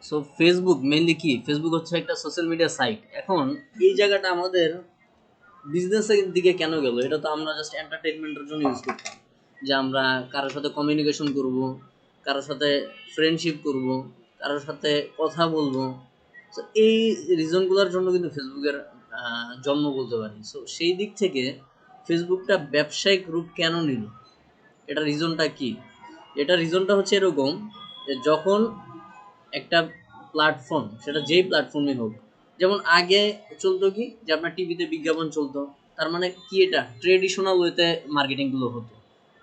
So Facebook mainly কি, Facebook হচ্ছে একটা সোশ্যাল মিডিয়া সাইট। এখন এই জায়গাটা আমাদের বিজনেসের দিকে কেন গেল? এটা তো আমরা জাস্ট এন্টারটেইনমেন্টের জন্য ইউজ করতাম, যে আমরা কারোর সাথে কমিউনিকেশন করব, কারোর সাথে ফ্রেন্ডশিপ করব, কারোর সাথে কথা বলবো। তো এই রিজনগুলোর জন্য কিন্তু ফেসবুকের জন্ম বলতে পারি। সো সেই দিক থেকে ফেসবুকটা ব্যবসায়িক রূপ কেন নিল, এটা রিজনটা কি? এটা রিজনটা হচ্ছে এরকম, যে যখন একটা প্ল্যাটফর্ম, সেটা যেই প্ল্যাটফর্মই হোক, যেমন আগে চলতো কি, যে আপনার টিভিতে বিজ্ঞাপন চলতো, তার মানে কি, এটা ট্রেডিশনাল ওয়েতে মার্কেটিংগুলো হতো।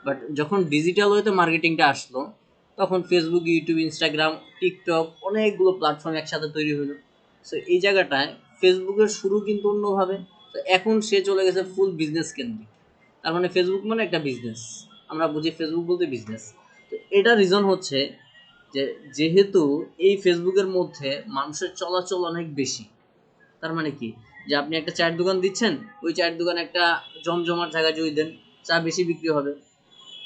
বাট যখন ডিজিটাল ওয়েতে মার্কেটিংটা আসলো, তখন ফেসবুক, ইউটিউব, ইনস্টাগ্রাম, টিকটক, অনেকগুলো প্ল্যাটফর্ম একসাথে তৈরি হলো। সো এই জায়গাটায় ফেসবুকের শুরু কিন্তু অন্যভাবে। তো এখন সে চলে গেছে ফুল বিজনেস কেন্দ্রিক। তার মানে ফেসবুক মানে একটা বিজনেস, আমরা বুঝি ফেসবুক বলতে বিজনেস। তো এটা রিজন হচ্ছে যে যেহেতু এই ফেসবুকের মধ্যে মানুষের চলাচল অনেক বেশি। তার মানে কি, যে আপনি একটা চায়ের দোকান দিচ্ছেন, ওই চায়ের দোকানে একটা জমজমার জায়গায় যদি দেন, চা বেশি বিক্রি হবে।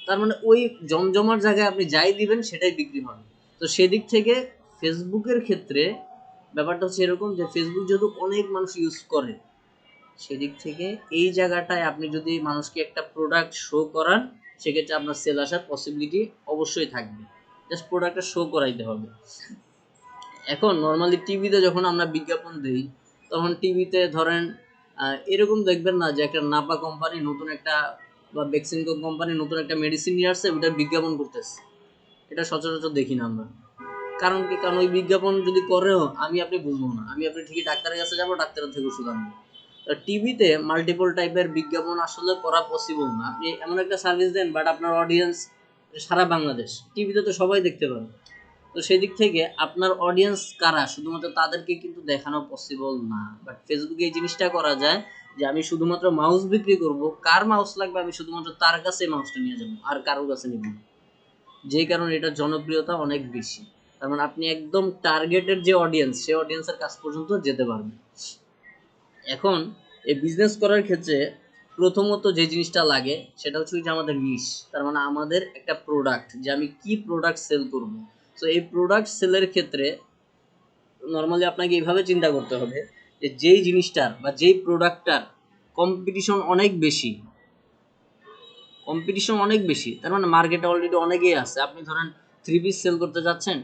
তার মানে ওই জমজমার জায়গায় আপনি যাই দিবেন সেটাই বিক্রি হবে। তো সেদিক থেকে ফেসবুকের ক্ষেত্রে ব্যাপারটা হচ্ছে এরকম, যে ফেসবুক যেহেতু অনেক মানুষ ইউজ করে, সেদিক থেকে এই জায়গাটায় আপনি যদি মানুষকে একটা প্রোডাক্ট শো করান, সেক্ষেত্রে আপনার সেল আসার পসিবিলিটি অবশ্যই থাকবে। জাস্ট প্রোডাক্টটা শো করাইতে হবে। এখন নর্মালি টিভিতে যখন আমরা বিজ্ঞাপন দিই, তখন টিভিতে ধরেন এরকম দেখবেন না যে একটা নাপা কোম্পানি নতুন একটা, বা বেক্সিমকো কোম্পানি নতুন একটা মেডিসিন নিয়ে আসছে, ওটার বিজ্ঞাপন করতেছে। এটা সচরাচর দেখি না আমরা। কারণ কি, কারণ ওই বিজ্ঞাপন যদি করেও আমি আপনি বুঝবো না, আমি আপনি ঠিকই ডাক্তারের কাছে যাবো, ডাক্তারের থেকে ওষুধ আনবো। টিভিতে মাল্টিপল টাইপের বিজ্ঞাপন আসলে করা পসিবল না। আপনি এমন একটা সার্ভিস দেন, বাট আপনার অডিয়েন্স সারা বাংলাদেশ, টিভিতে তো সবাই দেখতে পাবে। তো সেই দিক থেকে আপনার অডিয়েন্স কারা, শুধুমাত্র তাদেরকে কিন্তু দেখানো পসিবল না। বাট ফেসবুকে এই জিনিসটা করা যায়, যে আমি শুধুমাত্র মাউস বিক্রি করব, কার মাউস লাগবে আমি শুধুমাত্র তার কাছে মাউসটা নিয়ে যাবো, আর কারোর কাছে নিব না। যেই কারণে এটার জনপ্রিয়তা অনেক বেশি। তার মানে আপনি একদম টার্গেটের যে অডিয়েন্স, সেই অডিয়েন্সের কাছ পর্যন্ত যেতে পারবেন। এখন এই বিজনেস করার ক্ষেত্রে প্রথমত যে জিনিসটা লাগে, সেটা হচ্ছে যে আমাদের নিশ। তার মানে আমাদের একটা প্রোডাক্ট, যে আমি কি প্রোডাক্ট সেল করব। সো এই প্রোডাক্ট সেলের ক্ষেত্রে নর্মালি আপনাকে এইভাবে চিন্তা করতে হবে, যে যেই জিনিসটার বা যেই প্রোডাক্টটার কম্পিটিশন অনেক বেশি, কম্পিটিশন অনেক বেশি, তার মানে মার্কেটে অলরেডি অনেকেই আছে। আপনি ধরেন থ্রি পিস সেল করতে যাচ্ছেন,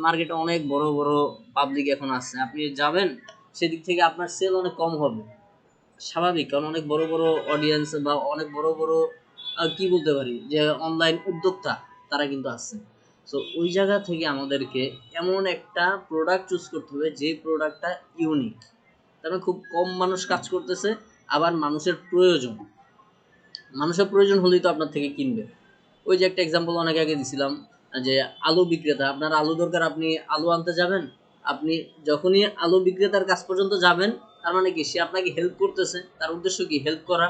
মার্কেটে অনেক বড় বড় পাবলিক এখন আছে, আপনি যাবেন, সেদিক থেকে আপনার সেল অনেক কম হবে, স্বাভাবিক। কারণ অনেক বড় বড় অডিয়েন্স বা অনেক বড় বড় কি বলতে পারি, যে অনলাইন উদ্যোক্তা, তারা কিন্তু আছে। সো ওই জায়গা থেকে আমাদেরকে এমন একটা প্রোডাক্ট চুজ করতে হবে, যে প্রোডাক্টটা ইউনিক, তার মানে খুব কম মানুষ কাজ করতেছে, আবার মানুষের প্রয়োজন, মানুষের প্রয়োজন হলেই তো আপনার থেকে কিনবে। ওই যে একটা এক্সাম্পল অনেক আগে দিছিলাম, যে আলু বিক্রেতা, আপনার আলু দরকার, আপনি আলু আনতে যাবেন, আপনি যখনই আলু বিক্রেতার কাছ পর্যন্ত যাবেন, তার মানে কি, সে আপনাকে হেল্প করতেছে, তার উদ্দেশ্য কি, হেল্প করা।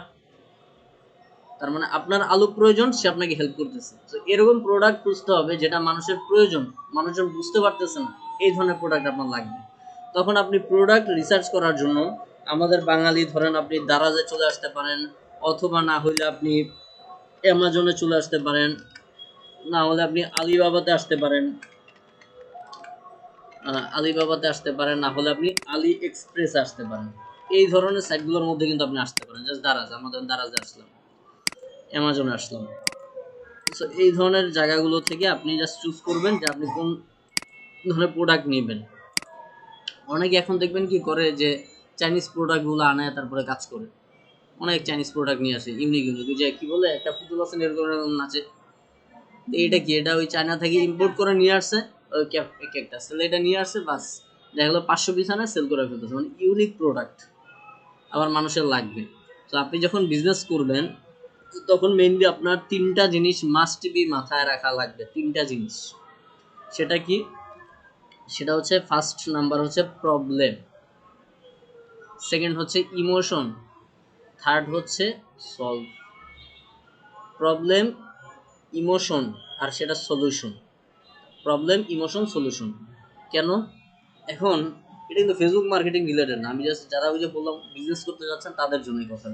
তার মানে আপনার আলু প্রয়োজন, সে আপনাকে হেল্প করতেছে। তো এরকম প্রোডাক্ট খুঁজতে হবে যেটা মানুষের প্রয়োজন, মানুষজন বুঝতে পারতেছে না, এই ধরনের প্রোডাক্ট আপনার লাগবে। তখন আপনি প্রোডাক্ট রিসার্চ করার জন্য, আমাদের বাঙালি ধরেন আপনি দারাজে চলে আসতে পারেন, অথবা না হইলে আপনি অ্যামাজনে চলে আসতে পারেন, না হলে আপনি আলিবাবাতে আসতে পারেন, না হলে আপনি আলি এক্সপ্রেস আসতে পারেন। এই ধরনের সাইটগুলোর মধ্যে কিন্তু আপনি আসতে পারেন। জাস্ট দারাজ, আমাদের দারাজে আসলাম, অ্যামাজনে আসলাম। সো এই ধরনের জায়গাগুলো থেকে আপনি জাস্ট চুজ করবেন যে আপনি কোন ধরনের প্রোডাক্ট নেবেন। অনেকে এখন দেখবেন কি করে, যে চাইনিজ প্রোডাক্টগুলো আনায় তারপরে কাজ করে। অনেক চাইনিজ প্রোডাক্ট নিয়ে আসে, ইউনিক ইউনিক, যে কি বলে একটা পুতুল আছে এরকম এরকম নাচে, এটা কি, এটা ওই চায়না থেকে ইম্পোর্ট করে নিয়ে আসছে, ওই একটা সেল এটা নিয়ে আসছে, বাস দেখা গেলো 500 পিস আনে, সেল করে ফেলতেছে। মানে ইউনিক প্রোডাক্ট আবার মানুষের লাগবে। তো আপনি যখন বিজনেস করবেন, তখন মেইনলি আপনার তিনটা জিনিস মাস্ট বি মাথায় রাখা লাগবে, তিনটা জিনিস। সেটা কি, সেটা হচ্ছে ফার্স্ট নাম্বার হচ্ছে প্রবলেম, সেকেন্ড হচ্ছে ইমোশন, থার্ড হচ্ছে সলভ। প্রবলেম, ইমোশন, আর সেটা সলিউশন। Problem, emotion, solution. কেন? এখন এটা কিন্তু ফেসবুক মার্কেটিং রিলেটেড না, আমি জাস্ট যারা ওই যে বললাম বিজনেস করতে যাচ্ছেন তাদের জন্যই কথা।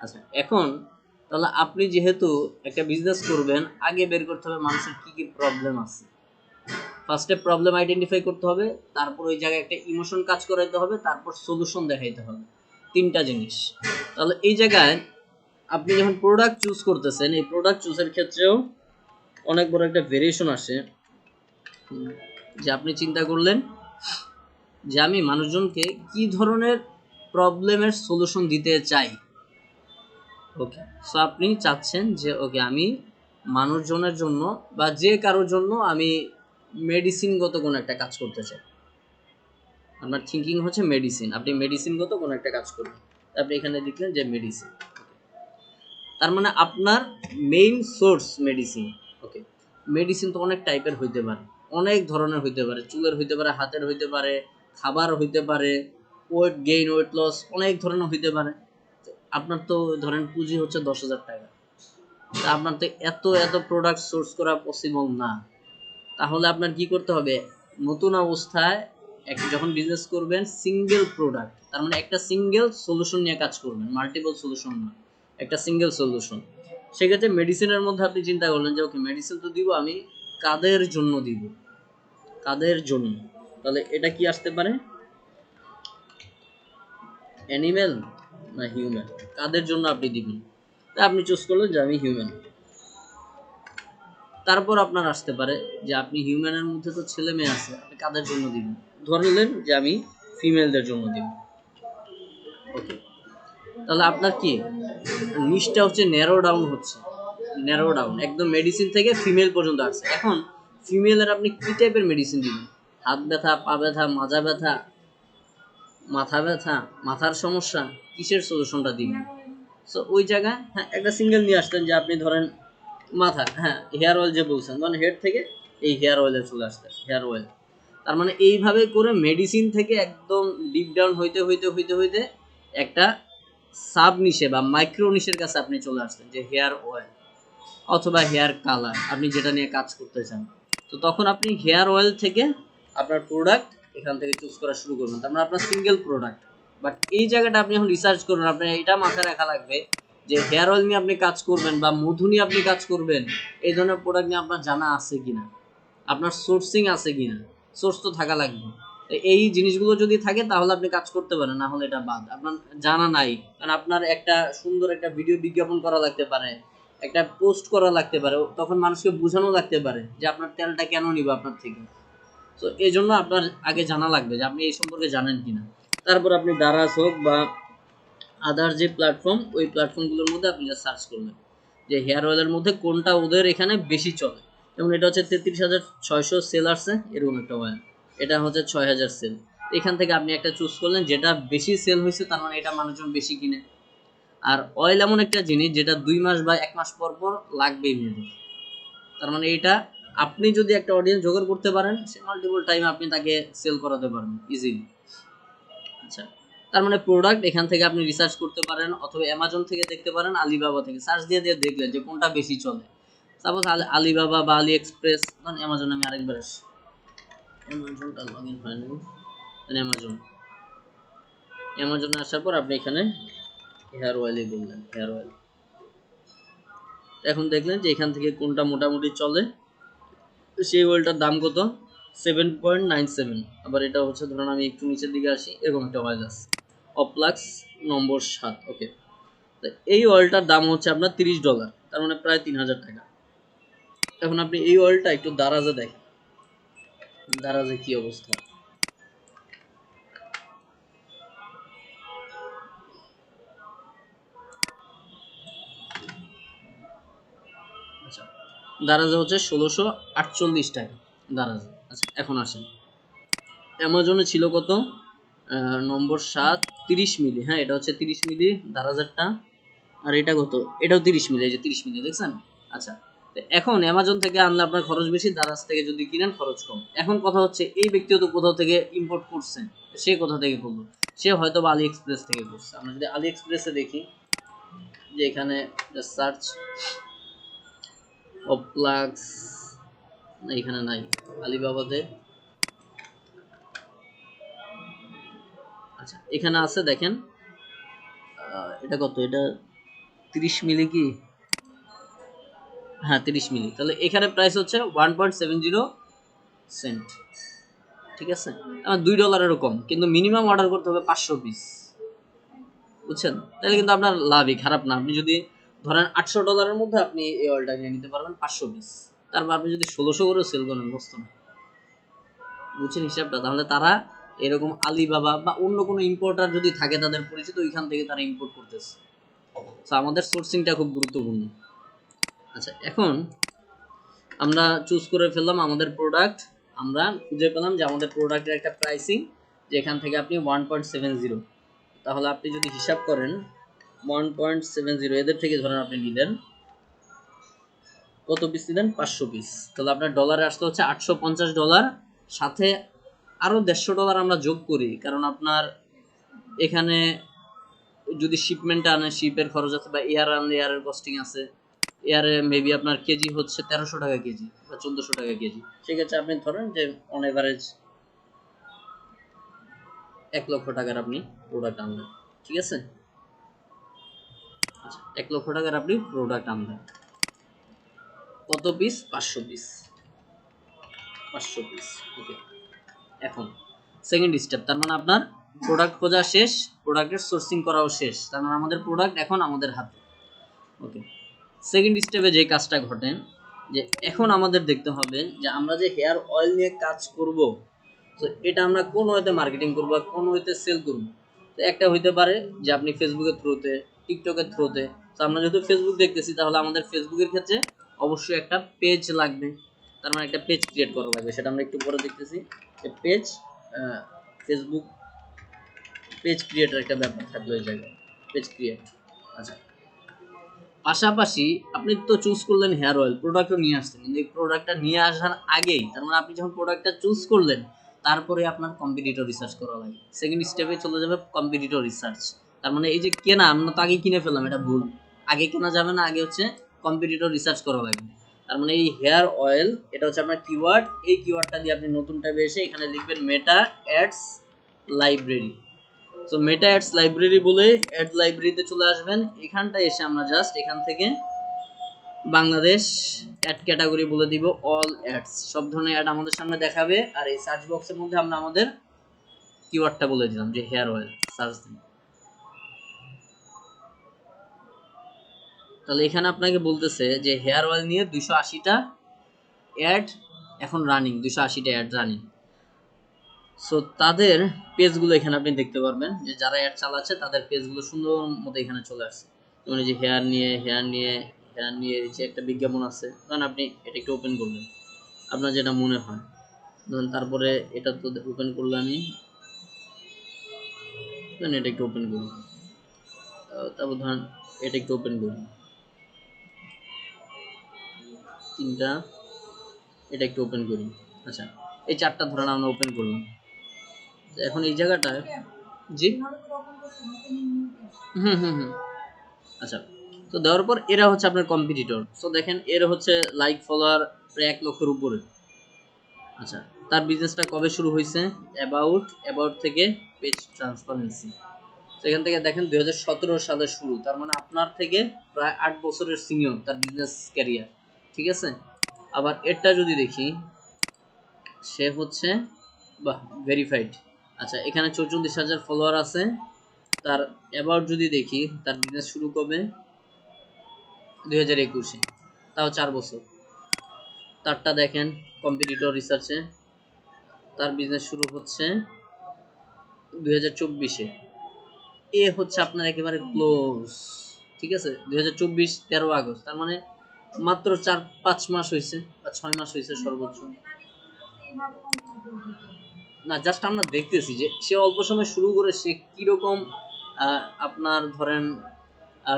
আচ্ছা, এখন আপনি যেহেতু একটা বিজনেস করবেন, আগে বের করতে হবে মানুষের কি কি প্রবলেম আছে। ফার্স্টে প্রবলেম আইডেন্টিফাই করতে হবে, তারপর ওই জায়গায় একটা ইমোশন কাজ করাইতে হবে, তারপর সলিউশন দেখাইতে হবে, তিনটা জিনিস। তাহলে এই জায়গায় আপনি যখন প্রোডাক্ট চুজ করতেছেন, এই প্রোডাক্ট চুজের ক্ষেত্রেও অনেক বড় একটা ভেরিয়েশন আসে, যে আপনি চিন্তা করলেন যে আমি মানুষজনকে কি ধরনের প্রবলেমের সলিউশন দিতে চাই। ওকে, সো আপনি চাচ্ছেন যে ওকে আমি মানুষজনের জন্য বা যে কারোর জন্য আমি মেডিসিনগত কোনো একটা কাজ করতে চাই। আপনার থিঙ্কিং হচ্ছে মেডিসিন, আপনি মেডিসিনগত কোনো একটা কাজ করবেন, আপনি এখানে লিখলেন যে মেডিসিন। তার মানে আপনার মেইন সোর্স মেডিসিন। ওকে, মেডিসিন তো অনেক টাইপের হইতে পারে, অনেক ধরনের হইতে পারে, চুলের হইতে পারে, হাতের হইতে পারে, খাবার হইতে পারে, ওয়েট গেইন ওয়েট লস অনেক ধরনের হইতে পারে। আপনার তো ধরেন পুঁজি হচ্ছে 10,000 টাকা, তা আপনার তো এত এত প্রোডাক্ট সোর্স করা পসিবল না। তাহলে আপনার কি করতে হবে, নতুন অবস্থায় যখন বিজনেস করবেন সিঙ্গেল প্রোডাক্ট, তার মানে একটা সিঙ্গেল সলিউশন নিয়ে কাজ করবেন, মাল্টিপল সলিউশন না, একটা সিঙ্গেল সলিউশন। সেক্ষেত্রে মেডিসিনের মধ্যে আপনি চিন্তা করলেন যে ওকে মেডিসিন তো দিব, আমি কাদের জন্য দিব, কাদের জন্য। তাহলে এটা কি আসতে পারে, অ্যানিমেল না হিউম্যান, কাদের জন্য আপনি দিবেন, তা আপনি চুজ করলেন যে আমি হিউম্যান। তারপর আপনার আসতে পারে যে আপনি হিউম্যানের মধ্যে তো ছেলে মেয়ে আছে, আপনি কাদের জন্য দিবেন, ধরলেন যে আমি ফিমেলদের জন্য দিব। ওকে, তাহলে আপনার কি নিশটা হচ্ছে ন্যারো ডাউন, হচ্ছে ন্যারো ডাউন, একদম মেডিসিন থেকে ফিমেল পর্যন্ত আসছে। এখন ফিমেলের আপনি কি টাইপের মেডিসিন দিবেন, হাত ব্যথা, পা ব্যথা, মাজা ব্যথা, মাথা ব্যথা, মাথার সমস্যা, কিসের সলিউশনটা দিবেন। সো ওই জায়গায় হ্যাঁ একটা সিঙ্গেল নিয়ে আসতেন, যে আপনি ধরেন মাথা, হ্যাঁ হেয়ার অয়েল যে বলছেন, মানে হেড থেকে এই হেয়ার অয়েলে চলে আসতে, হেয়ার অয়েল। তার মানে এইভাবে করে মেডিসিন থেকে একদম ডিপ ডাউন হইতে হইতে হইতে হইতে একটা সাব নিশে বা মাইক্রো নিশের কাছে আপনি চলে আসতেন, যে হেয়ার অয়েল অথবা হেয়ার কালার, আপনি যেটা নিয়ে কাজ করতে চান। তো তখন আপনি হেয়ার অয়েল থেকে আপনার প্রোডাক্ট এখান থেকে চুজ করা শুরু করবেন, তার মানে আপনার সিঙ্গেল প্রোডাক্ট। বাট এই জায়গাটা আপনি এখন রিসার্চ করবেন, আপনার এটা মাথায় রাখা লাগবে যে হেয়ার অয়েল নিয়ে আপনি কাজ করবেন বা মধু নিয়ে আপনি কাজ করবেন, এই ধরনের প্রোডাক্ট নিয়ে আপনার জানা আছে কিনা, আপনার সোর্সিং আছে কিনা, সোর্স তো থাকা লাগবে। এই জিনিসগুলো যদি থাকে তাহলে আপনি কাজ করতে পারেন, না হলে এটা বাদ। আপনার জানা নাই, কারণ আপনার একটা সুন্দর একটা ভিডিও বিজ্ঞাপন করা লাগতে পারে, একটা পোস্ট করা লাগতে পারে, তখন মানুষকে বোঝানো লাগতে পারে যে আপনার তেলটা কেন নিব আপনার থেকে। তো এই জন্য আপনার আগে জানা লাগবে যে আপনি এই সম্পর্কে জানেন কিনা। তারপর আপনি দারাজ হোক বা আদার যে প্ল্যাটফর্ম, ওই প্ল্যাটফর্মগুলোর মধ্যে আপনি সার্চ করবেন যে হেয়ার অয়েলের মধ্যে কোনটা ওদের এখানে বেশি চলে। যেমন এটা হচ্ছে 33,600 সেল আসছে এরকম একটা অয়েল, এটা হচ্ছে 6,000 সেল। এখান থেকে আপনি একটা চুজ করলেন যেটা বেশি সেল হয়েছে, তার মানে এটা মানুষজন বেশি কিনে। আর অয়েল এমন একটা জিনিস যেটা 2 মাস বা 1 মাস পর পর লাগবেই মেয়েদের, তার মানে এটা আপনি যদি একটা অডিয়েন্স জোগাড় করতে পারেন, সে মাল্টিপল টাইম আপনি তাকে সেল করাতে পারবেন ইজিলি। আচ্ছা, তার মানে প্রোডাক্ট এখান থেকে আপনি রিসার্চ করতে পারেন, অথবা অ্যামাজন থেকে দেখতে পারেন, আলিবাবা থেকে সার্চ দিয়ে দিয়ে দেখলেন যে কোনটা বেশি চলে। সাপোজ আলিবাবা বা আলি এক্সপ্রেস, মানে অ্যামাজন, আমি আরেকবার আসি, অ্যামাজনটা লগ ইন হয়নি, অ্যামাজন, অ্যামাজনে আসার পর আপনি এখানে হেয়ার অয়েলই বললেন, হেয়ার অয়েল। এখন দেখলেন যে এখান থেকে কোনটা মোটামুটি চলে, সেই অয়েলটার দাম কত, 7.97। আবার এটা হচ্ছে ধরুন আমি একটু নিচের দিকে আসি, এরকম একটা অয়েল আছে অপ্লাক্স নম্বর 7। ওকে, তো এই অয়েলটার দাম হচ্ছে আপনার $30, তার মানে প্রায় 3,000 টাকা। এখন আপনি এই অয়েলটা একটু দারাজে দেখেন, দারাজে কি অবস্থা। আচ্ছা, দারাজে হচ্ছে 1,648 টাকা দারাজে। আচ্ছা, এখন আসেন অ্যামাজনে ছিল কত, নম্বর 7 30 মিলি, হ্যাঁ এটা হচ্ছে 30 মিলি দারাজেরটা। আর এটা কত, এটাও 30 মিলি, এই যে 30 মিলি দেখছেন। আচ্ছা, এখন অ্যামাজন থেকে আনলে আপনার খরচ বেশি, দারাজ থেকে যদি কিনেন খরচ কম। এখন কথা হচ্ছে এই ব্যক্তিও তো কোথাও থেকে ইম্পোর্ট করছেন, সে কোথা থেকে করলো, সে হয়তো বা আলি এক্সপ্রেস থেকে করছে। আমরা যদি আলি এক্সপ্রেসে দেখি, যে এখানে সার্চ অপ্লাক্স, এখানে নাই, আলিবাবাতে। আচ্ছা, এখানে আছে দেখেন, এটা কত, এটা 30 মিলি কি, হ্যাঁ 30 মিলি। তাহলে এখানে প্রাইস হচ্ছে 1.70 সেন্ট, ঠিক আছে? আমার $2 কম, কিন্তু মিনিমাম অর্ডার করতে হবে 500 পিস, বুঝছেন? তাহলে কিন্তু আপনার লাভই, খারাপ না। আপনি যদি ধরেন $800 মধ্যে আপনি এই অয়েলটা নিয়ে নিতে পারবেন 500 পিস, তারপর আপনি যদি 1600 করে সেল করেন, বুঝতো না, বুঝছেন হিসাবটা? তাহলে তারা এরকম আলিবাবা বা অন্য কোনো ইম্পোর্টার যদি থাকে তাদের পরিচিত, ওইখান থেকে তারা ইম্পোর্ট করতেছে। তো আমাদের সোর্সিংটা খুব গুরুত্বপূর্ণ। আচ্ছা, এখন আমরা চুজ করে ফেললাম আমাদের প্রোডাক্ট, আমরা খুঁজে পেলাম যে আমাদের প্রোডাক্টের একটা প্রাইসিং, যেখান থেকে আপনি 1.70, তাহলে আপনি যদি হিসাব করেন 1.70, এদের থেকে ধরেন আপনি নিলেন কত পিস নিলেন, 500 পিস, তাহলে আপনার ডলারে আসতে হচ্ছে $850, সাথে আরো $150 আমরা যোগ করি, কারণ আপনার এখানে যদি শিপমেন্টটা আনে, শিপের খরচ আছে, বা এয়ার আনলে এয়ারের কস্টিং আছে। এয়ারে মেবি আপনার কেজি হচ্ছে 1300 টাকা কেজি বা 1400 টাকা কেজি, সেক্ষেত্রে আপনি ধরেন যে অন এভারেজ 1,00,000 টাকার আপনি প্রোডাক্ট আনলেন, ঠিক আছে? আচ্ছা, 1,00,000 টাকার আপনি প্রোডাক্ট আনলেন, কত পিস? 500 পিস, 500 পিস, ওকে। এখন সেকেন্ড স্টেপ, তার মানে আপনার প্রোডাক্ট খোঁজা শেষ, প্রোডাক্টের সোর্সিং করাও শেষ, তার মানে আমাদের প্রোডাক্ট এখন আমাদের হাতে, ওকে। সেকেন্ড স্টেপে যে কাজটা ঘটে, যে এখন আমাদের দেখতে হবে যে আমরা যে হেয়ার অয়েল নিয়ে কাজ করব, তো এটা আমরা কোন ওয়েতে মার্কেটিং করব, কোন ওয়েতে সেল করব। তো একটা হইতে পারে যে আপনি ফেসবুকের থ্রুতে, টিকটকের থ্রুতে। তো আমরা যেহেতু ফেসবুক দেখতেছি, তাহলে আমাদের ফেসবুকের ক্ষেত্রে অবশ্যই একটা পেজ লাগবে, তার মানে একটা পেজ ক্রিয়েট করা লাগবে, সেটা আমরা একটু পরে দেখতেছি। যে পেজ, ফেসবুক পেজ ক্রিয়েটার একটা ব্যাপার থাকলো এই জায়গায়, পেজ ক্রিয়েট। আচ্ছা, পাশাপাশি আপনি তো চুজ করলেন হেয়ার অয়েল, প্রোডাক্টও নিয়ে আসছেন, কিন্তু এই প্রোডাক্টটা নিয়ে আসার আগেই, তার মানে আপনি যখন প্রোডাক্টটা চুজ করলেন, তারপরে আপনার কম্পিটিটর রিসার্চ করা লাগে। সেকেন্ড স্টেপে চলে যাবে কম্পিটিটর রিসার্চ। তার মানে এই যে কেনা, আমরা তো আগে কিনে ফেললাম, এটা ভুল। আগে কেনা যাবে না, আগে হচ্ছে কম্পিটিটর রিসার্চ করা লাগবে। তার মানে এই হেয়ার অয়েল, এটা হচ্ছে আপনার কিওয়ার্ড। এই কিওয়ার্ডটা দিয়ে আপনি নতুন ট্যাবে এসে এখানে লিখবেন মেটা অ্যাডস লাইব্রেরি। তো মেটা অ্যাডস লাইব্রেরি বলে অ্যাড লাইব্রেরিতে চলে আসবেন। এখানটা এসে আমরা জাস্ট এখান থেকে বাংলাদেশ অ্যাড ক্যাটাগরি বলে দিব, অল অ্যাডস, সব ধরনের অ্যাড আমাদের সামনে দেখাবে। আর এই সার্চ বক্সের মধ্যে আমরা আমাদের কিওয়ার্ডটা বলে দিলাম যে হেয়ার অয়েল, সার্চ দিন। তাহলে এখানে আপনাকে বলতেছে যে হেয়ার অয়েল নিয়ে 280টা অ্যাড এখন রানিং, 280টা অ্যাড রানিং। সো তাদের পেজগুলো এখানে আপনি দেখতে পারবেন, যে যারা অ্যাড চালাচ্ছে তাদের পেজগুলো সুন্দর মতো এখানে চলে আসছে। যেমন এই যে হেয়ার নিয়ে, হেয়ার নিয়ে যে একটা বিজ্ঞাপন আছে, কারণ আপনি এটা একটু ওপেন করবেন, আপনার যেটা মনে হয়। ধরুন তারপরে এটা তো ওপেন করলে আমি, এটা একটু ওপেন করি, তারপর ধরেন এটা একটু ওপেন করি, তিনটা, এটা একটু ওপেন করি। আচ্ছা, এই চারটা ধরেন আমরা ওপেন করলাম। এখন এই জায়গাটায়, জি, হুম হুম হুম, আচ্ছা। তো দেওয়ার পর এরা হচ্ছে আপনার কম্পিটিটর। সো দেখেন এর হচ্ছে লাইক ফলোয়ার প্রায় 1,00,000-এর উপরে। আচ্ছা, তার বিজনেসটা কবে শুরু হয়েছে? অ্যাবাউট থেকে পেজ ট্রান্সপারেন্সি, সেখান থেকে দেখেন 2017 সালে শুরু, তার মানে আপনার থেকে প্রায় 8 বছরের সিনিয়র তার বিজনেস ক্যারিয়ার, ঠিক আছে? আবার এরটা যদি দেখি, সে হচ্ছে, বাহ, ভেরিফাইড। আচ্ছা, এখানে 44,000 ফলোয়ার আছে। তার অ্যাবাউট যদি দেখি, তার বিজনেস শুরু কবে? 2021-এ, তাও 4 বছর। তারটা দেখেন কম্পিটিটর রিসার্চে, তার বিজনেস শুরু হচ্ছে 2024-এ। এ হচ্ছে আপনার একেবারে ক্লোজ, ঠিক আছে? 2024 13 আগস্ট, তার মানে মাত্র 4-5 মাস হয়েছে, বা 6 মাস হয়েছে সর্বোচ্চ। না, জাস্ট আমরা দেখতেছি যে সে অল্প সময় শুরু করে সে কিরকম আপনার ধরেন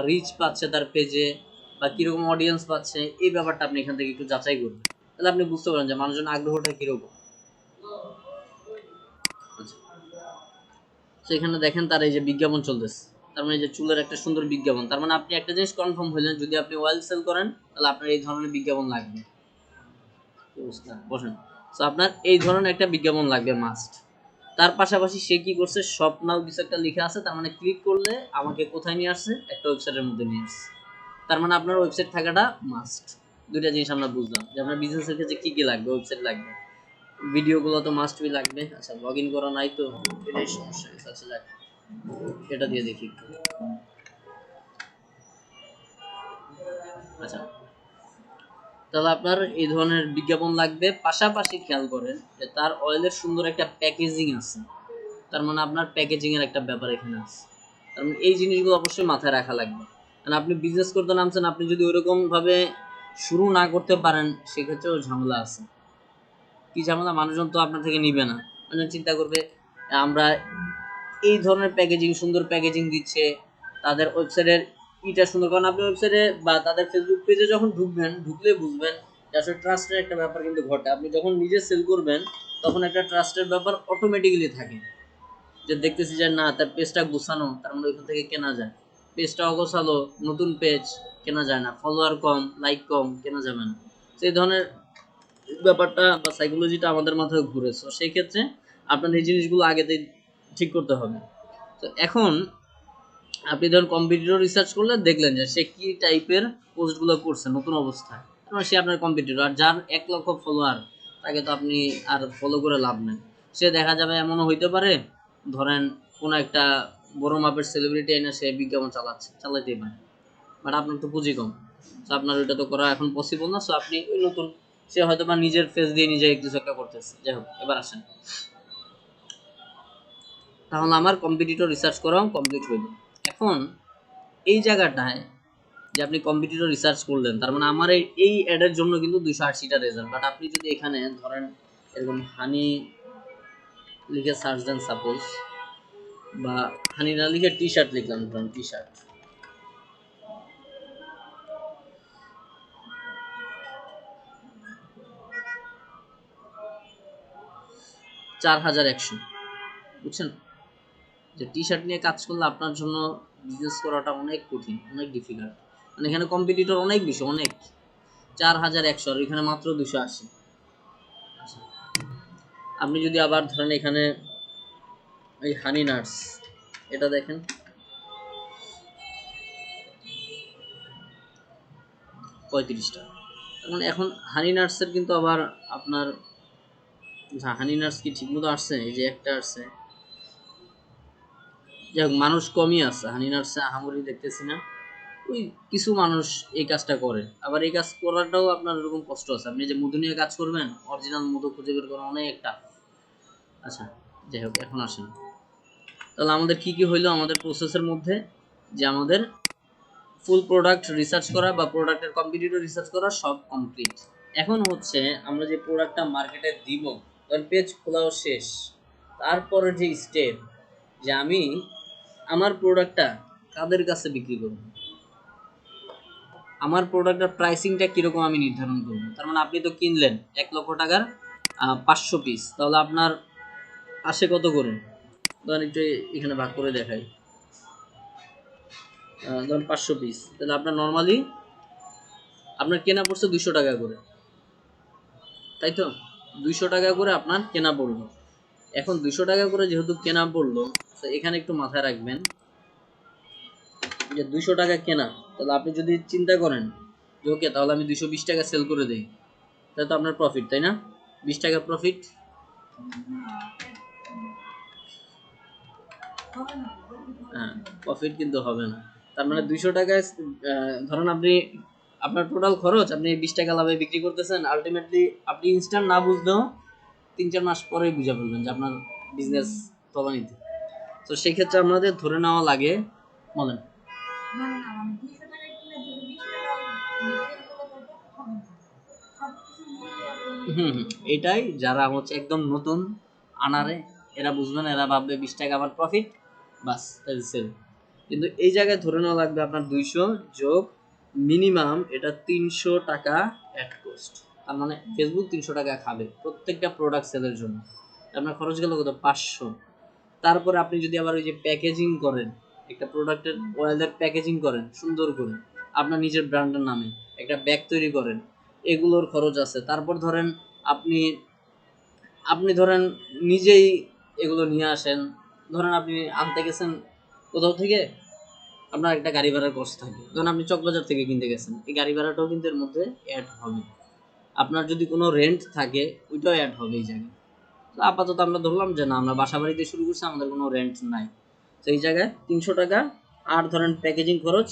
রিচ পাচ্ছে তার পেজে, বা কিরকম অডিয়েন্স পাচ্ছে, এই ব্যাপারটা আপনি এখান থেকে একটু যাচাই করবেন, তাহলে আপনি বুঝতে পারেন যে মানুষজন আগ্রহটা কিরকম। আচ্ছা, সেখানে দেখেন তার এই যে বিজ্ঞাপন চলতেছে, তার মানে যে চুলের একটা সুন্দর বিজ্ঞাপন, তার মানে আপনি একটা জিনিস কনফার্ম হইলেন, যদি আপনি অয়েল সেল করেন তাহলে আপনার এই ধরনের বিজ্ঞাপন লাগবে। বসেন। তো আপনার এই ধরনের একটা বিজ্ঞাপন লাগবে মাস্ট। তার পাশাপাশি সে কি করছে, শপ নাও কিছু একটা লেখা আছে, তার মানে ক্লিক করলে আমাকে কোথায় নিয়ে আসছে, একটা ওয়েবসাইটের মধ্যে নিয়ে আসছে। তার মানে আপনার ওয়েবসাইট থাকাটা মাস্ট। দুইটা জিনিস আমরা বুঝলাম যে আপনার বিজনেসের ক্ষেত্রে কি কি লাগবে, ওয়েবসাইট লাগবে। ভিডিওগুলো তো মাস্ট বি লাগবে। আচ্ছা লগ ইন করা নাই তো, এটাই সমস্যা হয়েছে। আচ্ছা যাক, এটা দিয়ে দেখি একটু। আচ্ছা, তাহলে আপনার এই ধরনের বিজ্ঞাপন লাগবে। পাশাপাশি খেয়াল করেন যে তার অয়েলের সুন্দর একটা প্যাকেজিং আছে, তার মানে আপনার প্যাকেজিং এর একটা ব্যাপার এখানে আছে। তার মানে এই জিনিসগুলো অবশ্যই মাথায় রাখা লাগবে। কারণ আপনি বিজনেস করতে নামছেন, আপনি যদি ওইরকম ভাবে শুরু না করতে পারেন সেক্ষেত্রেও ঝামেলা আছে। কি ঝামেলা? মানুষজন তো আপনার থেকে নিবে না। মানুষজন চিন্তা করবে আমরা এই ধরনের প্যাকেজিং, সুন্দর প্যাকেজিং দিচ্ছে, তাদের ওয়েবসাইটের ইটা সুন্দর। কারণ আপনি ওয়েবসাইটে বা তাদের ফেসবুক পেজে যখন ঢুকবেন, ঢুকলে বুঝবেন যে আসলে ট্রাস্টের একটা ব্যাপার কিন্তু ঘটে। আপনি যখন নিজে সেল করবেন তখন একটা ট্রাস্টের ব্যাপার অটোমেটিক্যালি থাকে, যে দেখতেছি যে না তার পেজটা গুছানো, তার মানে ওইখান থেকে কেনা যায়। পেজটা অগোছালো, নতুন পেজ, কেনা যায় না। ফলোয়ার কম, লাইক কম, কেনা যাবে না। সেই ধরনের ব্যাপারটা বা সাইকোলজিটা আমাদের মাথায় ঘুরে। তো সেই ক্ষেত্রে আপনার এই জিনিসগুলো আগেতেই ঠিক করতে হবে। তো এখন আপনি ধরুন কম্পিটিটর রিসার্চ করলে দেখলেন যে সে কি টাইপের পোস্টগুলো করছে নতুন অবস্থায়, কারণ সে আপনার কম্পিটিটর। আর যার 1 লক্ষ ফলোয়ার, তাকে তো আপনি আর ফলো করে লাভ নেই। সে দেখা যাবে এমনও হইতে পারে, ধরেন কোনো একটা বড় মাপের সেলিব্রিটি এনে সে বিজ্ঞাপন চালাইতেই পারে, বাট আপনার তো পুঁজি কম। তো আপনার ওইটা তো করা এখন পসিবল না। সো আপনি ওই নতুন, সে হয়তো বা নিজের ফেস দিয়ে নিজে কিছু একটা করতেছে। যাই হোক, এবার আসেন। তাহলে আমার কম্পিটিটর রিসার্চ করাও কমপ্লিট হইল। এখন এই জায়গাটায় যে আপনি কম্পিটিটর রিসার্চ করলেন, তার মানে আমার এই অ্যাডের জন্য কিন্তু 280টা রেজাল্ট। বাট আপনি যদি এখানে ধরেন এরকম হানি লিখে সার্চ দেন সাপোজ, বা হানি না লিখে টি শার্ট লিখলাম, ধরেন টি শার্ট, চার হাজার একশো, বুঝছেন? যে টি শার্ট নিয়ে কাজ করলে আপনার জন্য বিজনেস করাটা অনেক কঠিন, অনেক ডিফিকাল্ট। মানে এখানে কম্পিটিটর অনেক বেশি, অনেক। 4100 আর এখানে মাত্র 280। আপনি যদি আবার ধরেন এখানে এই হানি নাটস, এটা দেখেন 35টা। মানে এখন হানি নাটসের কিন্তু আবার আপনার, হানি নাটস কি ঠিক মতো আসছে? এই যে একটা আসছে, যাই হোক মানুষ কমই আছে হানি নাটসে, আহামরি দেখতেছি না। ওই কিছু মানুষ এই কাজটা করে। আবার এই কাজ করাটাও আপনার এরকম কষ্ট আছে। আপনি যে মধু নিয়ে কাজ করবেন, অরিজিনাল মধু খুঁজে বের করা অনেক টাফ। আচ্ছা যাই হোক, এখন আসেন। তাহলে আমাদের কি কি হইলো আমাদের প্রসেসের মধ্যে? যে আমাদের ফুল প্রোডাক্ট রিসার্চ করা বা প্রোডাক্টের কম্পিটিটর রিসার্চ করা সব কমপ্লিট। এখন হচ্ছে আমরা যে প্রোডাক্টটা মার্কেটে দিব, কারণ পেজ খোলাও শেষ, তারপরে যে স্টেপ, যে আমি আমার প্রোডাক্টটা কাদের কাছে বিক্রি করব, আমার প্রোডাক্টের প্রাইসিংটা কীরকম আমি নির্ধারণ করব। তার মানে আপনি তো কিনলেন 1 লক্ষ টাকার 500 পিস, তাহলে আপনার আসে কত করে? ধরেন একটু এখানে ভাগ করে দেখাই। ধরেন 500 পিস, তাহলে আপনার নর্মালি আপনার কেনা পড়ছে 200 টাকা করে, তাই তো? 200 টাকা করে আপনার কেনা পড়লো। এখন 200 টাকা করে যেহেতু কেনা পড়লো, তো এখানে একটু মাথায় রাখবেন যে 200 টাকা কেনা, তাহলে আপনি যদি চিন্তা করেন যে ওকে তাহলে আমি 220 টাকা সেল করে দিই, তাহলে তো আপনার প্রফিট, তাই না? 20 টাকা প্রফিট। হ্যাঁ, প্রফিট কিন্তু হবে না। তার মানে 200 টাকায় ধরেন আপনি আপনার টোটাল খরচ আপনি 20 টাকা লাভে বিক্রি করতেছেন। আলটিমেটলি আপনি ইনস্ট্যান্ট না বুঝলেও 3-4 মাস পরেই বুঝে ফেলবেন যে আপনার বিজনেস তলানিতে। তো সেই ক্ষেত্রে আমাদের ধরে নেওয়া লাগে, বলেন। হুম হুম, এটাই যারা হচ্ছে একদম নতুন আনারে, এরা বুঝবে না, এরা ভাববে 20 টাকা আমার প্রফিট, বাস সেল। কিন্তু এই জায়গায় ধরে নেওয়া লাগবে আপনার 200 যোগ মিনিমাম এটা 300 টাকা অ্যাড কস্ট। তার মানে ফেসবুক 300 টাকা খাবে প্রত্যেকটা প্রোডাক্ট সেলের জন্য। আপনার খরচ গেল কত? 500। তারপরে আপনি যদি আবার ওই যে প্যাকেজিং করেন, একটা প্রোডাক্টের ওয়েলের প্যাকেজিং করেন সুন্দর করে আপনার নিজের ব্র্যান্ডের নামে, একটা ব্যাগ তৈরি করেন, এগুলোর খরচ আছে। তারপর ধরেন আপনি আপনি ধরেন নিজেই এগুলো নিয়ে আসেন, ধরেন আপনি আনতে গেছেন কোথাও থেকে, আপনার একটা গাড়ি ভাড়ার কষ্ট থাকে। ধরুন আপনি চকবাজার থেকে কিনতে গেছেন, এই গাড়ি ভাড়াটাও কিন্তু এর মধ্যে অ্যাড হবে। আপনার যদি কোনো রেন্ট থাকে ওইটাও অ্যাড হবে এই জায়গায়। তো আপাতত আমরা ধরলাম যে না, আমরা বাসা বাড়িতে শুরু করছি, আমাদের কোনো রেন্ট নাই, তো এই জায়গায় 300 টাকা। আর ধরেন প্যাকেজিং খরচ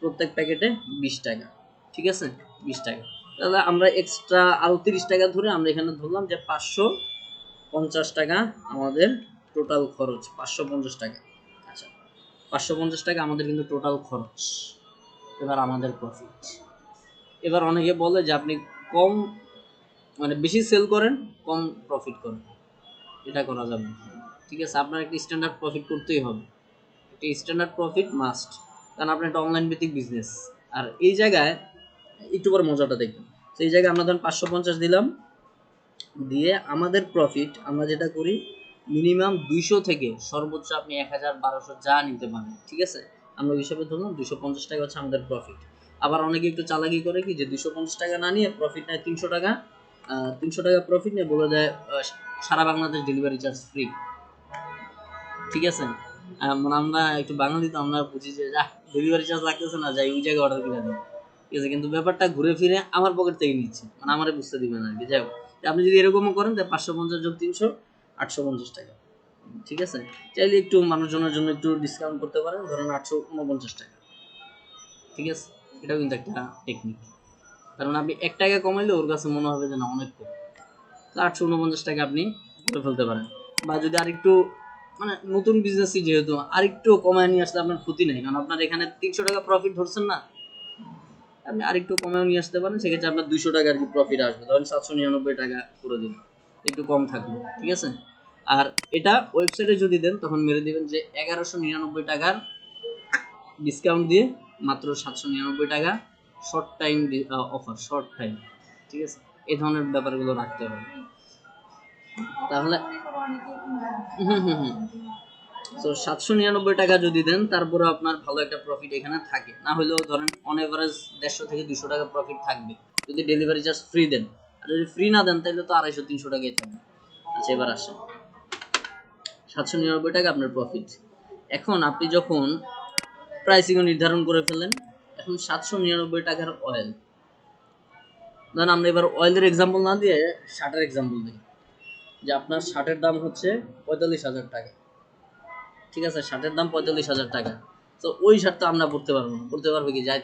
প্রত্যেক প্যাকেটে 20 টাকা, ঠিক আছে, 20 টাকা। তাহলে আমরা এক্সট্রা আরও 30 টাকা ধরে আমরা এখানে ধরলাম যে 550 টাকা আমাদের টোটাল খরচ, 550 টাকা। আচ্ছা, 550 টাকা আমাদের কিন্তু টোটাল খরচ। এবার আমাদের প্রফিট। এবার অনেকে বলে যে আপনি কম মানে বেশি সেল করেন, কম প্রফিট করেন, এটা করা যাবে না। ঠিক আছে, আপনার একটা স্ট্যান্ডার্ড প্রফিট করতেই হবে, একটা স্ট্যান্ডার্ড প্রফিট মাস্ট, কারণ আপনার একটা অনলাইন ভিত্তিক বিজনেস। আর এই জায়গায় একটু পরে মজাটা দেখবেন। সেই জায়গায় আমরা ধরেন 550 দিলাম, দিয়ে আমাদের প্রফিট আমরা যেটা করি মিনিমাম 200 থেকে সর্বোচ্চ আপনি 1000 1200 যা নিতে পারেন, ঠিক আছে। আমরা ওই হিসাবে ধরলাম 250 টাকা হচ্ছে আমাদের প্রফিট। আবার অনেকে একটু চালাকি করে কি, যে 250 টাকা না নিয়ে প্রফিট নেয় 300 টাকা, 300 টাকা প্রফিট নিয়ে বলে দেয় সারা বাংলাদেশ ডেলিভারি চার্জ ফ্রি, ঠিক আছে। মানে আমরা একটু বাঙালি তো, আমরা বুঝি যে ডেলিভারি চার্জ লাগতেছে না, যাই ওই জায়গায় অর্ডার করে দিই, ঠিক আছে। কিন্তু ব্যাপারটা ঘুরে ফিরে আমার পকেট থেকে নিচ্ছে, মানে আমারে বুঝতে দিবেন আর কি। যাই হোক, আপনি যদি এরকমও করেন তাহলে 550 যোগ 300 850 টাকা, ঠিক আছে। চাইলে একটু মানুষজনের জন্য একটু ডিসকাউন্ট করতে পারেন, ধরেন 849 টাকা, ঠিক আছে। এটাও কিন্তু একটা টেকনিক, কারণ আপনি 1 টাকা কমাইলে ওর কাছে মনে হবে যে না অনেক কম, তো 849 টাকা আপনি করে ফেলতে পারেন। বা যদি আরেকটু মানে নতুন বিজনেসই যেহেতু আরেকটু কমায় নিয়ে আসলে আপনার ক্ষতি নেই, কারণ আপনার এখানে 300 টাকা প্রফিট ধরছেন না, আপনি আরেকটু কমেও নিয়ে আসতে পারেন, সেক্ষেত্রে আপনার 200 টাকা আর কি প্রফিট আসবে, ধরেন 799 টাকা করে দিন, একটু কম থাকবে, ঠিক আছে। আর এটা ওয়েবসাইটে যদি দেন তখন মেরে দিবেন যে 1199 টাকার ডিসকাউন্ট দিয়ে মাত্র 799 টাকা, short time offer, short time, ঠিক আছে। এই ধরনের ব্যাপারগুলো রাখতে হবে, তাহলে হুম হুম হুম তো 799 টাকা যদি দেন তারপরে আপনার ভালো একটা প্রফিট এখানে থাকে, না হলেও ধরেন অন এভারেজ 150 থেকে 200 টাকা প্রফিট থাকবে যদি ডেলিভারি চার্জ ফ্রি দেন। আর যদি ফ্রি না দেন তাহলে তো 250 300 টাকাই থাকবে। আচ্ছা, এবার আসেন 799 টাকা আপনার প্রফিট। এখন আপনি যখন প্রাইসিংও নির্ধারণ করে ফেলেন, এখন 799 টাকার অয়েল, ধরেন আমরা এবার অয়েলের এক্সাম্পল না দিয়ে শার্টের এক্সাম্পল দিই, যে আপনার শার্টের দাম হচ্ছে 45,000 টাকা, ঠিক আছে, শার্টের দাম 45,000 টাকা। তো ওই শার্ট তো আমরা পড়তে পারবো না, পড়তে পারবে কি, যাই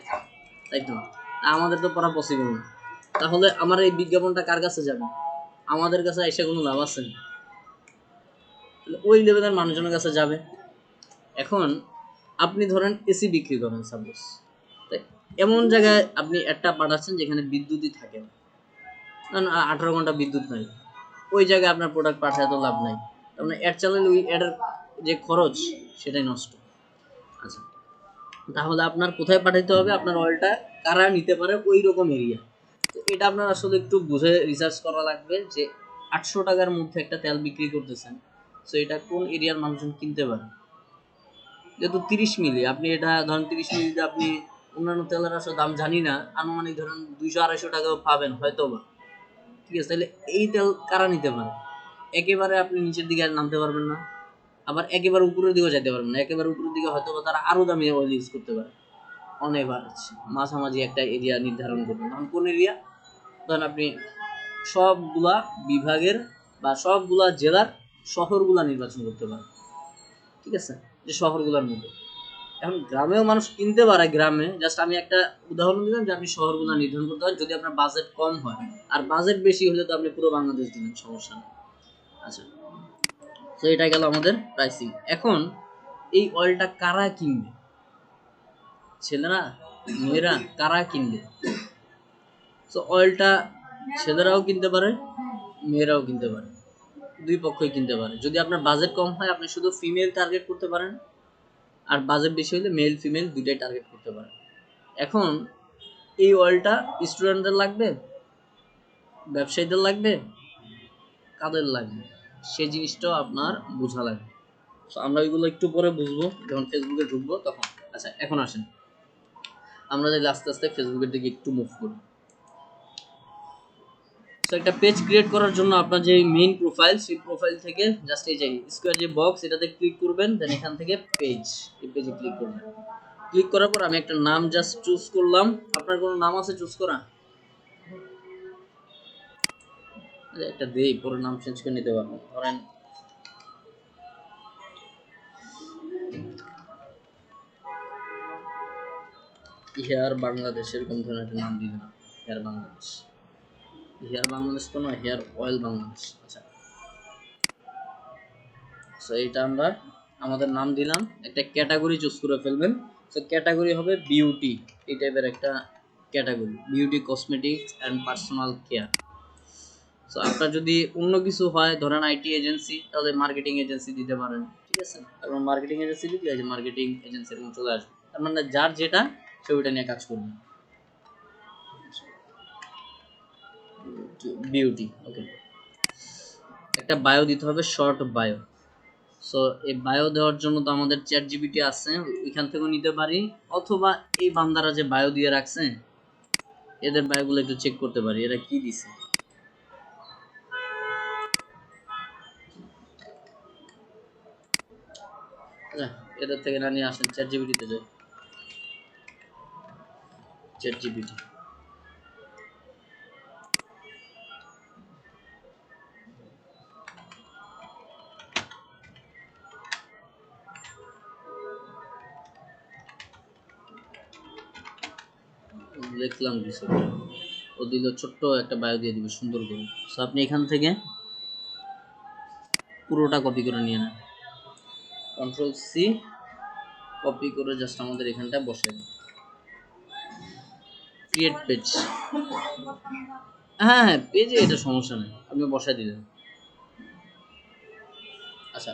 তাই তো, আমাদের তো পড়া পসিবল না। তাহলে আমার এই বিজ্ঞাপনটা কার কাছে যাবে, আমাদের কাছে এসে কোনো লাভ আছে? ওই লেভেলের মানুষজনের কাছে যাবে। এখন আপনি ধরেন এসি বিক্রি করেন সাপোজ, এমন জায়গায় আপনি একটা পাঠাচ্ছেন যেখানে বিদ্যুৎই থাকে না, কারণ 18 ঘন্টা বিদ্যুৎ নাই, ওই জায়গায় আপনার প্রোডাক্ট পাঠায় তো লাভ নাই, তার অ্যাড চালালে ওই অ্যাডের যে খরচ সেটাই নষ্ট। আচ্ছা, তাহলে আপনার কোথায় পাঠাইতে হবে, আপনার অয়েলটা কারা নিতে পারে ওই রকম এরিয়া। তো এটা আপনার আসলে একটু বুঝে রিসার্চ করা লাগবে যে 800 টাকার মধ্যে একটা তেল বিক্রি করতেছেন, তো এটা কোন এরিয়ার মানুষজন কিনতে পারে। যেহেতু 30 মিলি, আপনি এটা ধরেন 30 মিলিতে আপনি অন্যান্য তেলের আসলে দাম জানি না, আনুমানিক ধরেন 200 250 টাকাও পাবেন হয়তো বা, ঠিক আছে। তাহলে এই তেল কারা নিতে পারে, একেবারে আপনি নিচের দিকে আর নামতে পারবেন না, আবার একেবারে উপরের দিকেও যেতে পারবেন না, একেবারে উপরের দিকে হয়তো বা তারা আরো দামি অয়েল ইউজ করতে পারে। অন এভারেজ মাঝামাঝি একটা এরিয়া নির্ধারণ করবেন। তখন কোন এরিয়া, ধরেন আপনি সবগুলা বিভাগের বা সবগুলা জেলার শহরগুলা নির্বাচন করতে পারেন, ঠিক আছে, যে শহরগুলোর মধ্যে। এখন গ্রামেও মানুষ কিনতে পারে, গ্রামে জাস্ট আমি একটা উদাহরণ দিলাম যে আপনি শহরগুলো নির্ধারণ করতে পারেন যদি আপনার বাজেট কম হয়। আর বাজেট বেশি হলে তো আপনি পুরো বাংলাদেশ দিলেন, সমস্যা নেই। আচ্ছা, তো এটা গেল আমাদের প্রাইসিং। এখন এই অয়েলটা কারা কিনবে, ছেলেরা মেয়েরা কারা কিনবে? তো অয়েলটা ছেলেরাও কিনতে পারে, মেয়েরাও কিনতে পারে, দুই পক্ষই কিনতে পারে। যদি আপনার বাজেট কম হয় আপনি শুধু ফিমেল টার্গেট করতে পারেন, আর বাজেট বেশি হলে মেল ফিমেল দুইটাই টার্গেট করতে পারেন। এখন এই অয়েলটা স্টুডেন্টদের লাগবে, ব্যবসায়ীদের লাগবে, কাদের লাগবে, সেই জিনিসটাও আপনার বোঝা লাগবে। তো আমরা ওইগুলো একটু পরে বুঝবো যখন ফেসবুকে ঢুকবো তখন। আচ্ছা, এখন আসেন আমরা যদি আস্তে আস্তে ফেসবুকের দিকে একটু মুভ করি। সো একটা পেজ ক্রিয়েট করার জন্য আপনার যে মেইন প্রোফাইল, সেই প্রোফাইল থেকে জাস্ট এই যে স্কোয়ার যে বক্স এটাতে ক্লিক করবেন, দেন এখান থেকে পেজ, এই পেজে ক্লিক করবেন। ক্লিক করার পর আমি একটা নাম জাস্ট চুজ করলাম। আপনার কোনো নাম আছে চুজ করা? একটা দেই, পুরো নাম চেঞ্জ করে নিতে পারবো। ধরেন হেয়ার বাংলাদেশ, এরকম ধরনের একটা নাম দিয়ে দিলাম, হেয়ার বাংলাদেশ। হেয়ার বাংলাদেশ তো নয়, হেয়ার অয়েল বাংলাদেশ। আচ্ছা, সো এটা আমরা আমাদের নাম দিলাম। একটা ক্যাটাগরি চুজ করে ফেলবেন। সো ক্যাটাগরি হবে বিউটি, এই টাইপের একটা category, beauty cosmetics and personal care. So আপনার যদি অন্য কিছু হয়, ধরেন আইটি এজেন্সি, তাহলে মার্কেটিং এজেন্সি দিতে পারেন, ঠিক আছে? এবং মার্কেটিং এজেন্সি দিলে মার্কেটিং এজেন্সি এরকম চলে আসবে। তার মানে যার যেটা সে ওইটা নিয়ে কাজ করবে। বিউটি, ওকে। একটা বায়ো দিতে হবে, শর্ট বায়ো। সো এই বায়ো দেওয়ার জন্য তো আমাদের চ্যাট জিপিটি আছে, এখান থেকেও নিতে পারি, অথবা এই বান্দারা যে বায়ো দিয়ে রাখছে এদের বায়োগুলো একটু চেক করতে পারি, এরা কি দিছে। এদের থেকে না নিয়ে আসেন, চ্যাট জিপিটিতে যাই। চ্যাট জিপিটি, লিখলাম কিছু, ও দিল ছোট্ট একটা বায়ো দিয়ে দিবে সুন্দর করে। সো আপনি এখান থেকে পুরোটা কপি করে নিয়ে নেন, কন্ট্রোল সি, কপি করে জাস্ট আমাদের এখানটা বসে দিন। ক্রিয়েট পেজ, হ্যাঁ হ্যাঁ পেজে এটা সমস্যা নেই, আপনি বসাই দিলেন। আচ্ছা,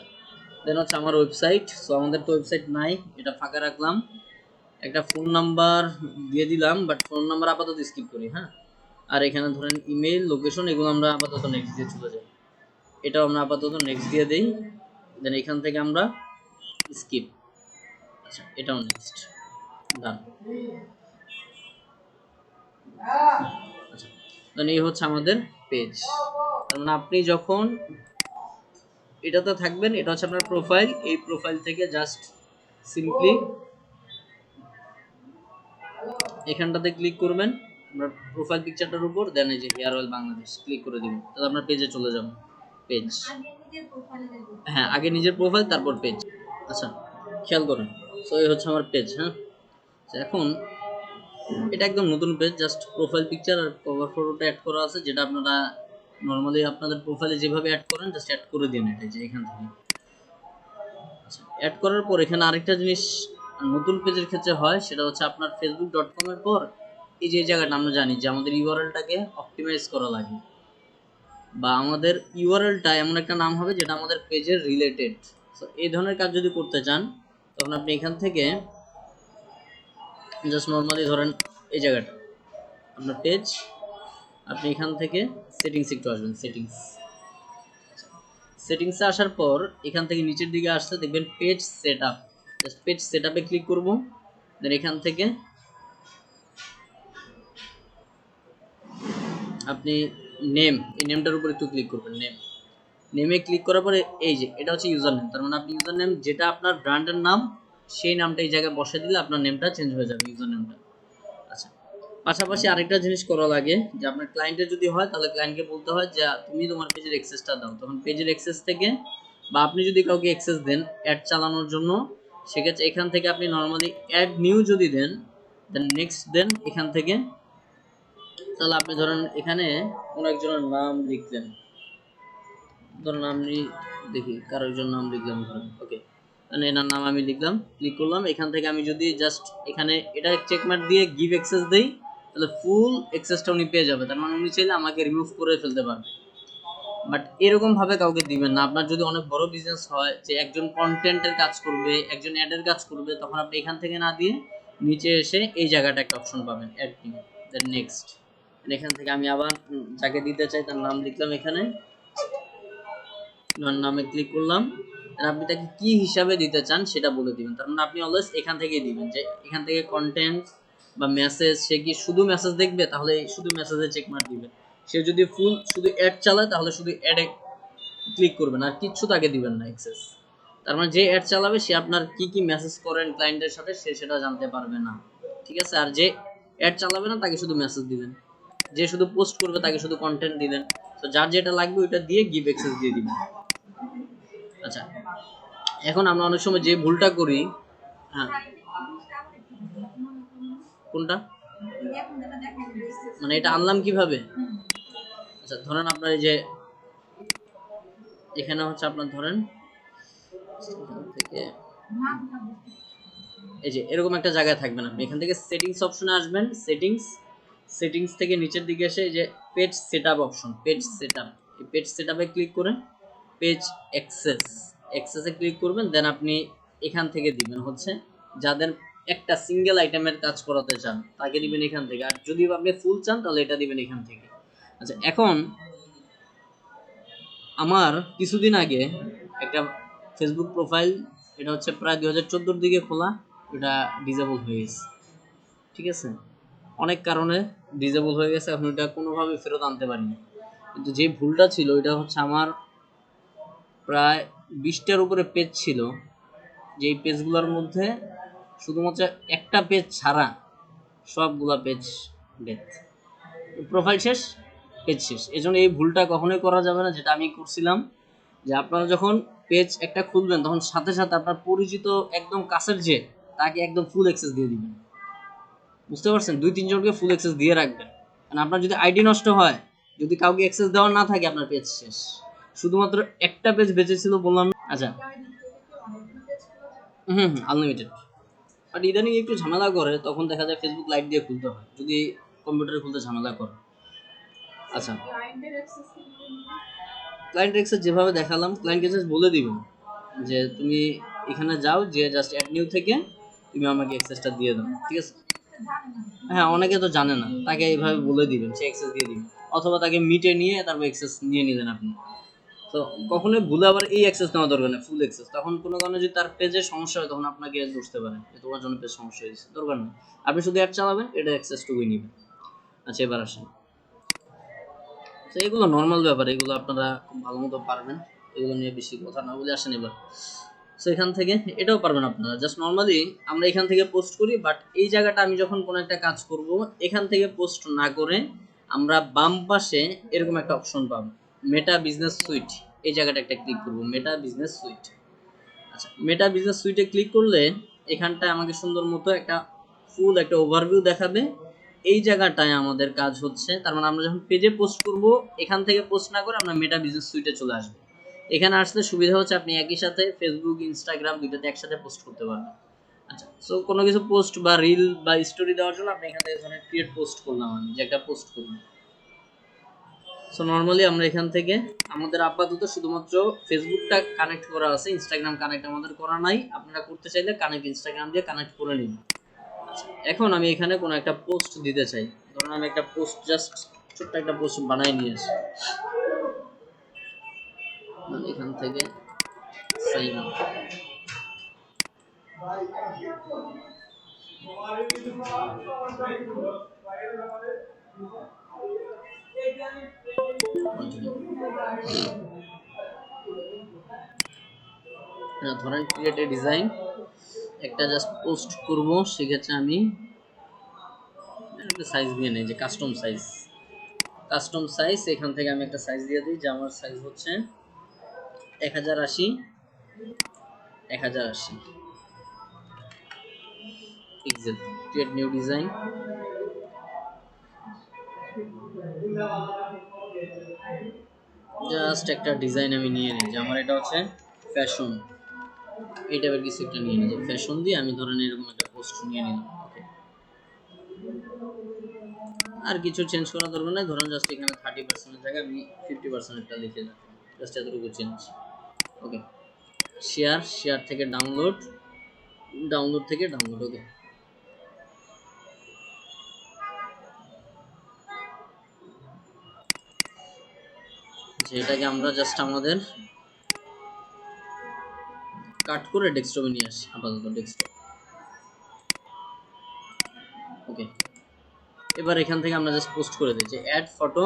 দেন হচ্ছে আমার ওয়েবসাইট। সো আমাদের তো ওয়েবসাইট নাই, এটা ফাঁকা রাখলাম। একটা ফোন নাম্বার দিয়ে দিলাম, বাট ফোন নাম্বার আপাতত স্কিপ করি, হ্যাঁ। আর এখানে ধরেন ইমেল, লোকেশন, এগুলো আমরা আপাতত নেক্সট দিয়ে চলে যাই, এটাও আমরা আপাতত নেক্সট দিয়ে দিই। দেন এখান থেকে আমরা স্কিপ, আচ্ছা এটাও নেক্সট, ডান। আচ্ছা, দেন এই হচ্ছে আমাদের পেজ। তার মানে আপনি যখন এটাতে থাকবেন, এটা হচ্ছে আপনার প্রোফাইল, এই প্রোফাইল থেকে জাস্ট সিম্পলি এখানটাতে ক্লিক করবেন আপনার প্রোফাইল পিকচারটার উপর, দেন এই যে হেয়ার অয়েল বাংলাদেশ ক্লিক করে দিবেন, তাহলে আপনার পেজে চলে যাবে। পেজ, হ্যাঁ আগে নিজের প্রোফাইল তারপর পেজ। আচ্ছা, খেয়াল করেন। সো এই হচ্ছে আমার পেজ, হ্যাঁ। এখন এটা একদম নতুন পেজ, জাস্ট প্রোফাইল পিকচার আর কভার ফটোটা অ্যাড করা আছে, যেটা আপনারা নর্মালি আপনাদের প্রোফাইলে যেভাবে অ্যাড করেন জাস্ট অ্যাড করে দিন এটা, যে এখান থেকে। আচ্ছা, অ্যাড করার পর এখানে আরেকটা জিনিস নতুন পেজের ক্ষেত্রে হয়, সেটা হচ্ছে আপনার facebook.com এর পর এই যে জায়গাটা আমরা জানি যে আমাদের ইউআরএলটাকে অপটিমাইজ করা লাগে, বা আমাদের ইউআরএলটা এমন একটা নাম হবে যেটা আমাদের পেজের রিলেটেড। সো এই ধরনের কাজ যদি করতে চান, তখন আপনি এখান থেকে জাস্ট নর্মালি ধরেন এই জায়গাটা আপনার পেজ, আপনি এখান থেকে সেটিংস একটু আসবেন, সেটিংসে আসার পর এখান থেকে নিচের দিকে আসতে দেখবেন পেজ সেটআপ, জাস্ট পেজ সেটআপে ক্লিক করব। দেন এখান থেকে আপনি নেম, এই নেমটার উপর একটু ক্লিক করবেন, নেমে ক্লিক করার পরে এই যে এটা হচ্ছে ইউজার নেম, তার মানে আপনি ইউজার নেম যেটা আপনার ব্র্যান্ডের নাম সেই নামটা এই জায়গায় বসে দিলে আপনার নেমটা চেঞ্জ হয়ে যাবে, ইউজার নেমটা। আচ্ছা, পাশাপাশি আরেকটা জিনিস করা লাগে, যে আপনার ক্লায়েন্টের যদি হয় তাহলে ক্লায়েন্টকে বলতে হয় যে তুমি তোমার পেজের অ্যাক্সেসটা দাও, তখন পেজের অ্যাক্সেস থেকে, বা আপনি যদি কাউকে অ্যাক্সেস দেন অ্যাড চালানোর জন্য, সেক্ষেত্রে এখান থেকে আপনি নর্মালি অ্যাড নিউ যদি দেন, দেন নেক্সট দেন এখান থেকে। তাহলে আপনি ধরেন এখানে কোনো একজনের নাম লিখলেন, ধরেন আমি দেখি কারো একজন নাম লিখলাম, ধরেন ওকে, মানে এনার নাম আমি লিখলাম, ক্লিক করলাম। এখান থেকে আমি যদি জাস্ট এখানে এটা চেকমার্ক দিয়ে গিভ অ্যাক্সেস দেই, তাহলে ফুল অ্যাক্সেসটা উনি পেয়ে যাবে, তার মানে উনি চাইলে আমাকে রিমুভ করে ফেলতে পারবে। বাট এরকম ভাবে কাউকে দিবেন না। আপনার যদি অনেক বড় বিজনেস হয়, যে একজন কন্টেন্টের কাজ করবে, একজন অ্যাডের কাজ করবে, তখন আপনি এখান থেকে না দিয়ে নিচে এসে এই জায়গাটা একটা অপশন পাবেন, অ্যাড নিউ, দেন নেক্সট। এখান থেকে আমি আবার যাকে দিতে চাই তার নাম লিখলাম, এখানে নামে ক্লিক করলাম। আপনি তাকে কি হিসাবে দিতে চান সেটা বলে দিবেন, তার মানে আপনি অলওয়েজ এখান থেকেই দিবেন, যে এখান থেকে কন্টেন্ট বা মেসেজ, সে কি শুধু মেসেজ দেখবে তাহলে শুধু মেসেজে চেক মার্ক দিবেন, সে যদি ফুল শুধু অ্যাড চালায় তাহলে শুধু অ্যাডে ক্লিক করবেন, আর কিচ্ছু তাকে দিবেন না অ্যাক্সেস। তার মানে যে অ্যাড চালাবে সে আপনার কি কি মেসেজ করেন ক্লায়েন্টের সাথে সে সেটা জানতে পারবে না, ঠিক আছে? আর যে অ্যাড চালাবে না তাকে শুধু মেসেজ দিবেন, যে শুধু পোস্ট করবে তাকে শুধু কন্টেন্ট দিলেন। তো যার যেটা লাগবে ওইটা দিয়ে গিভ অ্যাক্সেস দিয়ে দিবেন। আচ্ছা, এখন আমরা অনেক সময় যে ভুলটা করি, হ্যাঁ কোনটা মানে এটা আনলাম কিভাবে? আচ্ছা ধরেন আপনার এই যে এখানে হচ্ছে আপনার ধরেন থেকে এই যে এরকম একটা জায়গায় থাকবেন, আপনি এখান থেকে সেটিংস অপশনে আসবেন, সেটিংস থেকে নিচের দিকে এসে এই যে page setup option, page setup, এই পেজ সেটআপে ক্লিক করেন, পেজ অ্যাক্সেসে ক্লিক করবেন, দেন আপনি এখান থেকে দিবেন হচ্ছে যাদের একটা সিঙ্গেল আইটেমের কাজ করাতে চান তাকে দিবেন এখান থেকে, আর যদি আপনি ফুল চান তাহলে এটা দিবেন এখান থেকে। আচ্ছা, এখন আমার কিছুদিন আগে একটা ফেসবুক প্রোফাইল, এটা হচ্ছে প্রায় 2014 দিকে খোলা, এটা ডিসেবল হয়ে গেছে, ঠিক আছে, অনেক কারণে ডিসেবল হয়ে গেছে, এখন এটা কোনোভাবে ফেরত আনতে পারিনি। কিন্তু যে ভুলটা ছিল এটা হচ্ছে আমার প্রায় 20টার উপরে পেজ ছিল, যেই পেজগুলোর মধ্যে শুধুমাত্র একটা পেজ ছাড়া সবগুলা পেজ ডেথ, প্রোফাইল শেষ, পেজ শেষ। এজন্য এই ভুলটা কখনোই করা যাবে না, যেটা আমি করছিলাম, যে আপনারা যখন পেজ একটা খুলবেন তখন সাথে সাথে আপনার পরিচিত একদম কাছের যে তাকে একদম ফুল অ্যাক্সেস দিয়ে দিবেন, বুঝতে পারছেন, 2-3 জনকে ফুল অ্যাক্সেস দিয়ে রাখবেন, কারণ আপনার যদি আইডি নষ্ট হয়, যদি কাউকে অ্যাক্সেস দেওয়া না থাকে, আপনার পেজ শেষ। শুধুমাত্র একটা পেজ বেঁচে ছিল বললাম। আচ্ছা, আনলিমিটেড, বাট ইদানিং একটু ঝামেলা করে, তখন দেখা যায় ফেসবুক লাইট দিয়ে খুলতে হয় যদি কম্পিউটারে খুলতে ঝামেলা করে। আচ্ছা, ক্লায়েন্ট অ্যাক্সেস যেভাবে দেখালাম, ক্লায়েন্ট অ্যাক্সেস বলে দিবেন যে তুমি এখানে যাও, যে জাস্ট অ্যাড নিউ থেকে তুমি আমাকে অ্যাক্সেসটা দিয়ে দাও, ঠিক আছে। হ্যাঁ, অনেকে তো জানে না, তাকে এইভাবে বলে দিবেন, সে অ্যাক্সেস দিয়ে দিবেন, অথবা তাকে মিটে নিয়ে তারপর অ্যাক্সেস নিয়ে নিলেন আপনি। তো কখনোই ভুলে আবার এই অ্যাক্সেস নেওয়া দরকার নেই, ফুল অ্যাক্সেস, তখন কোনো কারণে যদি তার পেজে সমস্যা হয় তখন আপনাকে বুঝতে পারেন যে তোমার জন্য পেজ সমস্যা হয়েছে, দরকার নেই, আপনি শুধু অ্যাড চালাবেন, এটা অ্যাক্সেসটুকুই নেবেন। আচ্ছা, এবার আসেন, তো এগুলো নর্মাল ব্যাপার, এগুলো আপনারা খুব ভালো মতো পারবেন, এগুলো নিয়ে বেশি কথা না বলে আসেন এবার। সো এখান থেকে এটাও পারবেন আপনারা, জাস্ট নর্মালি আমরা এখান থেকে পোস্ট করি, বাট এই জায়গাটা আমি যখন কোনো একটা কাজ করব এখান থেকে পোস্ট না করে আমরা বাম পাশে এরকম একটা অপশন পাবো, মেটা বিজনেস সুইট, এই জায়গাটা একটা ক্লিক করব, মেটা বিজনেস সুইট। আচ্ছা, মেটা বিজনেস সুইটে ক্লিক করলে এখানটায় আমাকে সুন্দর মতো একটা ফুল একটা ওভারভিউ দেখাবে। এই জায়গাটায় আমাদের কাজ হচ্ছে, তার মানে আমরা যখন পেজে পোস্ট করব এখান থেকে পোস্ট না করে আমরা মেটা বিজনেস সুইটে চলে আসবো। এখানে আসলে সুবিধা হচ্ছে আপনি একই সাথে ফেসবুক, ইনস্টাগ্রাম দুইটাতে একসাথে পোস্ট করতে পারবেন। আচ্ছা, সো কোনো কিছু পোস্ট বা রিল বা স্টোরি দেওয়ার জন্য আপনি এখান থেকে ধরেন ক্রিয়েট পোস্ট করলাম, আমি যে একটা পোস্ট করলাম। সো নর্মালি আমরা এখান থেকে আমাদের আপাতত শুধুমাত্র ফেসবুকটা কানেক্ট করা আছে, ইনস্টাগ্রাম কানেক্ট আমাদের করা নাই, আপনারা করতে চাইলে কানেক্ট ইনস্টাগ্রাম দিয়ে কানেক্ট করে নিন। এখন আমি এখানে কোনো একটা পোস্ট দিতে চাই, ধরুন আমি একটা পোস্ট জাস্ট ছোট্ট একটা পোস্ট বানাই নিয়ে আসি, এখান থেকে সাইন আপ, ধরেন ক্রিয়েট এ ডিজাইন, একটা জাস্ট পোস্ট করব, সেক্ষেত্রে আমি একটা সাইজ দিয়ে নেই, যে কাস্টম সাইজ, এখান থেকে আমি একটা সাইজ দিয়ে দিই, যে আমার সাইজ হচ্ছে 1080 1080 pixel. Create new design, just একটা ডিজাইন আমি নিয়ে নিই, যে আমার এটা হচ্ছে ফ্যাশন, এই টাইপের কিছু একটা নিয়ে নিই, যে ফ্যাশন দিয়ে আমি ধরেন এরকম একটা পোস্ট নিয়ে নিলাম। আর কিছু চেঞ্জ করা দরকার নাই, ধরুন জাস্ট এখানে 30% এর জায়গায় আমি 50% একটা লিখে রাখলাম, জাস্ট এতটুকু চেঞ্জ। ওকে, শেয়ার থেকে ডাউনলোড, থেকে ডাউনলোড। ওকে, এটাকে আমরা জাস্ট আমাদের কাট করে ডেস্কটপে নিয়ে আসি, আপাতত ডেস্কটপ। ওকে, এবার এখান থেকে আমরা জাস্ট পোস্ট করে দিই, যে অ্যাড ফটো,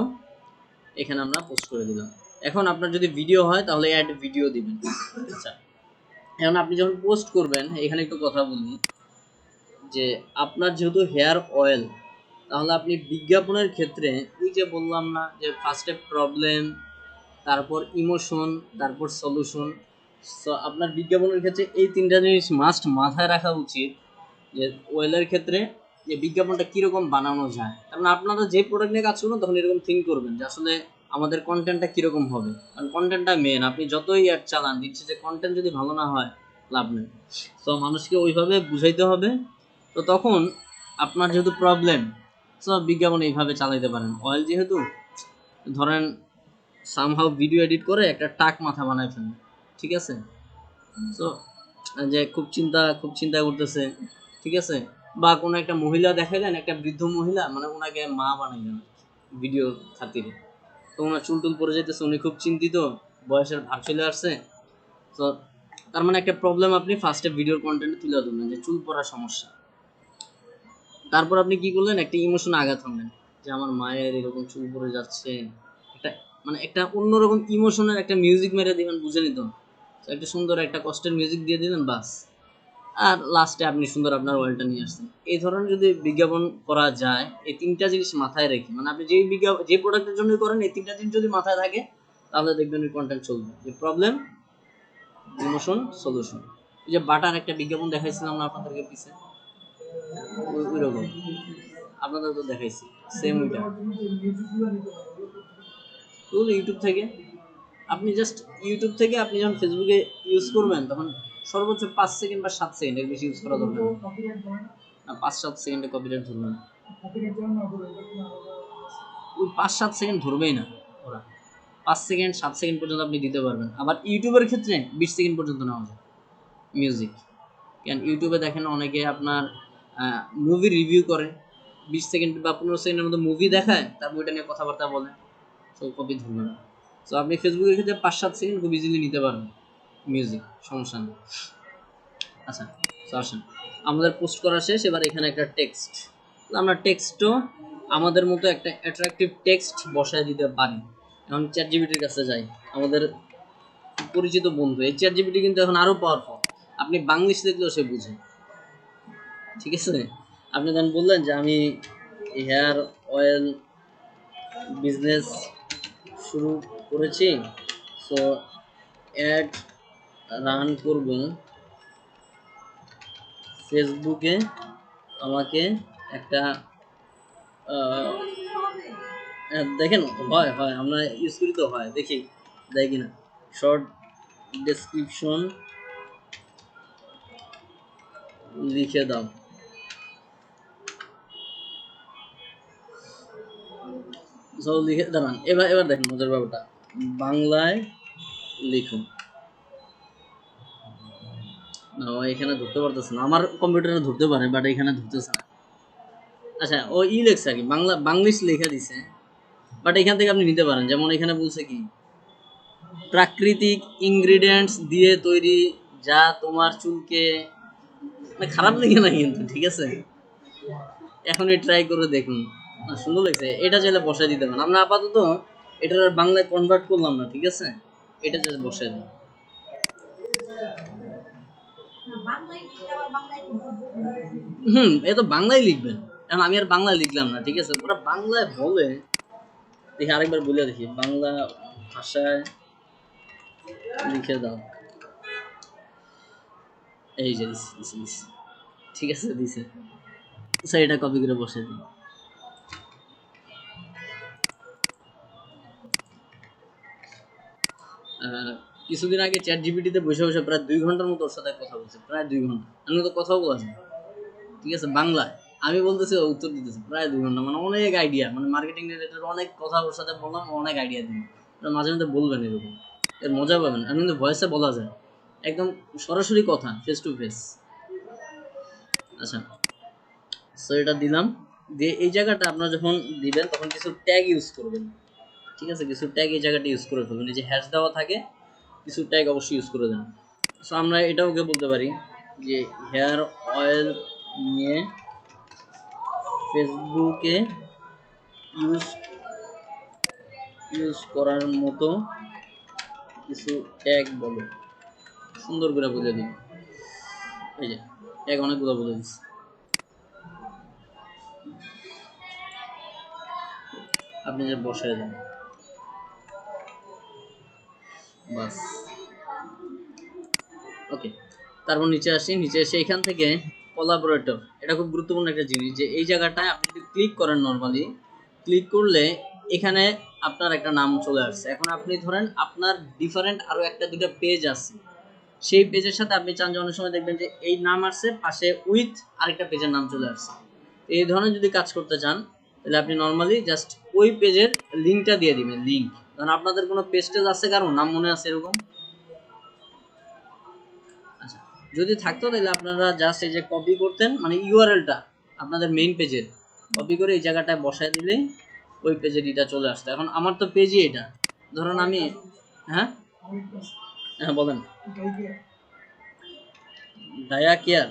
এখানে আমরা পোস্ট করে দিলাম। এখন আপনার যদি ভিডিও হয় তাহলে অ্যাড ভিডিও দিবেন। আচ্ছা, এখন আপনি যখন পোস্ট করবেন এখানে একটু কথা বলুন, যে আপনার যেহেতু হেয়ার অয়েল, তাহলে আপনি বিজ্ঞাপনের ক্ষেত্রে ওই যে বললাম না যে ফার্স্টে প্রবলেম, তারপর ইমোশন, তারপর সলিউশন। সো আপনার বিজ্ঞাপনের ক্ষেত্রে এই তিনটা জিনিস মাস্ট মাথায় রাখা উচিত, যে ওয়েলের ক্ষেত্রে যে বিজ্ঞাপনটা কীরকম বানানো যায়। কারণ আপনারা যে প্রোডাক্ট নিয়ে কাজ করবেন তখন এরকম থিঙ্ক করবেন যে আসলে আমাদের কন্টেন্টটা কীরকম হবে, কারণ কন্টেন্টটা মেন। আপনি যতই অ্যাড চালান, দিচ্ছে যে কন্টেন্ট যদি ভালো না হয় লাভ নেই। সো মানুষকে ওইভাবে বুঝাইতে হবে। তো তখন আপনার যেহেতু প্রবলেম, সো বিজ্ঞাপন এইভাবে চালাইতে পারেন। অয়েল যেহেতু ধরেন সামহাউ ভিডিও এডিট করে একটা টাক মাথা বানায় ফেলেন, ঠিক আছে? সো যে খুব চিন্তা করতেছে, ঠিক আছে? বা কোনো একটা মহিলা দেখাইলেন, একটা বৃদ্ধ মহিলা, মানে ওনাকে মা বানাইলেন ভিডিও খাতিরে। তো ওনার চুল টুল পরে যেতেছে, উনি খুব চিন্তিত, বয়সের ভাগ চলে আসছে। তো তার মানে একটা প্রবলেম আপনি ফার্স্টে ভিডিওর কন্টেন্টে তুলে ধরলেন যে চুল পড়ার সমস্যা। তারপর আপনি কি করলেন, একটা ইমোশন আঘাত হলেন যে আমার মায়ের এরকম চুল পড়ে যাচ্ছে। একটা মানে একটা অন্যরকম ইমোশনের একটা মিউজিক মেরে দিবেন, বুঝে নিত। একটা সুন্দর একটা কষ্টের মিউজিক দিয়ে দিলেন, বাস। আর লাস্টে আপনি সুন্দর আপনার ওয়েলটা নিয়ে আসছেন। এই ধরনের যদি বিজ্ঞাপন করা যায়, এই তিনটা জিনিস মাথায় রেখে, মানে আপনি যে প্রোডাক্টের জন্য করেন, এই তিনটা জিনিস যদি মাথায় থাকে, তাহলে দেখবেন ওই কন্টেন্ট চলবে। যে প্রবলেম, ইমোশন, সলিউশন। এই যে বাটার একটা বিজ্ঞাপন দেখাইছিলাম না আপনাদেরকে পিছে, ওই রকম আপনাদের তো দেখাইছি, সেম ওইটা। ইউটিউব থেকে আপনি জাস্ট ইউটিউব থেকে আপনি যখন ফেসবুকে ইউজ করবেন, তখন সর্বোচ্চ 5 সেকেন্ড বা 7 সেকেন্ড, এর বেশি ইউজ করা দরকার না। 5-7 সেকেন্ডে কপিরাইট ধরবে না, ওই 5-7 সেকেন্ড ধরবেই না ওরা। 5 সেকেন্ড 7 সেকেন্ড পর্যন্ত আপনি দিতে পারবেন। আবার ইউটিউবের ক্ষেত্রে 20 সেকেন্ড পর্যন্ত নেওয়া যায় মিউজিক। কেন ইউটিউবে দেখেন অনেকে আপনার মুভি রিভিউ করে, 20 সেকেন্ড বা 15 সেকেন্ডের মধ্যে মুভি দেখায়, তারপর ওইটা নিয়ে কথাবার্তা বলে। তো কপি ধরবে না। তো আপনি ফেসবুকের ক্ষেত্রে 5-7 সেকেন্ড খুব ইজিলি নিতে পারবেন মিউজিক, সমস্যা নেই। আচ্ছা, তো আসেন আমাদের পোস্ট করা শেষ। এবার এখানে একটা টেক্সট, আমরা টেক্সটও আমাদের মতো একটা অ্যাট্রাকটিভ টেক্সট বসায় দিতে পারি। এখন চ্যাট জিপিটির কাছে যাই, আমাদের পরিচিত বন্ধু। এই চ্যাট জিপিটি কিন্তু এখন আরও পাওয়ারফুল। আপনি বাংলিশ দেখলেও সে বুঝে, ঠিক আছে? আপনি যখন বললেন যে আমি হেয়ার অয়েল বিজনেস শুরু করেছি, সো অ্যাড রান করব ফেসবুকে, আমাকে একটা দেখেন, হয় হয় আমরা ইউজ করি তো, হয় দেখি দেয় কিনা। শর্ট ডেসক্রিপশন লিখে দাও। সব লিখে দাঁড়ান। এবার দেখেন মজার ব্যাপারটা, বাংলায় লিখুন। না, ও এখানে ধরতে পারতেছে না, আমার কম্পিউটারে ধরতে পারে, বাট এখানে ধরতেছে না। আচ্ছা, ও লেখছে আর কি, বাংলিশ লেখা দিছে, বাট এখান থেকে আপনি নিতে পারেন। যেমন এখানে বলছে কি, প্রাকৃতিক ইনগ্রিডিয়েন্টস দিয়ে তৈরি, যা তোমার চুলকে, মানে খারাপ লেগে না কিন্তু, ঠিক আছে? এখনই ট্রাই করে দেখুন, সুন্দর লাগছে। এটা চাইলে বসাই দিতে পারেন। আমরা আপাতত এটার বাংলায় কনভার্ট করলাম না, ঠিক আছে? এটা জাস্ট বসাই দিন। এ তো বাংলায় লিখবেন। এখন আমি আর বাংলায় লিখলাম না, ঠিক আছে? ওরা বাংলায় বলে, দেখি আরেকবার বলে দেখি, বাংলা ভাষায় লিখে দাও। এই যে দিছি, ঠিক আছে, দিছে। স্যার এটা কপি করে বসে দিই। কিছুদিন আগে চ্যাট জিপিটিতে বসে বসে প্রায় 2 ঘন্টার মতো ওর সাথে কথা বলছে, প্রায় 2 ঘন্টা। আমি তো কথাও বলা যায়, ঠিক আছে, বাংলায়। আমি বলতেছি, ও উত্তর দিতেছে, প্রায় 2 ঘন্টা। মানে অনেক আইডিয়া, মানে মার্কেটিং রিলেটেড অনেক কথা ওর সাথে বললাম, অনেক আইডিয়া দিন। মাঝে মধ্যে বলবেন এরকম, এর মজা পাবেন। আর কিন্তু ভয়েসে বলা যায়, একদম সরাসরি কথা, ফেস টু ফেস। আচ্ছা, সো এটা দিলাম। দিয়ে এই জায়গাটা আপনারা যখন দিবেন, তখন কিছু ট্যাগ ইউজ করবেন, ঠিক আছে? কিছু ট্যাগ এই জায়গাটা ইউজ করে ফেলবেন। এই যে হ্যাশ দেওয়া থাকে, কিছু ট্যাগ অবশ্যই ইউজ করে দেন। সো আমরা এটাও বলতে পারি যে হেয়ার অয়েল নিয়ে ফেসবুকে ইউজ করার মতো কিছু ট্যাগ বলো, সুন্দর করে বলে দিন। এই যে ট্যাগ অনেকগুলো বলে দিচ্ছি। আপনি যে বসায় দেন, বাস। ওকে, তারপর নিচে আসি। নিচে এসে এখান থেকে কোলাবোরেটর, এটা খুব গুরুত্বপূর্ণ একটা জিনিস, যে এই জায়গাটায় আপনি যদি ক্লিক করেন, নর্মালি ক্লিক করলে এখানে আপনার একটা নাম চলে আসছে। এখন আপনি ধরেন আপনার ডিফারেন্ট আরো একটা দুটো পেজ আছে, সেই পেজের সাথে আপনি চান যে অনেক সময় দেখবেন যে এই নাম আসছে, পাশে উইথ আরেকটা পেজের নাম চলে আসছে। এই ধরনের যদি কাজ করতে চান, তাহলে আপনি নর্মালি জাস্ট ওই পেজের লিঙ্কটা দিয়ে দিবেন। লিঙ্ক, কারণ আপনাদের কোনো পেজ টেজ আছে, কারণ নাম মনে আছে এরকম? আচ্ছা, যদি থাকতো তাহলে আপনারা জাস্ট এই যে কপি করতেন, মানে ইউআরএলটা আপনাদের মেইন পেজের কপি করে এই জায়গাটায় বসায় দিলে ওই পেজের এটা চলে আসতো। এখন আমার তো পেজই এটা, ধরুন আমি, হ্যাঁ হ্যাঁ বলেন। ডায়া কেয়ার,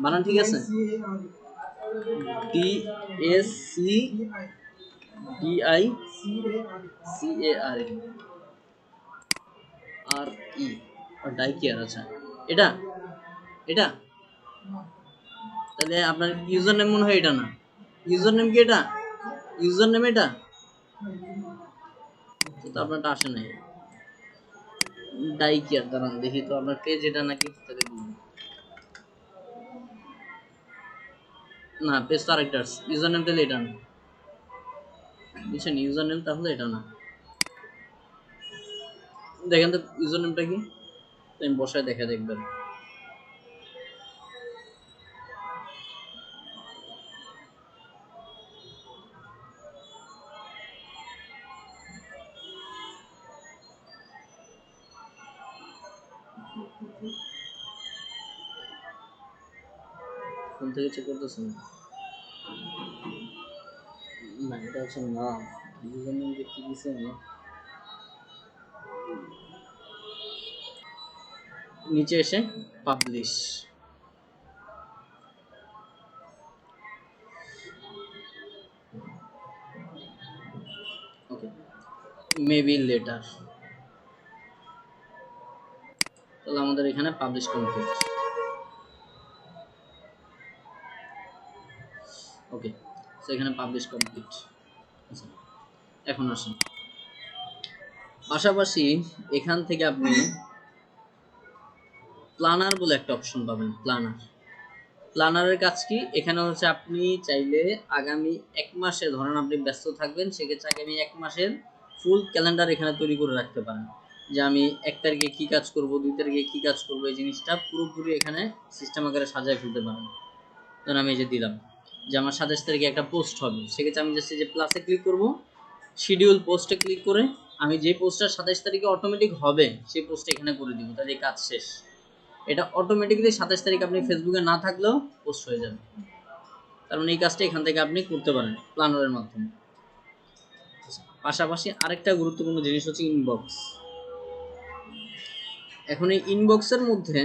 বানান ঠিক আছে? D S C D I C A R A R E, ডাই কেয়ার। আচ্ছা, এটা এটা তাহলে আপনার ইউজার নেম মনে হয় এটা না? ইউজার নেম কি এটা? ইউজার নেম এটা তো আপনারটা আসে নাই। ডাই কেয়ার, দাঁড়ান দেখি তো আপনার পেজ এটা নাকি, তাহলে না, পেজ তো আরেকটা আছে। ইউজার নেম তাহলে এটা না, বুঝছেন? ইউজার নেম তাহলে এটা না। দেখেন তো ইউজার নেমটা কি, আমি বসায় দেখে দেখবেন। ফোন থেকে চেক করতেছেন? না, এটা হচ্ছে নাম। ইউজার নেম যে কি দিছে আমি, নিচে এসে পাবলিশ। ওকে, মেবি লেটার, তাহলে আমাদের এখানে পাবলিশ কমপ্লিট। ওকে, তো এখানে পাবলিশ কমপ্লিট। আচ্ছা, এখন আসুন, পাশাপাশি এখান থেকে আপনি প্ল্যানার বলে একটা অপশন পাবেন। প্ল্যানার, প্ল্যানারের কাজ কি? এখানে হচ্ছে আপনি চাইলে আগামী এক মাসে, ধরেন আপনি ব্যস্ত থাকবেন, সেক্ষেত্রে আগামী এক মাসের ফুল ক্যালেন্ডার এখানে তৈরি করে রাখতে পারেন, যে আমি 1 তারিখে কি কাজ করব, 2 তারিখে কি কাজ করব, এই জিনিসটা পুরোপুরি এখানে সিস্টেম আকারে সাজায় ফেলতে পারেন। ধরুন আমি এই যে দিলাম যে আমার 27 তারিখে একটা পোস্ট হবে, সেক্ষেত্রে আমি জাস্ট এই যে প্লাসে ক্লিক করব, শিডিউল পোস্টে ক্লিক করে আমি যে পোস্টটা 27 তারিখে অটোমেটিক হবে সেই পোস্ট এখানে করে দিব, তাহলে এই কাজ শেষ। এটা অটোমেটিক্যালি 27 তারিখ আপনি ফেসবুকে না থাকলেও পোস্ট হয়ে যাবে। তার মানে এই কাজটা এখান থেকে আপনি করতে পারেন প্ল্যানারের মাধ্যমে। পাশাপাশি আরেকটা গুরুত্বপূর্ণ জিনিস হচ্ছে ইনবক্স। এখন এই ইনবক্সের মধ্যে,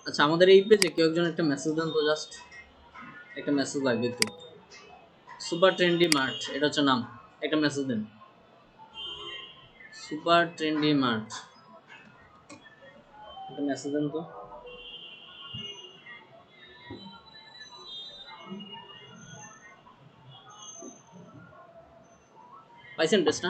আচ্ছা আমাদের এই পেজে কেউ একজন একটা মেসেজ দেন তো, জাস্ট একটা মেসেজ লাগবে একটু। সুপার ট্রেন্ডি মার্ট, এটা হচ্ছে নাম, একটা মেসেজ দেন। সুপার ট্রেন্ডি মার্ট, একটা মেসেজ দেন তো। পাইছেন পেজটা?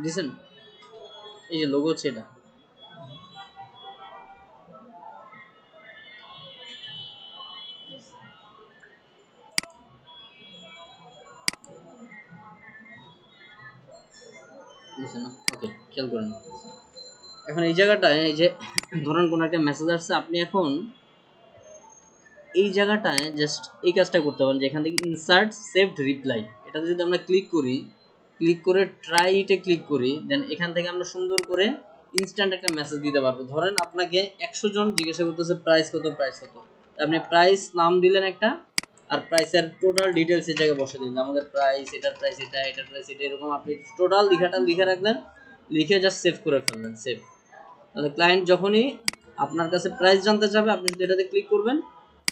দিছেন? এই যে লোগো হচ্ছে এটা। দিছেন না? ওকে, খেয়াল করেন। এখন এই জায়গাটায় এই যে ধরেন কোনো একটা মেসেজ আসছে, আপনি এখন এই জায়গাটায় জাস্ট এই কাজটা করতে পারেন, যে এখান থেকে ইনসার্ট সেভড রিপ্লাই, এটা যদি আমরা ক্লিক করি, ক্লিক করে ট্রাই ইটে ক্লিক করি, দেন এখান থেকে আমরা সুন্দর করে ইনস্ট্যান্ট একটা মেসেজ দিতে পারবো। ধরেন আপনাকে 100 জন জিজ্ঞাসা করতেছে প্রাইস কত, প্রাইস কত, আপনি প্রাইস নাম দিলেন একটা, আর প্রাইসের টোটাল ডিটেলস এই জায়গায় বসে দিলেন, আমাদের প্রাইস, এটার প্রাইস এটা, এটার প্রাইস এটা, এরকম আপনি টোটাল লেখাটা লিখে রাখলেন, লিখে জাস্ট সেভ করে ফেললেন। সেভ, তাহলে ক্লায়েন্ট যখনই আপনার কাছে প্রাইস জানতে চাবে, আপনি শুধু এটাতে ক্লিক করবেন,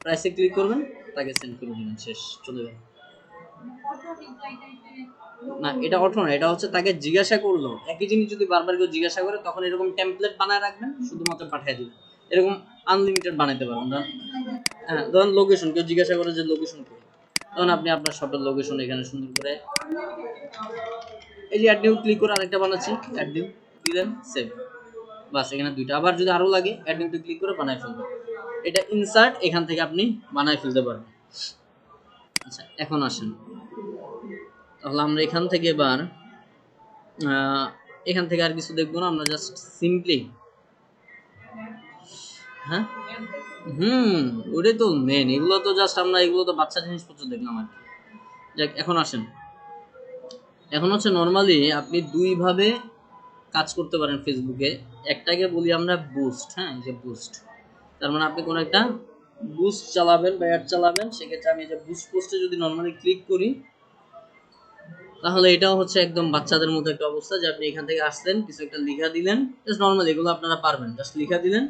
প্রাইসে ক্লিক করবেন, তাকে সেন্ড করে দিবেন, শেষ, চলে গেল। না, এটা অটো না, এটা হচ্ছে তাকে জিজ্ঞাসা করলো একই জিনিস যদি বারবার কেউ জিজ্ঞাসা করে তখন এরকম টেমপ্লেট বানায় রাখবেন, শুধুমাত্র পাঠিয়ে দিবেন। এরকম আনলিমিটেড বানাইতে পারেন। হ্যাঁ, ধরুন লোকেশন, কেউ জিজ্ঞাসা করে যে লোকেশন কি, তখন আপনি আপনার শপের লোকেশন এখানে সুন্দর করে এই যে অ্যাড নিউ ক্লিক করে আরেকটা বানাচ্ছি, অ্যাড নিউ দিলেন, সেভ, বাস এখানে দুইটা। আবার যদি আরো লাগে অ্যাড নিউতে ক্লিক করে বানায় ফেলবেন। এটা ইনসার্ট এখান থেকে আপনি বানায় ফেলতে পারবেন। আচ্ছা, এখন আসেন, তাহলে আমরা এখান থেকে এবার এখান থেকে আর কিছু দেখবো না, আমরা জাস্ট সিম্পলি, হ্যাঁ ওটাই তো মেন। এগুলো তো জাস্ট আমরা, এগুলো তো বাচ্চা জিনিসপত্র দেখলাম আর কি। যাক, এখন আসেন, এখন হচ্ছে নর্মালি আপনি দুইভাবে কাজ করতে পারেন ফেসবুকে। একটাকে বলি আমরা বুস্ট, হ্যাঁ, যে বুস্ট, তার মানে আপনি কোনো একটা বুস্ট চালাবেন বা অ্যাড চালাবেন, সেক্ষেত্রে আমি যে বুস্ট পোস্টে যদি নর্মালি ক্লিক করি, তাহলে এটাও হচ্ছে একদম বাচ্চাদের মতো একটা অবস্থা, যে আপনি এখান থেকে আসলেন, কিছু একটা লিখা দিলেন, জাস্ট নর্মালি এগুলো আপনারা পারবেন, জাস্ট লিখা দিলেন,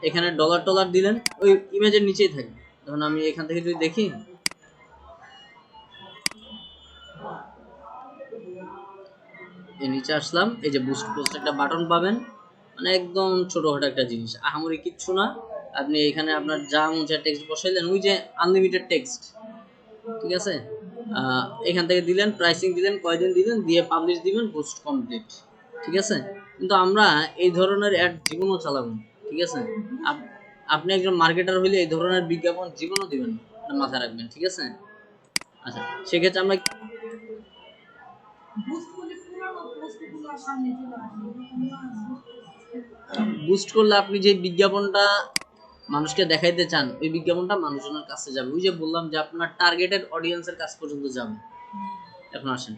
এখানে ডলার টলার দিলেন, ওই ইমেজের নিচেই থাকবে। যখন আমি এখান থেকে যদি দেখি, এই নিচে আসলাম, এই যে বুস্ট পোস্ট একটা বাটন পাবেন, মানে একদম ছোটখাটো একটা জিনিস, আহামরি কিচ্ছু না। আপনি এখানে আপনার যা মন চায় টেক্সট বসাইলেন, ওই যে আনলিমিটেড টেক্সট, ঠিক আছে। এখান থেকে দিলেন, প্রাইসিং দিলেন, কয়দিন দিলেন, দিয়ে পাবলিশ দিবেন, পোস্ট কমপ্লিট, ঠিক আছে। কিন্তু আমরা এই ধরনের অ্যাড জীবনও চালাবো, ঠিক আছে। আপনি একজন মার্কেটার হইলে এই ধরনের বিজ্ঞাপন জীবনও দিবেন না, মাথায় রাখবেন, ঠিক আছে। আচ্ছা, সেক্ষেত্রে আমরা বুস্ট করলে আপনি যে বিজ্ঞাপনটা মানুষকে দেখাইতে চান, ওই বিজ্ঞাপনটা মানুষজনের কাছে যাবে, ওই যে বললাম যে আপনার টার্গেটেড অডিয়েন্সের কাছ পর্যন্ত যাবে। এখন আসেন,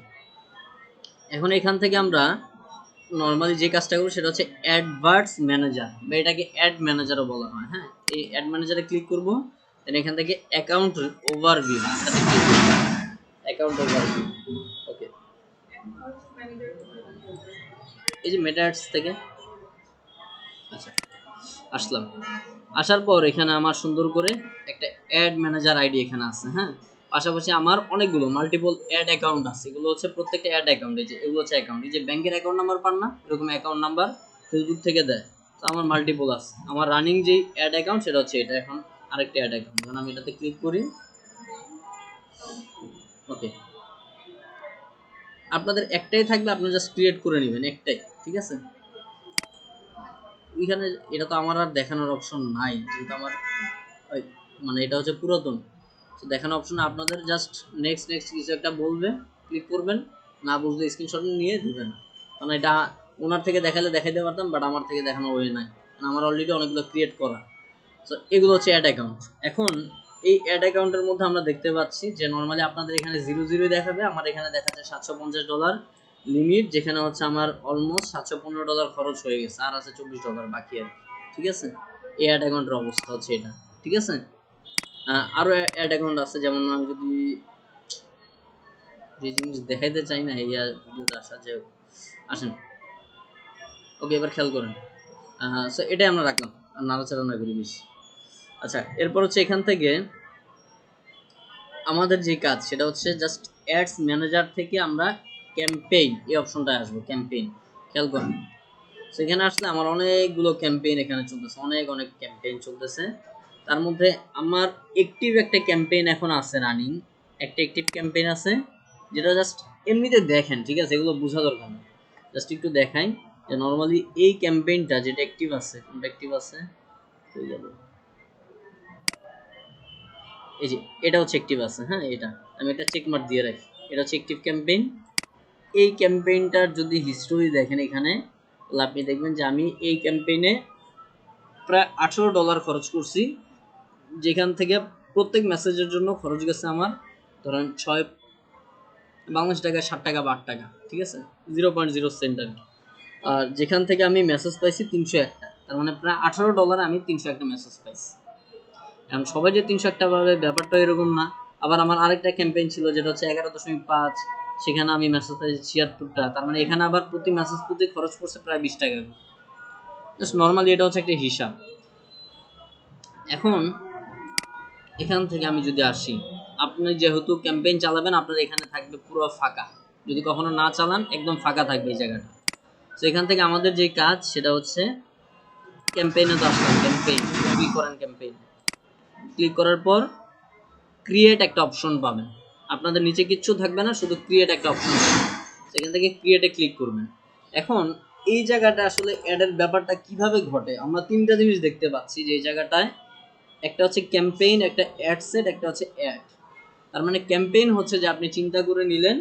এখন এখান থেকে আমরা নর্মালি যে কাজটা করব সেটা হচ্ছে অ্যাডভার্টস ম্যানেজার, বা এটাকে অ্যাড ম্যানেজারও বলা হয়। হ্যাঁ, এই অ্যাড ম্যানেজারে ক্লিক করব, দেন এখান থেকে অ্যাকাউন্ট ওভারভিউ, অ্যাকাউন্ট ওভারভিউ, ওকে, এই যে মেটা অ্যাডস থেকে, আচ্ছা, আসলাম, আসার পর এখানে আমার সুন্দর করে একটা অ্যাড ম্যানেজার আইডি এখানে আছে। হ্যাঁ, পাশাপাশি আমার অনেকগুলো মাল্টিপল অ্যাড অ্যাকাউন্ট আছে, এগুলো হচ্ছে প্রত্যেকটা অ্যাড অ্যাকাউন্ট, এই যে এগুলো হচ্ছে অ্যাকাউন্ট, এই যে ব্যাংকের অ্যাকাউন্ট নাম্বার পান না, এরকম অ্যাকাউন্ট নাম্বার ফেসবুক থেকে দেয়। তো আমার মাল্টিপল আছে, আমার রানিং যেই অ্যাড অ্যাকাউন্ট সেটা হচ্ছে এটা, এখন আরেকটা অ্যাড অ্যাকাউন্ট, যখন আমি এটাতে ক্লিক করি, ওকে, আপনাদের একটাই থাকবে, আপনারা জাস্ট ক্রিয়েট করে নেবেন একটাই, ঠিক আছে। এখানে এটা তো আমার আর দেখানোর অপশন নাই, যেহেতু আমার মানে এটা হচ্ছে পুরাতন, তো দেখানোর অপশন আপনাদের জাস্ট নেক্সট নেক্সট কিছু একটা বলবে, ক্লিক করবেন, না বুঝলে স্ক্রিনশট নিয়ে দিবেন, কারণ এটা ওনার থেকে দেখালে দেখাইতে পারতাম, বাট আমার থেকে দেখানো ওয়ে নাই, কারণ আমার অলরেডি অনেকগুলো ক্রিয়েট করা। তো এগুলো হচ্ছে অ্যাড অ্যাকাউন্ট। এখন এই অ্যাড অ্যাকাউন্টের মধ্যে আমরা দেখতে পাচ্ছি যে নর্মালি আপনাদের এখানে 00 দেখাবে, আমার এখানে দেখাচ্ছে $750 লিমিট, যেখানে হচ্ছে আমার অলমোস্ট $715 খরচ হয়ে গেছে, আর আছে $24 বাকি আর, ঠিক আছে। এই অ্যাড অ্যাকাউন্টের অবস্থা হচ্ছে এটা, ঠিক আছে। আরো অ্যাড অ্যাকাউন্ট আছে, যেমন আমি যদি যে জিনিস দেখাইতে চাই না এই ভিডিওতে আসা, যে আসেন, ওকে, এবার খেয়াল করেন। সো এটাই আমরা রাখলাম, আর নাড়াচাড়া না করি বেশি। আচ্ছা, এরপর হচ্ছে এখান থেকে আমাদের যে কাজ সেটা হচ্ছে জাস্ট অ্যাডস ম্যানেজার থেকে আমরা ক্যাম্পেইন, এই অপশনটায় আসবো, ক্যাম্পেইন, খেয়াল করেন। সেখানে আসলে আমার অনেকগুলো ক্যাম্পেইন এখানে চলতেছে, অনেক অনেক ক্যাম্পেইন চলতেছে। তার মধ্যে আমার অ্যাক্টিভ একটা ক্যাম্পেইন এখন আছে রানিং, একটা অ্যাক্টিভ ক্যাম্পেইন আছে, যেটা জাস্ট এমনিতে দেখেন, ঠিক আছে, এগুলো বোঝা দরকার না, জাস্ট একটু দেখাই যে নর্মালি এই ক্যাম্পেইনটা যেটা অ্যাক্টিভ আছে, কোনটা অ্যাক্টিভ আছে, হয়ে যাবে, এই যে এটা হচ্ছে অ্যাক্টিভ আছে। হ্যাঁ, এটা আমি একটা চেক মার্ক দিয়ে রাখি, এটা হচ্ছে অ্যাক্টিভ ক্যাম্পেইন। এই ক্যাম্পেইনটার যদি হিস্টোরি দেখেন এখানে, তাহলে আপনি দেখবেন যে আমি এই ক্যাম্পেইনে প্রায় $18 খরচ করছি, যেখান থেকে প্রত্যেক মেসেজের জন্য খরচ গেছে আমার ধরেন 6 বাংলাদেশ টাকায় 7 টাকা বা 8 টাকা, ঠিক আছে, 0.0 সেন্ট আর কি। আর যেখান থেকে আমি মেসেজ পাইছি 301টা, তার মানে প্রায় $18 আমি 301টা মেসেজ পাইছি। এখন সবাই যে 301টা পাবে ব্যাপারটা এরকম না। আবার আমার আরেকটা ক্যাম্পেইন ছিল যেটা হচ্ছে 11.5, সেখানে আমি মেসেজ পাইছি 76টা, তার মানে এখানে আবার প্রতি মেসেজ প্রতি খরচ পড়ছে প্রায় 20 টাকা। জাস্ট নর্মালি এটা হচ্ছে একটা হিসাব। এখন এখান থেকে আমি যদি আসি, আপনি যেহেতু ক্যাম্পেইন চালাবেন, আপনার এখানে থাকবে পুরো ফাঁকা, যদি কখনো না চালান একদম ফাঁকা থাকবে এই জায়গাটা। তো এখান থেকে আমাদের যে কাজ সেটা হচ্ছে ক্যাম্পেইনে তো আসলাম, ক্যাম্পেইন ক্লিক করেন, ক্যাম্পেইন ক্লিক করার পর ক্রিয়েট একটা অপশন পাবেন, আপনাদের নিচে কিচ্ছু থাকবে না, শুধু ক্রিয়েট একটা অপশন পাবেন, সেখান থেকে ক্রিয়েটে ক্লিক করবেন। এখন এই জায়গাটা আসলে অ্যাডের ব্যাপারটা কিভাবে ঘটে, আমরা তিনটা জিনিস দেখতে পাচ্ছি যে এই জায়গাটায় একটা হচ্ছে ক্যাম্পেইন, একটা অ্যাড সেট, একটা হচ্ছে অ্যাড। তার মানে ক্যাম্পেইন হচ্ছে যে আপনি চিন্তা করে নিলেন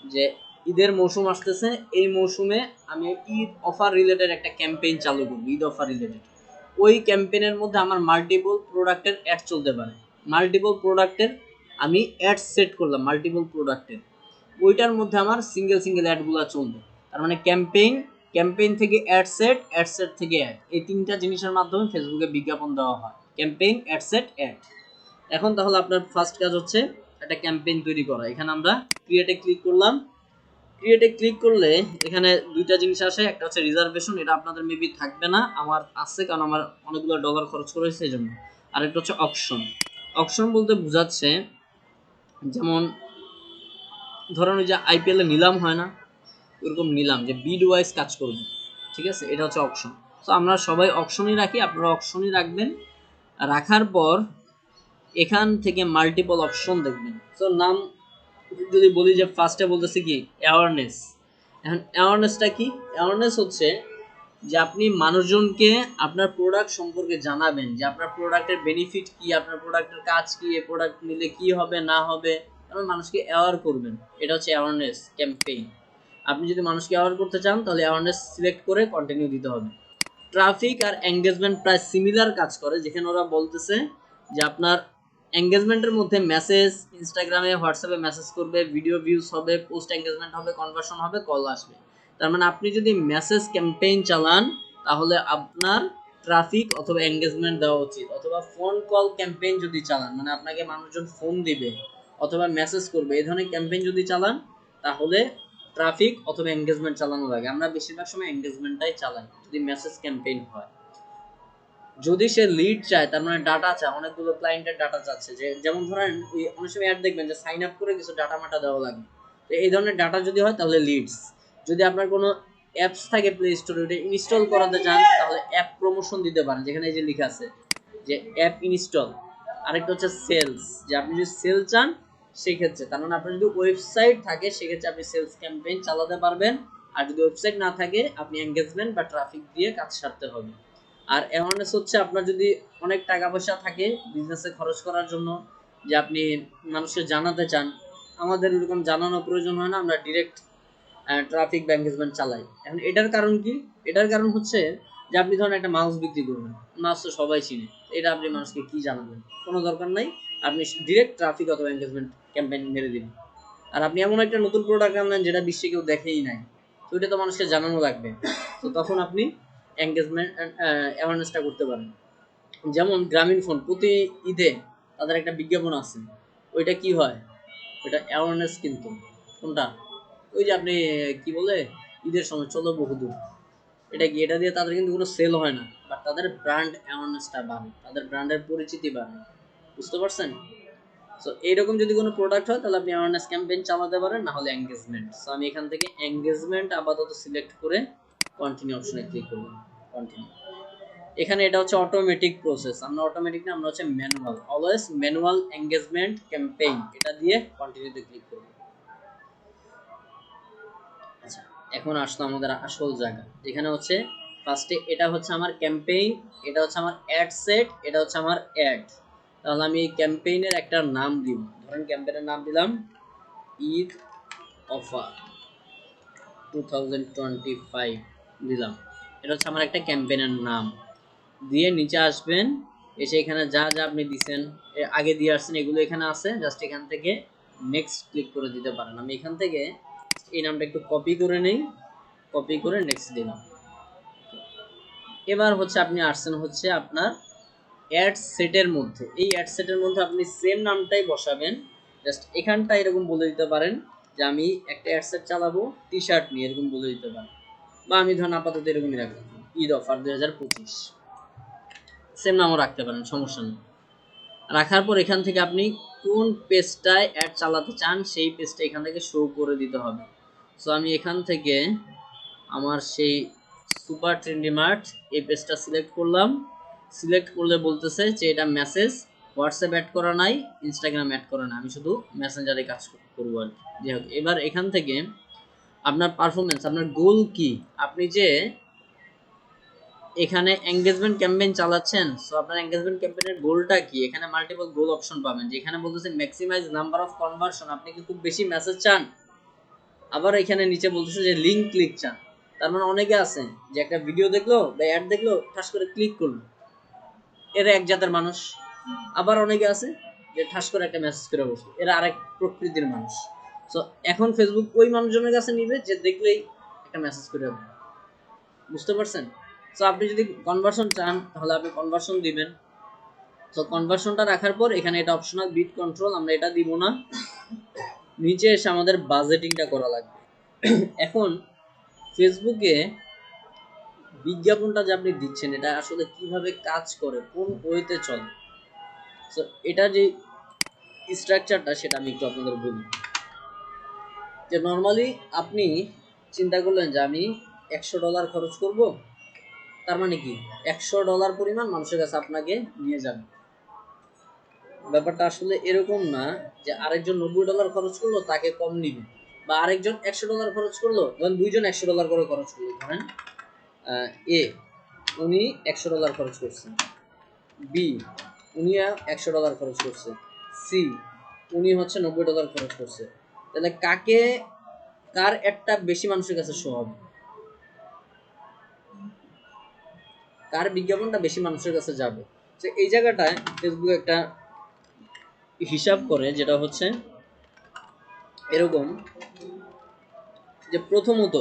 যে ঈদের মৌসুম আসতেছে, এই মৌসুমে আমি ঈদ অফার রিলেটেড একটা ক্যাম্পেইন চালু করবো, ঈদ অফার রিলেটেড। ওই ক্যাম্পেইনের মধ্যে আমার মাল্টিপল প্রোডাক্টের অ্যাড চলতে পারে, মাল্টিপল প্রোডাক্টের আমি অ্যাড সেট করলাম, মাল্টিপল প্রোডাক্টের ওইটার মধ্যে আমার সিঙ্গেল সিঙ্গেল অ্যাডগুলো চলবে। তার মানে ক্যাম্পেইন, ক্যাম্পেইন থেকে অ্যাড সেট, অ্যাড সেট থেকে অ্যাড, এই তিনটা জিনিসের মাধ্যমে ফেসবুকে বিজ্ঞাপন দেওয়া হয়, ক্যাম্পেইন, অ্যাড সেট, অ্যাড। এখন তাহলে আপনার ফার্স্ট কাজ হচ্ছে একটা ক্যাম্পেইন তৈরি করা। এখানে আমরা ক্রিয়েটে ক্লিক করলাম, ক্রিয়েটে ক্লিক করলে এখানে দুইটা জিনিস আসে, একটা হচ্ছে রিজার্ভেশন, এটা আপনাদের মেবি থাকবে না, আমার আছে কারণ আমার অনেকগুলো ডলার খরচ করেছে এই জন্য। আর একটা হচ্ছে অপশন। অপশন বলতে বোঝাচ্ছে যেমন ধরেন ওই যে আইপিএল এ নিলাম হয় না, ওরকম নিলাম যে বিড ওয়াইজ কাজ করবে, ঠিক আছে, এটা হচ্ছে অপশন। তো আমরা সবাই অপশনই রাখি, আপনারা অপশনই রাখবেন। রাখার পর এখান থেকে মাল্টিপল অপশন দেখবেন। তো নাম যদি বলি যে ফার্স্টে বলতেছি কি অ্যাওয়ারনেস। এখন অ্যাওয়ারনেসটা কি? অ্যাওয়ারনেস হচ্ছে যে আপনি মানুষজনকে আপনার প্রোডাক্ট সম্পর্কে জানাবেন, যে আপনার প্রোডাক্টের বেনিফিট কি, আপনার প্রোডাক্টের কাজ কি, এই প্রোডাক্ট নিলে কি হবে না হবে, আপনি মানুষকে অ্যাওয়ার করবেন, এটা হচ্ছে অ্যাওয়ারনেস ক্যাম্পেইন। আপনি যদি মানুষকে অ্যাওয়ার করতে চান তাহলে অ্যাওয়ারনেস সিলেক্ট করে কন্টিনিউ দিতে হবে। ট্রাফিক আর এঙ্গেজমেন্ট প্রায় সিমিলার কাজ করে, যেখানে ওরা বলতেছে যে আপনার এঙ্গেজমেন্টের মধ্যে মেসেজ, ইনস্টাগ্রামে হোয়াটসঅ্যাপে মেসেজ করবে, ভিডিও ভিউজ হবে, পোস্ট এঙ্গেজমেন্ট হবে, কনভার্সন হবে, কল আসবে। তার মানে আপনি যদি মেসেজ ক্যাম্পেইন চালান তাহলে আপনার ট্রাফিক অথবা এঙ্গেজমেন্ট দেওয়া উচিত, অথবা ফোন কল ক্যাম্পেইন যদি চালান মানে আপনাকে মানুষজন ফোন দিবে অথবা মেসেজ করবে, এই ধরনের ক্যাম্পেইন যদি চালান তাহলে ট্রাফিক অথবা এঙ্গেজমেন্ট চালানো লাগে। আমরা বেশিরভাগ সময় এঙ্গেজমেন্টটাই চালাই যদি মেসেজ ক্যাম্পেইন হয়। যদি সে লিড চায় তার মানে ডাটা চায়, অনেকগুলো ক্লায়েন্টের ডাটা চাচ্ছে, যে যেমন ধরেন অনেক সময় অ্যাড দেখবেন যে সাইন আপ করে কিছু ডাটা মাটা দেওয়া লাগে, তো এই ধরনের ডাটা যদি হয় তাহলে লিডস। যদি আপনার কোনো অ্যাপস থাকে প্লে স্টোরে, ওটা ইনস্টল করাতে চান তাহলে অ্যাপ প্রমোশন দিতে পারেন, যেখানে এই যে লেখা আছে যে অ্যাপ ইনস্টল। আরেকটা হচ্ছে সেলস, যে আপনি যদি সেল চান সেক্ষেত্রে, তার মানে আপনার যদি ওয়েবসাইট থাকে সেক্ষেত্রে আপনি সেলস ক্যাম্পেইন চালাতে পারবেন। আর যদি ওয়েবসাইট না থাকে আপনি এঙ্গেজমেন্ট বা ট্রাফিক দিয়ে কাজ সারতে হবে। আর অ্যাওয়ারনেস হচ্ছে আপনার যদি অনেক টাকা পয়সা থাকে বিজনেসে খরচ করার জন্য, যে আপনি মানুষকে জানাতে চান, আমাদের এরকম জানানো প্রয়োজন হয় না, আমরা ডিরেক্ট ট্রাফিক বা এঙ্গেজমেন্ট চালাই। এখন এটার কারণ কি? এটার কারণ হচ্ছে যে আপনি ধরেন একটা মাউস বিক্রি করবেন, মাউস তো সবাই চিনে, এটা আপনি মানুষকে কি জানাবেন, কোনো দরকার নাই, আপনি ডিরেক্ট ট্রাফিক অথবা এঙ্গেজমেন্ট ক্যাম্পেইন মেরে দিন। আর আপনি এমন একটা নতুন প্রোডাক্ট আনলেন যেটা বিশ্বে কেউ দেখেই নাই, তো এটা তো মানুষকে জানানো লাগবে, তো তখন আপনি এঙ্গেজমেন্ট অ্যাওয়ারনেসটা করতে পারেন। যেমন গ্রামীণ ফোন প্রতি ঈদে তাদের একটা বিজ্ঞাপন আছে, ওইটা কি হয়, ওইটা অ্যাওয়ারনেস কিন্তু। কোনটা? ওই যে আপনি কি বলে ঈদের সময় চলো বহুদূর, এটা কি, এটা দিয়ে তাদের কিন্তু কোনো সেল হয় না, বাট তাদের ব্র্যান্ড অ্যাওয়ারনেসটা বাড়ে, তাদের ব্র্যান্ডের পরিচিতি বাড়ে, বুঝতে পারছেন? সো এইরকম যদি কোনো প্রোডাক্ট হয় তাহলে আপনি অ্যাওয়ারনেস ক্যাম্পেইন চালাতে পারেন, না হলে এঙ্গেজমেন্ট। সো আমি এখান থেকে এঙ্গেজমেন্ট আপাতত সিলেক্ট করে কন্টিনিউ অপশনে ক্লিক করব, কন্টিনিউ। এখানে এটা হচ্ছে অটোমেটিক প্রসেস, আমরা অটোমেটিক না, আমরা হচ্ছে manual, always manual engagement campaign, এটা দিয়ে কন্টিনিউতে ক্লিক করব। আচ্ছা, এখন আসলো আমাদের আসল জায়গা, যেখানে হচ্ছে ফার্স্টে এটা হচ্ছে আমার ক্যাম্পেইন, এটা হচ্ছে আমার অ্যাড সেট, এটা হচ্ছে আমার অ্যাড। তাহলে আমি এই ক্যাম্পেইনের একটা নাম দিব, ধরেন ক্যাম্পেইনের নাম দিলাম ঈদ অফার 2025 দিলাম, এটা হচ্ছে আমার একটা ক্যাম্পেইনের নাম। দিয়ে নিচে আসবেন, এসে এখানে যা যা আপনি দিছেন আগে দিয়ে আসছেন এগুলো এখানে আছে, জাস্ট এখান থেকে নেক্সট ক্লিক করে দিতে পারেন। আমি এখান থেকে এই নামটা একটু কপি করে নেই, কপি করে নেক্সট দিলাম। এবার হচ্ছে আপনি আসছেন হচ্ছে আপনার অ্যাড সেটের মধ্যে, এই অ্যাড সেটের মধ্যে আপনি সেম নামটাই বসাবেন, জাস্ট এখানটা এরকম বলে দিতে পারেন যে আমি একটা অ্যাড সেট চালাবো টি শার্ট নিয়ে, এরকম বলে দিতে পারেন, বা আমি ধরেন আপাতত এরকমই রাখলাম ঈদ অফার 2025, সেম নামও রাখতে পারেন, সমস্যা নেই। রাখার পর এখান থেকে আপনি কোন পেজটায় অ্যাড চালাতে চান সেই পেজটা এখান থেকে শো করে দিতে হবে। সো আমি এখান থেকে আমার সেই সুপার ট্রেন্ডি মার্ট এই পেজটা সিলেক্ট করলাম। সিলেক্ট করলে বলতেছে যে এটা মেসেজ, হোয়াটসঅ্যাপ অ্যাড করা নাই, ইনস্টাগ্রাম অ্যাড করা নাই, আমি শুধু মেসেঞ্জারে কাজ করবো আর কি। যাই হোক, এবার এখান থেকে আপনার পারফরমেন্স, আপনার গোল কি, আপনি যে এখানে এঙ্গেজমেন্ট ক্যাম্পেইন চালাচ্ছেন, সো আপনার এঙ্গেজমেন্ট ক্যাম্পেইনের গোলটা কি, এখানে মাল্টিপল গোল অপশন পাবেন। যেখানে বলতেছে ম্যাক্সিমাইজ নাম্বার অফ কনভার্সন, আপনি কি খুব বেশি মেসেজ চান। আবার এখানে নিচে বলতেছে যে লিঙ্ক ক্লিক চান, তার মানে অনেকে আছে যে একটা ভিডিও দেখলো বা অ্যাড দেখলো ঠাস করে ক্লিক করলো, এরা এক জাতের মানুষ। আবার অনেকে আছে যে ঠাস করে একটা মেসেজ করে বসে, এরা আরেক প্রকৃতির মানুষ। সো এখন ফেসবুক ওই মানুষজনের কাছে নিবে যে দেখলেই একটা মেসেজ করে দেবে। বুঝতে পারছেন? সো আপনি যদি কনভার্সন চান তাহলে আপনি কনভার্সন দিবেন। তো কনভার্সনটা রাখার পর এখানে এটা অপশনাল বিট কন্ট্রোল, আমরা এটা দিব না। নিচে এসে আমাদের বাজেটিংটা করা লাগবে। এখন ফেসবুকে বিজ্ঞাপনটা যে আপনি দিচ্ছেন এটা আসলে কিভাবে কাজ করে, কোন ওয়েতে চলে, সো এটা যে স্ট্রাকচারটা সেটা আমি একটু আপনাদের বলি। যে নর্মালি আপনি চিন্তা করলেন যে আমি $100 খরচ করব, তার মানে কি $100 পরিমাণ মানুষের কাছে আপনাকে নিয়ে যাবে। ব্যাপারটা আসলে এরকম না যে আরেকজন $90 খরচ করলো তাকে কম নিবে, বা আরেকজন $100 খরচ করলো, ধরেন দুইজন $100 করে খরচ করলো, ধরেন এ উনি $100 খরচ করছেন, বি উনি $100 খরচ করছে, সি উনি হচ্ছে $90 খরচ করছে। তাহলে কার একটা বেশি মানুষের কাছে শো হবে, কার বিজ্ঞাপনটা বেশি মানুষের কাছে যাবে। তো এই জায়গাটায় ফেসবুক একটা হিসাব করে, যেটা হচ্ছে এরকম যে প্রথমত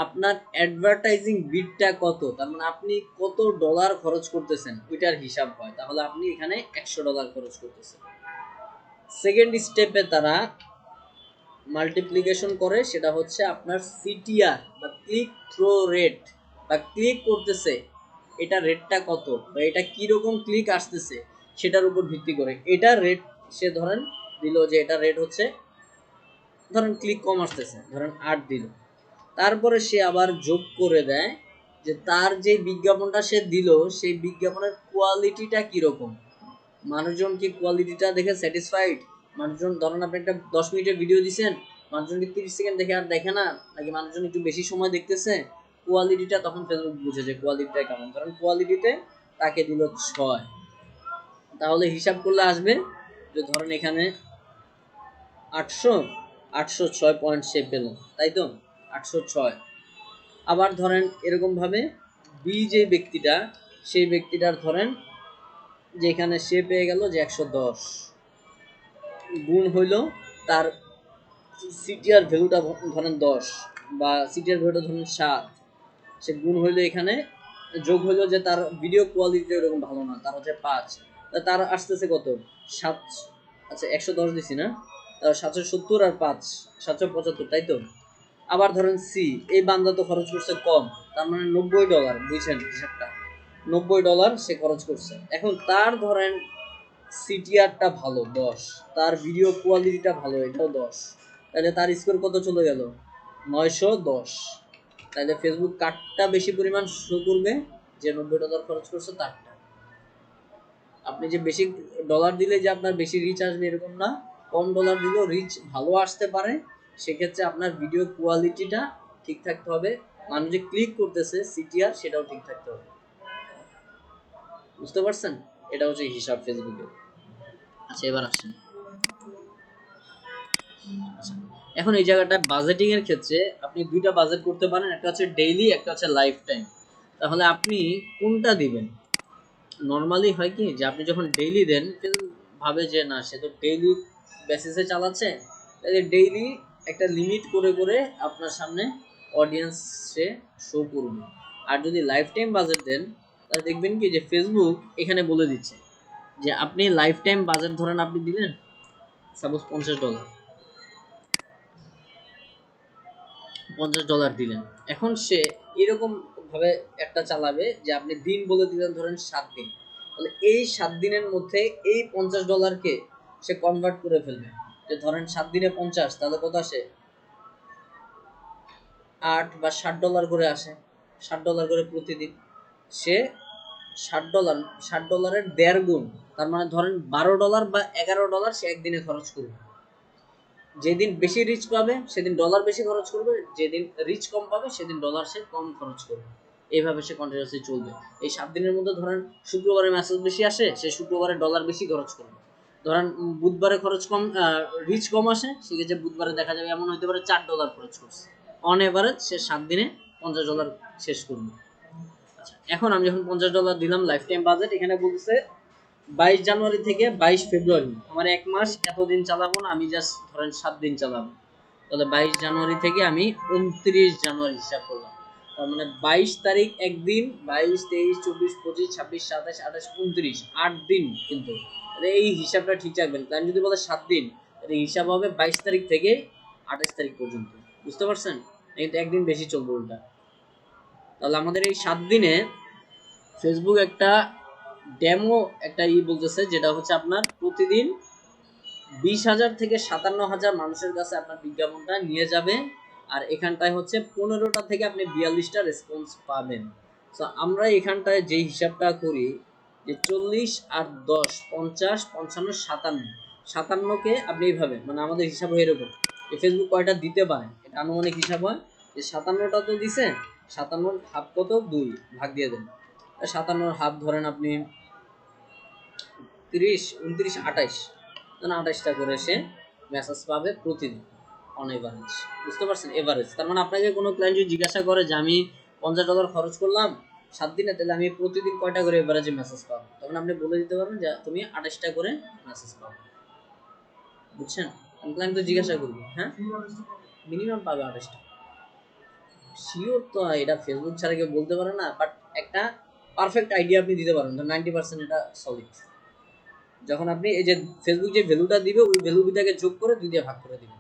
আপনার অ্যাডভার্টাইজিং বিটটা কত, তার মানে আপনি কত ডলার খরচ করতেছেন ওইটার হিসাব হয়, তাহলে আপনি এখানে $100 খরচ করতেছেন। সেকেন্ড স্টেপে তারা মাল্টিপ্লিকেশন করে, সেটা হচ্ছে আপনার সিটিআর বা ক্লিক থ্রো রেট, বা ক্লিক করতেছে এটা রেটটা কত, বা এটা কীরকম ক্লিক আসতেছে সেটার উপর ভিত্তি করে এটা রেট সে ধরেন দিল যে এটা রেট হচ্ছে, ধরেন ক্লিক কম আসতেছে, ধরেন 8 দিল। তারপরে সে আবার যোগ করে দেয় যে তার যে বিজ্ঞাপনটা সে দিল সেই বিজ্ঞাপনের কোয়ালিটিটা কীরকম, মানুষজন কি কোয়ালিটিটা দেখে স্যাটিসফাইড, মানুষজন ধরেন আপনি একটা 10 মিনিটের ভিডিও দিচ্ছেন, মানুষজন কি 30 সেকেন্ড দেখে আর দেখে না, নাকি মানুষজন একটু বেশি সময় দেখতেছে, কোয়ালিটিটা তখন ফেসবুক বুঝে যে কোয়ালিটিটা কেমন। ধরেন কোয়ালিটিতে তাকে দিল 6, তাহলে হিসাব করলে আসবে যে ধরেন এখানে 806 পয়েন্ট সে পেল, তাই তো 806। আবার ধরেন এরকমভাবে বি যে ব্যক্তিটা, সেই ব্যক্তিটার ধরেন যে এখানে সে পেয়ে গেল যে 110, গুণ হইল তার সিটিআর ভ্যালুটা ধরেন 10, বা সিটিআর ভ্যালুটা ধরেন 7, সে গুণ হইলো এখানে যোগ হইলো যে তার ভিডিও কোয়ালিটি এরকম ভালো না, তার হচ্ছে 5, তার আসতেছে কত 7, আচ্ছা 110 দিছি না, তার 770 আর 5 775, তাই তো। আবার ধরেন সি, এই বান্দা তো খরচ করছে কম, তার মানে $90, বুঝছেন হিসাবটা, $90 সে খরচ করছে। এখন তার ধরেন সিটিআরটা ভালো 10, তার ভিডিও কোয়ালিটিটা ভালো এটাও 10, তাহলে তার স্কোর কত চলে গেল 910। তাহলে ফেসবুক কারটা বেশি পরিমাণ শো করবে, যে $90 খরচ করছে তারটা। আপনি যে বেশি ডলার দিলে যে আপনার বেশি রিচ আসবে এরকম না, কম ডলার দিলেও রিচ ভালো আসতে পারে। সেক্ষেত্রে আপনার ভিডিও কোয়ালিটিটা ঠিক থাকতে হবে, মানুষ যে ক্লিক করতেছে সিটিআর সেটাও ঠিক থাকতে হবে। বুঝতে পারছেন? এটা হচ্ছে হিসাব ফেসবুকের। আচ্ছা এবার আসেন, আচ্ছা এখন এই জায়গাটা বাজেটিং এর ক্ষেত্রে আপনি দুইটা বাজেট করতে পারেন, একটা হচ্ছে ডেইলি, একটা হচ্ছে লাইফ টাইম। তাহলে আপনি কোনটা দিবেন? নর্মালি হয় কি যে আপনি যখন ডেইলি দেন ভাবে যে না সে তো ডেইলি বেসিসে চালাচ্ছে, তাহলে ডেইলি একটা লিমিট করে করে আপনার সামনে অডিয়েন্সে শো করবে। আর যদি লাইফ টাইম বাজেট দেন তাহলে দেখবেন কি যে ফেসবুক এখানে বলে দিচ্ছে যে আপনি লাইফ টাইম বাজেট ধরেন আপনি দিলেন সাপোজ $50, $50 দিলেন। এখন সে এরকম ভাবে একটা চালাবে যে আপনি দিন বলে দিলেন ধরেন 7 দিন, তাহলে এই 7 দিনের মধ্যে এই $50কে সে কনভার্ট করে ফেলবে, যে ধরেন 7 দিনে 50, তাহলে কত আসে $8 বা $60 করে আসে, $60 করে প্রতিদিন, সে $60 দেড় গুণ, তার মানে ধরেন $12 বা $11 সে একদিনে খরচ করবে। যেদিন বেশি রিচ পাবে সেদিন ডলার বেশি খরচ করবে, যেদিন রিচ কম পাবে সেদিন ডলার সে কম খরচ করবে। এইভাবে সে কন্টিনিউয়াসলি চলবে। এই 7 দিনের মধ্যে ধরেন শুক্রবারে মেসেজ বেশি আসে, সে শুক্রবারে ডলার বেশি খরচ করবে। ধরেন বুধবারে খরচ কম, রিচ কম আসে, সেক্ষেত্রে বুধবারে দেখা যাবে এমন হতে পারে $4 খরচ করছে। অন এভারেজ সে 7 দিনে $50 শেষ করবে। আচ্ছা, এখন আমি যখন $50 দিলাম লাইফ টাইম বাজেট, এখানে বলতেছে 22 জানুয়ারি থেকে 22 ফেব্রুয়ারি, আমার 1 মাস এতদিন চালাবো না, আমি জাস্ট ধরেন 7 দিন চালাবো। তাহলে 22 জানুয়ারি থেকে আমি 29 জানুয়ারি হিসাব করলাম। তার মানে 22 তারিখ একদিন, 22, 23, 24, 25, 26, 27, 28, 29, 8 দিন কিন্তু। এই হিসাবটা ঠিক রাখবেন, কারণ যদি বলে 7 দিন, এই হিসাব হবে 22 তারিখ থেকে 28 তারিখ পর্যন্ত। বুঝতে পারছেন? কিন্তু একদিন বেশি চলবে উল্টা। তাহলে আমাদের এই 7 দিনে ফেসবুক একটা ডেমো একটা বলতেছে, যেটা হচ্ছে আপনার প্রতিদিন 20,000 থেকে 57,000 মানুষের কাছে আপনার বিজ্ঞাপনটা নিয়ে যাবে। আর এখানটায় হচ্ছে 15টা থেকে আপনি 42টা রেসপন্স পাবেন। তো আমরা এখানটায় যে হিসাবটা করি যে 40 আর 10, 50, 55, 57কে আপনি এইভাবে, মানে আমাদের হিসাব হয় এরকম যে ফেসবুক কয়টা দিতে পারে, এটা আনুমানিক হিসাব হয় যে 57টা তো দিছে, 57 হাফ কত, 2 ভাগ দিয়ে দেন। 57 হাফ ধরেন আপনি 30, 29, 28, 28টা করে সে মেসেজ পাবে প্রতিদিন অন এভারেজ। বুঝতে পারছেন? এভারেজ তার মানে আপনাকে কোনো ক্লায়েন্ট যদি জিজ্ঞাসা করে যে আমি $50 খরচ করলাম 7 দিনে, তাহলে আমি প্রতিদিন কয়টা করে এভারেজে মেসেজ পাবো, তখন আপনি বলে দিতে পারবেন যে তুমি 28টা করে মেসেজ পাবে। বুঝছেন? ক্লায়েন্ট তো জিজ্ঞাসা করবে, হ্যাঁ মিনিমাম পাবে 28টা। শিওর তো এটা ফেসবুক ছাড়া কেউ বলতে পারে না, বাট একটা পারফেক্ট আইডিয়া আপনি দিতে পারেন, 90% এটা সলিড। যখন আপনি এই যে ফেসবুক যে ভ্যালুটা দিবে, ওই ভ্যালুটাকে যোগ করে 2 দিয়ে ভাগ করে দিবেন।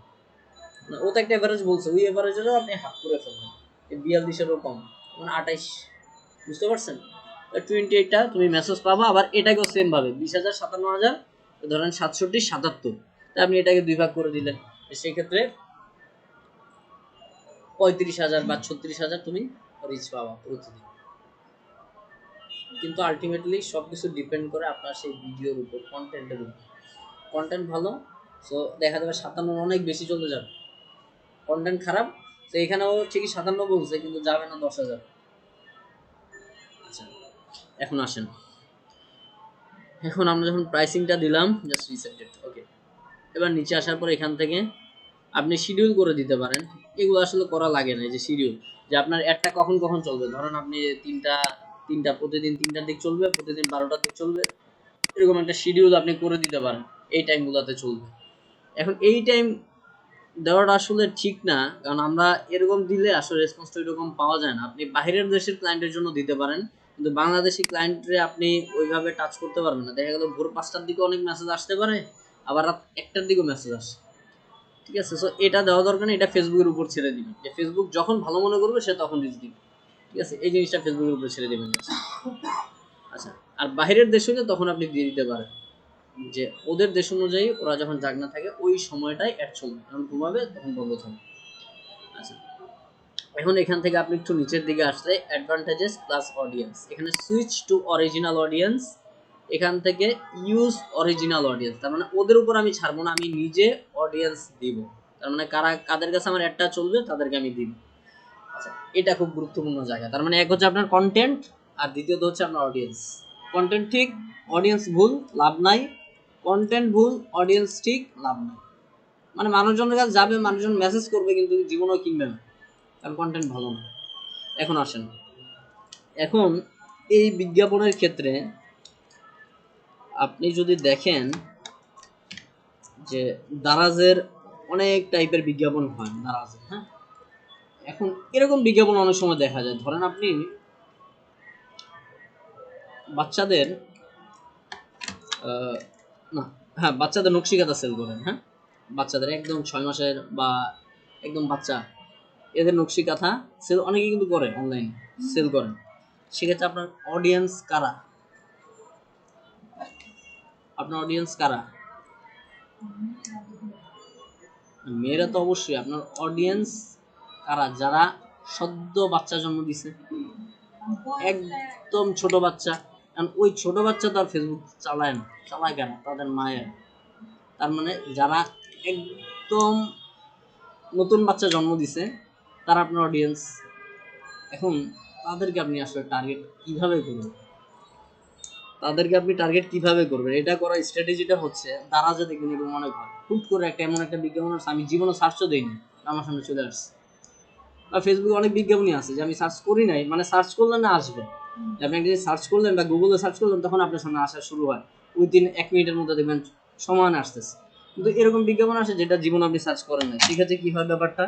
ও তো একটা এভারেজ বলছে, ওই এভারেজেরও আপনি হাফ করে ফেলবেন, 42-এরও কম, মানে 28। বুঝতে পারছেন? 28টা তুমি মেসেজ পাবা। আবার এটাকেও সেম ভাবে 20,000, 57,000, ধরেন 67, 77, তা আপনি এটাকে 2 ভাগ করে দিলেন, সেই ক্ষেত্রে 35,000 বা 36,000 তুমি রিচ পাবা প্রতিদিন। কিন্তু আলটিমেটলি সবকিছু ডিপেন্ড করে আপনার সেই ভিডিওর উপর, কন্টেন্টের উপর। কন্টেন্ট ভালো, সো দেখা যাবে 57 অনেক বেশি চলে যাবে। কন্টেন্ট খারাপ, তো এখানেও ঠিকই 57 বলছে, কিন্তু যাবে না 10,000। আচ্ছা, এখন আসেন, এখন আমরা যখন প্রাইসিংটা দিলাম, জাস্ট রিসেট ডেট, ওকে। এবার নিচে আসার পর এখান থেকে আপনি শিডিউল করে দিতে পারেন। এগুলো আসলে করা লাগে না, এই যে শিডিউল, যে আপনার অ্যাডটা কখন কখন চলবে। ধরেন আপনি তিনটা প্রতিদিন 3টার দিক চলবে, প্রতিদিন 12টার দিক চলবে, এরকম একটা শিডিউল আপনি করে দিতে পারেন, এই টাইমগুলোতে চলবে। এখন এই টাইম দেওয়াটা আসলে ঠিক না, কারণ আমরা এরকম দিলে আসলে রেসপন্সটা এরকম পাওয়া যায় না। আপনি বাইরের দেশের ক্লায়েন্টের জন্য দিতে পারেন, কিন্তু বাংলাদেশি ক্লায়েন্টরে আপনি ওইভাবে টাচ করতে পারবেন না। দেখা গেল ভোর 5টার দিকে অনেক মেসেজ আসতে পারে, আবার রাত 1টার দিকেও মেসেজ আসে। ঠিক আছে? সো এটা দেওয়া দরকার নেই, এটা ফেসবুকের উপর ছেড়ে দিবেন, যে ফেসবুক যখন ভালো মনে করবে সে তখন রিচ দিবে। ঠিক আছে? এই জিনিসটা ফেসবুকের উপর ছেড়ে দেবেন। আচ্ছা, আর বাইরের দেশ হলে তখন আপনি দিয়ে দিতে পারেন, যে ওদের দেশ অনুযায়ী ওরা যখন জাগনা থাকে ওই সময়টাই অ্যাড চলবে, যখন ঘুমাবে তখন বন্ধ থাকবে। আচ্ছা, এখন এখান থেকে আপনি একটু নিচের দিকে আসলে অ্যাডভান্টেজেস প্লাস অডিয়েন্স, এখানে সুইচ টু অরিজিনাল অডিয়েন্স, এখান থেকে ইউজ অরিজিনাল অডিয়েন্স, তার মানে ওদের উপর আমি ছাড়বো না, আমি নিজে অডিয়েন্স দিব। তার মানে কাদের কাছে আমার অ্যাডটা চলবে তাদেরকে আমি দিব। আচ্ছা, এটা খুব গুরুত্বপূর্ণ জায়গা। তার মানে এক হচ্ছে আপনার কন্টেন্ট, আর দ্বিতীয়ত হচ্ছে আপনার অডিয়েন্স। কন্টেন্ট ঠিক, অডিয়েন্স ভুল, লাভ নাই। কন্টেন্ট ভুল, অডিয়েন্স ঠিক, লাভ নাই। মানে মানুষজনের কাছে যাবে, মানুষজন মেসেজ করবে, কিন্তু জীবনেও কিনবে না, কারণ কন্টেন্ট ভালো না। এখন আসেন, এখন এই বিজ্ঞাপনের ক্ষেত্রে আপনি যদি দেখেন যে দারাজের অনেক টাইপের বিজ্ঞাপন হয় দারাজে, হ্যাঁ। এখন এরকম বিজ্ঞাপন অনেক সময় দেখা যায়, ধরেন আপনি বাচ্চাদের না, হ্যাঁ, বাচ্চাদের নকশিকাঁথা সেল করেন, হ্যাঁ, বাচ্চাদের একদম 6 মাসের বা একদম বাচ্চা, এদের নকশিকাঁথা সেল অনেকে কিন্তু করে, অনলাইন সেল করেন। সেক্ষেত্রে আপনার অডিয়েন্স কারা? আপনার অডিয়েন্স কারা? মেয়েরা তো অবশ্যই। আপনার অডিয়েন্স কারা? যারা সদ্য বাচ্চা জন্ম দিছে, একদম ছোট বাচ্চা। কারণ ওই ছোট বাচ্চা তো আর ফেসবুক চালায় না, চালায় কেন? তাদের মায়ের। তার মানে যারা একদম নতুন বাচ্চা জন্ম দিছে তারা আপনার অডিয়েন্স। এখন তাদেরকে আপনি আসলে টার্গেট কিভাবে করবেন? এটা করার স্ট্র্যাটেজিটা হচ্ছে, দারাজে দেখবেন এরকম অনেক হয়, হুট করে এমন একটা বিজ্ঞাপন আছে আমি জীবনে সার্চও দিইনি, আমার সামনে চলে আসছে। বা ফেসবুকে অনেক বিজ্ঞাপনই আছে যে আমি সার্চ করি নাই, মানে সার্চ করলে না আসবে, আপনি একটা সার্চ করলেন বা গুগলে সার্চ করলেন তখন আপনার সামনে আসা শুরু হয়, উইদিন 1 মিনিটের মধ্যে দেখবেন সমান আসতেছে। কিন্তু এরকম বিজ্ঞাপন আসে যেটা জীবনে আপনি সার্চ করেন নাই। সেক্ষেত্রে কি হয় ব্যাপারটা?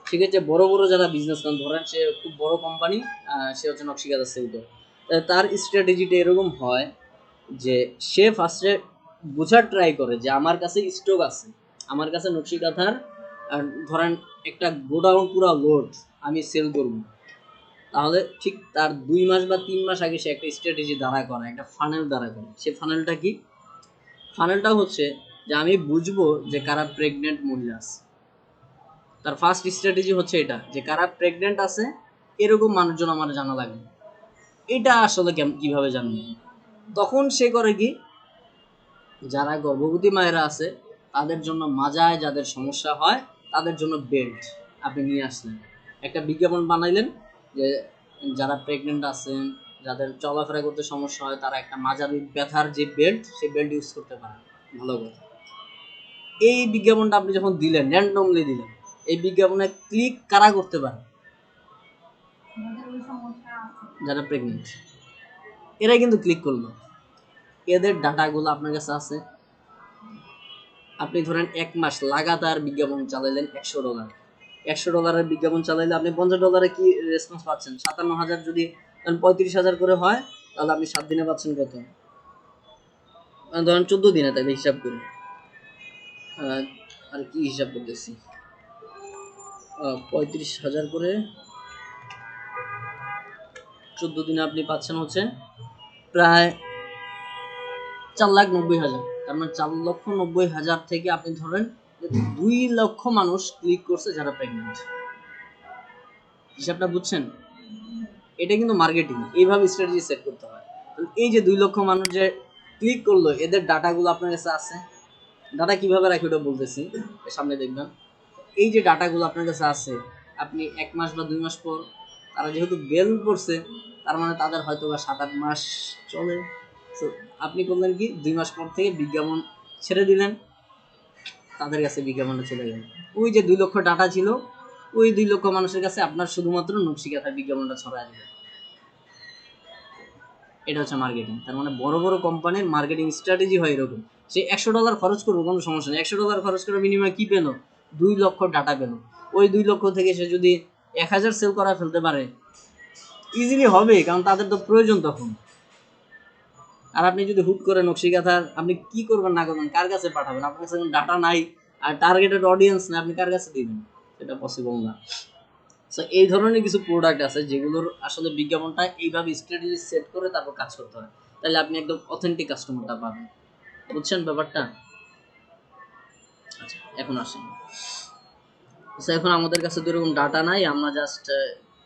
সেক্ষেত্রে বড় বড় যারা বিজনেসম্যান, ধরেন সে খুব বড় কোম্পানি, সে হচ্ছে নকশিকাঁথা সেল করে, তার স্ট্র্যাটেজিটা এরকম হয় যে সে ফার্স্টে বোঝার ট্রাই করে যে আমার কাছে স্টক আছে, আমার কাছে নকশিকাঁথার ধরেন একটা গোডাউন পুরো লোড আমি সেল করব। তাহলে ঠিক তার 2 মাস বা 3 মাস আগে সে একটা স্ট্র্যাটেজি দাঁড়া করে, একটা ফানেল দাঁড়া করে। সে ফানেলটা কি? ফানেলটা হচ্ছে যে আমি বুঝবো যে কারা প্রেগনেন্ট মহিলা আছে। তার ফার্স্ট স্ট্র্যাটেজি হচ্ছে এটা, যে কারা প্রেগনেন্ট আছে এরকম মানুষজন আমার জানা লাগবে। এটা আসলে কিভাবে জানবে? তখন সে করে কি, যারা গর্ভবতী মায়েরা আছে তাদের জন্য মাজায় যাদের সমস্যা হয় তাদের জন্য বেল্ট আপনি নিয়ে আসলেন, একটা বিজ্ঞাপন বানাইলেন যে যারা প্রেগনেন্ট আছেন, যাদের চলাফেরা করতে সমস্যা হয় তারা একটা মাজার ব্যথার যে বেল্ট, সেই বেল্ট ইউজ করতে পারেন। ভালো কথা। এই বিজ্ঞাপনটা আপনি যখন দিলেন, র্যান্ডমলি দিলেন, এই বিজ্ঞাপনে ক্লিক কারা করতে পারে? যারা প্রেগনেন্ট, এরাই কিন্তু ক্লিক করলো। এদের ডাটাগুলো আপনার কাছে আছে। আপনি ধরেন 1 মাস লাগাতার বিজ্ঞাপন চালাইলেন, $100, $100 বিজ্ঞাপন চালাইলে আপনি $50 কি রেসপন্স পাচ্ছেন? 57,000 যদি 35,000 করে হয় তাহলে আপনি 7 দিনে পাচ্ছেন কত? ধরেন 14 দিনে, তাহলে হিসাব করি। আর কি হিসাব করতেছি, 35,000 করে 14 দিনে আপনি পাচ্ছেন হচ্ছে প্রায় 4,90,000। তার মানে 4,90,000 থেকে আপনি ধরেন 2 লক্ষ মানুষ ক্লিক করছে যারা প্রেগনেন্ট। হিসাবটা বুঝছেন? এটা কিন্তু মার্কেটিং, এইভাবে স্ট্র্যাটেজি সেট করতে হয়। এই যে 2 লক্ষ মানুষ যে ক্লিক করলো, এদের ডাটাগুলো আপনার কাছে আছে। ডাটা কিভাবে রাখি ওটা বলতেছি, সামনে দেখবেন। এই যে ডাটাগুলো আপনার কাছে আছে, আপনি 1 মাস বা 2 মাস পর তারা যেহেতু বেল করছে, তার মানে তাদের হয়তো বা 7-8 মাস চলে। তো আপনি করলেন কি, 2 মাস পর থেকে বিজ্ঞাপন ছেড়ে দিলেন, তাদের কাছে বিজ্ঞাপনটা চলে গেল। ওই যে 2 লক্ষ ডাটা ছিল, ওই 2 লক্ষ মানুষের কাছে আপনার শুধুমাত্র নকশিকাঁথার বিজ্ঞাপনটা ছড়ায় দিবে। এটা হচ্ছে মার্কেটিং। তার মানে বড় বড় কোম্পানির মার্কেটিং স্ট্র্যাটেজি হয় এরকম। সে $100 খরচ করবে, কোনো সমস্যা নেই। $100 খরচ করে বিনিময়ে কি পেল? 2 লক্ষ ডাটা পেল। ওই 2 লক্ষ থেকে সে যদি 1,000 সেল করা ফেলতে পারে, ইজিলি হবে, কারণ তাদের তো প্রয়োজন তখন। আর আপনি যদি হুট করে নকশিকাঁথার আপনি কি করবেন না করবেন, কার কাছে পাঠাবেন? আপনার কাছে ডাটা নাই আর টার্গেটেড অডিয়েন্স না, আপনি কার কাছে দিবেন? সেটা পসিবল না। সো এই ধরনের কিছু প্রোডাক্ট আছে যেগুলোর আসলে বিজ্ঞাপনটা এইভাবে স্ট্র্যাটেজি সেট করে তারপর কাজ করতে হয়, তাহলে আপনি একদম অথেন্টিক কাস্টমারটা পাবেন। বুঝছেন ব্যাপারটা? আচ্ছা, এখন আসেন। সো এখন আমাদের কাছে তো এরকম ডাটা নাই, আমরা জাস্ট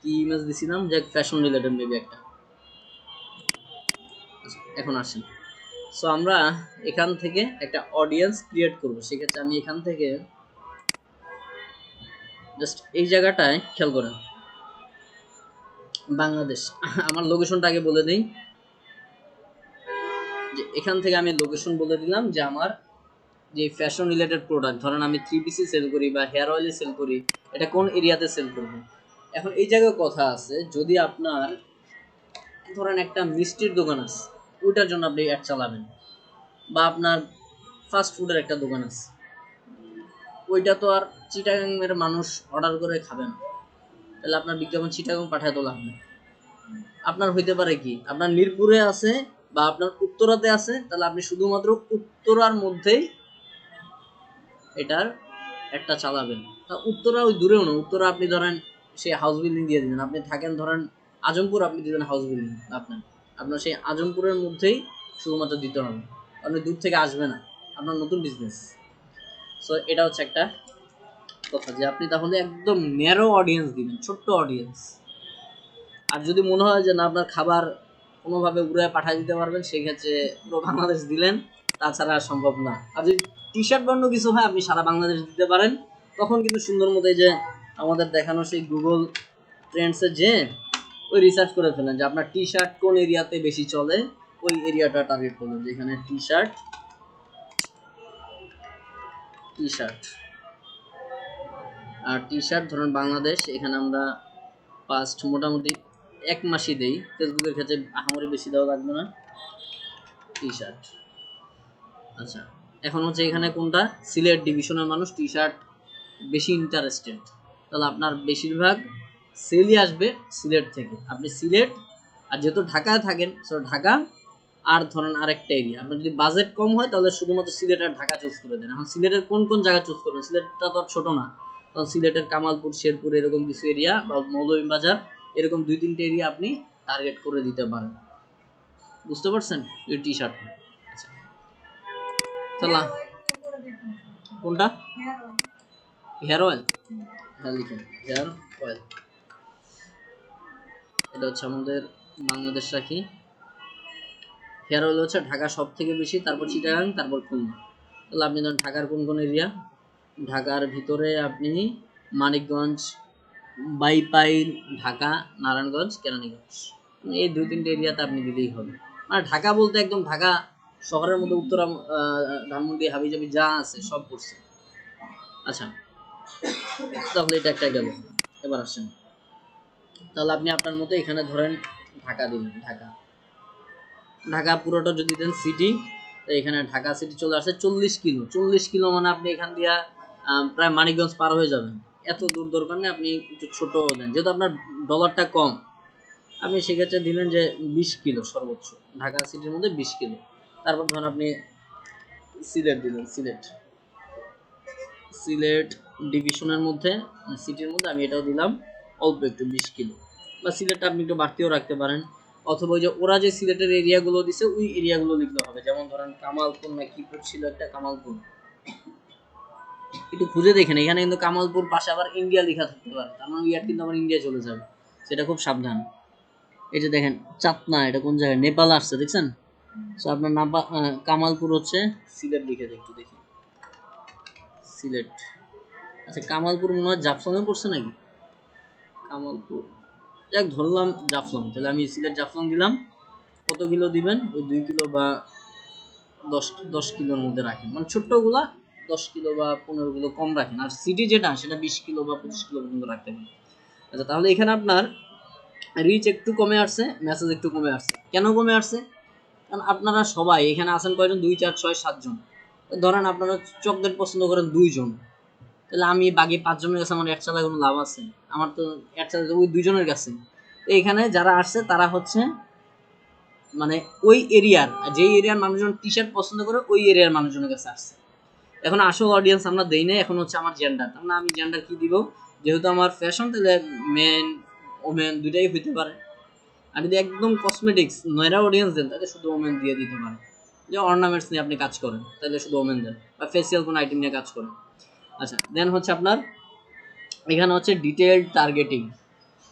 কি ইমেজ দিছিলাম যে ফ্যাশন রিলেটেড মেবি একটা। আচ্ছা, এখন আসেন। সো আমরা এখান থেকে একটা অডিয়েন্স ক্রিয়েট করব। সেক্ষেত্রে আমি এখান থেকে জাস্ট এই জায়গাটায় খেয়াল করেন, বাংলাদেশ। আমার লোকেশনটা আগে বলে দিই, যে এখান থেকে আমি লোকেশন বলে দিলাম যে আমার যে ফ্যাশন রিলেটেড প্রোডাক্ট, ধরেন আমি 3PC সেল করি বা হেয়ার অয়েল সেল করি, এটা কোন এরিয়াতে সেল করব। এখন এই জায়গায় কথা আছে, যদি আপনার ধরেন একটা মিষ্টির দোকান আছে, ওইটার জন্য আপনি অ্যাড চালাবেন, বা আপনার ফাস্ট ফুডের একটা দোকান আছে, ওইটা তো আর চিটাগাংয়ের মানুষ অর্ডার করে খাবে না, তাহলে আপনার বিজ্ঞাপন চিটাগাং পাঠায় তো লাভ নেই। আপনার হইতে পারে কি, আপনার মিরপুরে আছে বা আপনার উত্তরাতে আছে, তাহলে আপনি শুধুমাত্র উত্তরার মধ্যেই এটার একটা চালাবেন। উত্তরা ওই দূরেও না, উত্তরা আপনি ধরেন সেই হাউস বিল্ডিং দিয়ে দিবেন। আপনি থাকেন ধরেন আজমপুর, আপনি দিবেন হাউস বিল্ডিং। আপনার আপনার সেই আজমপুরের মধ্যেই শুধুমাত্র দিতে হবে, আপনি দূর থেকে আসবে না, আপনার নতুন বিজনেস। সো এটা হচ্ছে একটা। কথা, যে আপনি তাহলে একদম ন্যারো অডিয়েন্স দিবেন, ছোট্ট অডিয়েন্স। আর যদি মনে হয় যে না আপনার খাবার কোনোভাবে উড়ে পাঠিয়ে দিতে পারবেন, সেক্ষেত্রে পুরো বাংলাদেশ দিলেন, তাছাড়া সম্ভব না। আর যদি টি শার্ট বান্য কিছু হয় আপনি সারা বাংলাদেশ দিতে পারেন, তখন কিন্তু সুন্দর মতো যে আমাদের দেখানো সেই গুগল ট্রেন্ডসে যে ওই রিসার্চ করে ফেলেন যে আপনার টি শার্ট কোন এরিয়াতে বেশি চলে, ওই এরিয়াটা টার্গেট করলেন, যেখানে টি শার্ট আর টি শার্ট ধরুন বাংলাদেশ, এখানে আমরা পাস্ট মোটামুটি 1 মাসই দেই, ফেসবুকের ক্ষেত্রে আহামরি বেশি দেওয়া লাগবে না। টি শার্ট, আচ্ছা এখন হচ্ছে এখানে কোনটা, সিলেট ডিভিশনের মানুষ টি শার্ট বেশি ইন্টারেস্টেড, তাহলে আপনার বেশিরভাগ সেলই আসবে সিলেট থেকে। আপনি সিলেট, আর যেহেতু ঢাকায় থাকেন সো ঢাকা, আর ধরেন আরেকটা এরিয়া, আপনার যদি বাজেট কম হয় তাহলে শুধুমাত্র সিলেট আর ঢাকা চুজ করে দেন। এখন সিলেটের কোন কোন জায়গা চুজ করবেন, সিলেটটা তো ছোট না, তখন সিলেটের কামালপুর, শেরপুর এরকম কিছু এরিয়া বা মৌলভীবাজার এরকম 2-3টে এরিয়া আপনি টার্গেট করে দিতে পারেন। বুঝতে পারছেন এই টি শার্ট? আচ্ছা চলা, কোনটা হেয়ার অয়েল, হ্যাঁ লিখুন হেয়ার অয়েল। এটা হচ্ছে আমাদের বাংলাদেশ রাখি। হেয়ার অয়েল হচ্ছে ঢাকা সব থেকে বেশি, তারপর চিটাগাং, তারপর খুলনা। তাহলে আপনি ধরেন ঢাকার কোন কোন এরিয়া, ঢাকার ভিতরে আপনি মানিকগঞ্জ, বাইপাইল, ঢাকা, নারায়ণগঞ্জ, কেরানীগঞ্জ, এই 2-3টে এরিয়াতে আপনি দিলেই হবে। মানে ঢাকা বলতে একদম ঢাকা শহরের মধ্যে উত্তরা, ধানমন্ডি, হাবিজাবি যা আছে সব পড়ছে। আচ্ছা তাহলে এটা একটা গেল। এবার আসেন, তাহলে আপনি আপনার মতো এখানে ধরেন ঢাকা দিলেন, ঢাকা পুরোটা যদি দেন সিটি, এখানে ঢাকা সিটি চলে আসে 40 কিলো মানে আপনি এখান দিয়ে প্রায় মানিকগঞ্জ পার হয়ে যাবেন। এত দূর দরকার নেই, আপনি একটু ছোট দেন, যেহেতু আপনার ডলারটা কম, আপনি সেক্ষেত্রে দিলেন যে 20 কিলো সর্বোচ্চ, ঢাকা সিটির মধ্যে 20 কিলো। তারপর ধরেন আপনি সিলেট দিলেন, সিলেট ডিভিশনের মধ্যে, সিটির মধ্যে আমি এটাও দিলাম অল্প একটু 20 কিলো, বা সিলেটটা আপনি একটু বাড়তিও রাখতে পারেন, অথবা ওই যে ওরা যে সিলেটের এরিয়াগুলো দিছে ওই এরিয়াগুলো লিখলে হবে। যেমন ধরেন কামালপুর না কি ছিল একটা, কামালপুর একটু খুঁজে দেখেন, এখানে কিন্তু কামালপুর পাশে আবার ইন্ডিয়া লেখা থাকতে পারে, তার মানে ইয়ার কিন্তু আমার ইন্ডিয়া চলে যাবে, সেটা খুব সাবধান। এই যে দেখেন চাতনা, এটা কোন জায়গায়, নেপাল আসছে দেখছেন। তো আপনার কামালপুর হচ্ছে সিলেট, লিখে একটু দেখি সিলেট। আচ্ছা কামালপুর মনে হয় জাফলংয়ে পড়ছে নাকি, কামালপুর, যাক ধরলাম জাফলং, তাহলে আমি সিলেট জাফলং দিলাম। কত কিলো দিবেন, ওই 2 কিলো বা 10 কিলোর মধ্যে রাখেন, মানে ছোট্টগুলা 10 কিলো বা 15 কিলো কম রাখেন, আর সিটি যেটা সেটা 20 কিলো বা 25 কিলো পর্যন্ত রাখতে পারেন। আচ্ছা তাহলে এখানে আপনার রিচ একটু কমে আসছে, মেসেজ একটু কমে আসছে। কেন কমে আসছে, কারণ আপনারা সবাই এখানে আছেন কয়জন, 2, 4, 6, 7 জন। ধরেন আপনারা চকলেট পছন্দ করেন 2 জন, তাহলে আমি বাকি 5 জনের কাছে আমার অ্যাড চালায় কোনো লাভ আছে, আমার তো অ্যাড চালাতে ওই 2 জনের কাছে। তো এখানে যারা আসছে তারা হচ্ছে মানে ওই এরিয়ার, যেই এরিয়ার মানুষজন টি শার্ট পছন্দ করে ওই এরিয়ার মানুষজনের কাছে আসছে। এখন আসল অডিয়েন্স আমরা দেই না, এখন হচ্ছে আমার জেন্ডার, তাহলে আমি জেন্ডার কি দিব, যেহেতু আমার ফ্যাশন তাহলে মেন ওমেন দুইটাই হইতে পারে। আর যদি একদম কসমেটিক্স নয়রা অডিয়েন্স দেন তাহলে শুধু ওমেন দিয়ে দিতে পারেন, যে অর্নামেন্টস নিয়ে আপনি কাজ করেন তাহলে শুধু ওমেন দেন, বা ফেসিয়াল কোনো আইটেম নিয়ে কাজ করেন। আচ্ছা দেন হচ্ছে আপনার এখানে হচ্ছে ডিটেইলড টার্গেটিং,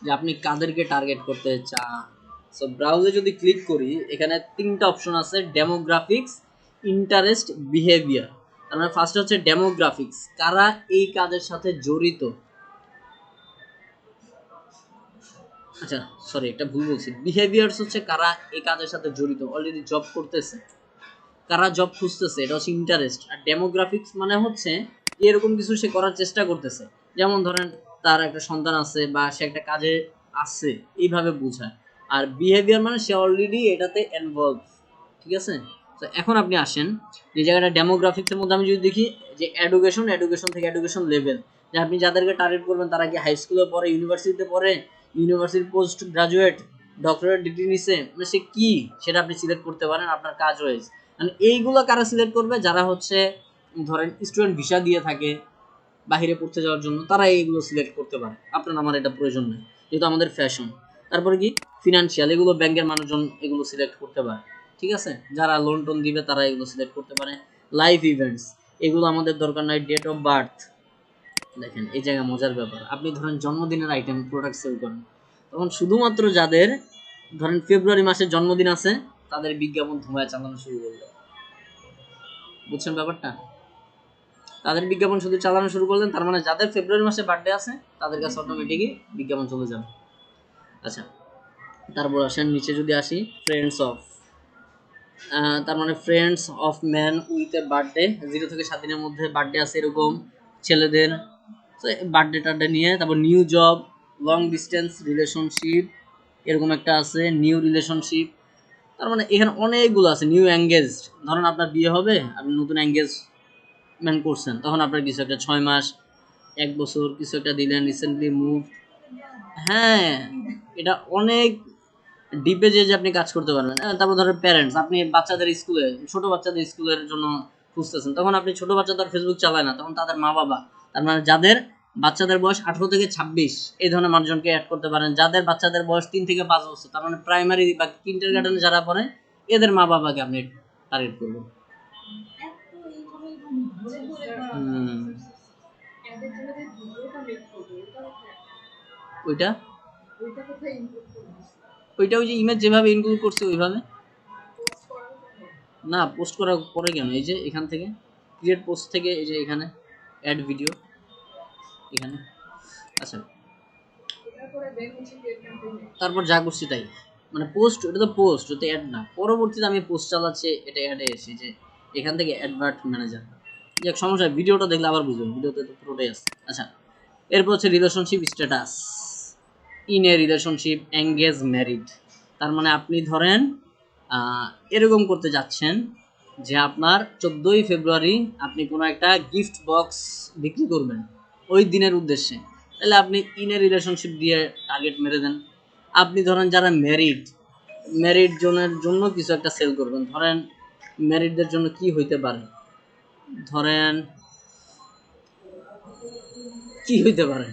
যে আপনি কাদেরকে টার্গেট করতে চান। সো ব্রাউজে যদি ক্লিক করি, এখানে 3টা অপশন আছে, ডেমোগ্রাফিক্স, ইন্টারেস্ট, বিহেভিয়ার। তার মানে ফার্স্ট হচ্ছে ডেমোগ্রাফিক্স, কারা এই কাজের সাথে জড়িত। আচ্ছা সরি একটা ভুল বলছি, বিহেভিয়ার্স হচ্ছে কারা এই কাজের সাথে জড়িত, অলরেডি জব করতেছে, কারা জব খুঁজতেছে, এটা হচ্ছে ইন্টারেস্ট। আর ডেমোগ্রাফিক্স মানে হচ্ছে এরকম কিছু সে করার চেষ্টা করতেছে, যেমন ধরেন তার একটা সন্তান আছে বা সে একটা কাজে আছে, এইভাবে বোঝায়। আর বিহেভিয়ার মানে সে অলরেডি এটাতে ইনভলভ, ঠিক আছে। তো এখন আপনি আসেন যে জায়গাটা ডেমোগ্রাফিক্সের মধ্যে আমি যদি দেখি যে এডুকেশন থেকে এডুকেশন লেভেল, যে আপনি যাদেরকে টার্গেট করবেন তারা কি হাই স্কুলে পড়ে, ইউনিভার্সিটিতে পড়ে, university post graduate, doctorate degree নিছে, মানে সে কি সেটা আপনি সিলেক্ট করতে পারেন, আপনার কাজ রয়েছে। মানে এইগুলো কারা সিলেক্ট করবে, যারা হচ্ছে ধরেন স্টুডেন্ট ভিসা দিয়ে থাকে বাহিরে পড়তে যাওয়ার জন্য, তারা এইগুলো সিলেক্ট করতে পারে, আপনার আমার এটা প্রয়োজন নেই, যেহেতু আমাদের ফ্যাশন। তারপরে কি ফিনান্সিয়াল, এগুলো ব্যাংকের মানুষজন এগুলো সিলেক্ট করতে পারে, ঠিক আছে, যারা লোন টোন দিবে তারা এগুলো সিলেক্ট করতে পারে। লাইফ ইভেন্টস, এগুলো আমাদের দরকার নাই, ডেট অফ বার্থ, দেখেন এই জায়গায় মজার ব্যাপার, আপনি ধরেন জন্মদিনের আইটেম প্রোডাক্ট সেল করেন, তখন শুধুমাত্র যাদের ধরেন ফেব্রুয়ারি মাসে জন্মদিন আছে তাদের বিজ্ঞাপন ধুমায় চালানো শুরু করলো। বুঝছেন ব্যাপারটা? তাদের বিজ্ঞাপন শুধু চালানো শুরু করলেন, তার মানে যাদের ফেব্রুয়ারি মাসে বার্থডে আছে তাদের কাছে অটোমেটিকই বিজ্ঞাপন চলে যাবে। আচ্ছা, তারপর আসেন নিচে যদি আসি, ফ্রেন্ডস অফ, তার মানে friends of man with a birthday, 0 থেকে 7 দিনের মধ্যে বার্থডে আছে এরকম ছেলেদের, তো বার্থডে টার্থডে নিয়ে। তারপর new job, long distance relationship, এরকম একটা আছে নিউ রিলেশনশিপ। তার মানে এখানে অনেকগুলো আছে। নিউ এঙ্গেজড, ধরুন আপনার বিয়ে হবে, আপনি নতুন এঙ্গেজমেন্ট করছেন, তখন আপনার কিছু একটা 6 মাস 1 বছর কিছু একটা দিলেন। রিসেন্টলি মুভ, হ্যাঁ এটা অনেক ডিপে যে আপনি কাজ করতে পারবেন। তারপর ধরেন প্যারেন্টস, আপনি বাচ্চাদের স্কুলে, ছোট বাচ্চাদের স্কুলের জন্য খুঁজতেছেন, তখন আপনি ছোট বাচ্চা তো আর ফেসবুক চালায় না, তখন তাদের মা বাবা, তার মানে যাদের বাচ্চাদের বয়স 18 থেকে 26 এই ধরনের মানুষজনকে অ্যাড করতে পারেন। যাদের বাচ্চাদের বয়স 3 থেকে 5 বছর, তার মানে প্রাইমারি বা কিন্ডার গার্ডেনে যারা পড়ে, এদের মা বাবাকে আপনি টার্গেট করবেন। ওইটা ওইটা ওই যে ইমেজ যেভাবে ইনক্লুড করছে ওইভাবে না, পোস্ট করার পরে কেন, এই যে এখান থেকে ক্রিয়েট পোস্ট থেকে, এই যে এখানে অ্যাড ভিডিও এখানে। আচ্ছা, তারপর যা করছি তাই, মানে পোস্ট, এটা তো পোস্ট, ওটা অ্যাড না। পরবর্তীতে আমি পোস্ট চালাচ্ছি, এটা অ্যাডে এসে যে এখান থেকে অ্যাডভার্ট ম্যানেজার। যাক সমস্যা, ভিডিওটা দেখলে আবার বুঝবেন, ভিডিওতে তো পুরোটাই আছে। আচ্ছা, এরপর হচ্ছে relationship status, in a relationship, engage, married. তার মানে আপনি ধরেন এরকম করতে যাচ্ছেন যে আপনার 14ই ফেব্রুয়ারি আপনি কোনো একটা গিফট বক্স বিক্রি করবেন ওই দিনের উদ্দেশ্যে, তাহলে আপনি ইন এ রিলেশনশিপ দিয়ে টার্গেট মেরে দেন। আপনি ধরেন যারা ম্যারিড জনের জন্য কিছু একটা সেল করবেন, ধরেন ম্যারিডদের জন্য কি হইতে পারে, ধরেন কি হইতে পারে,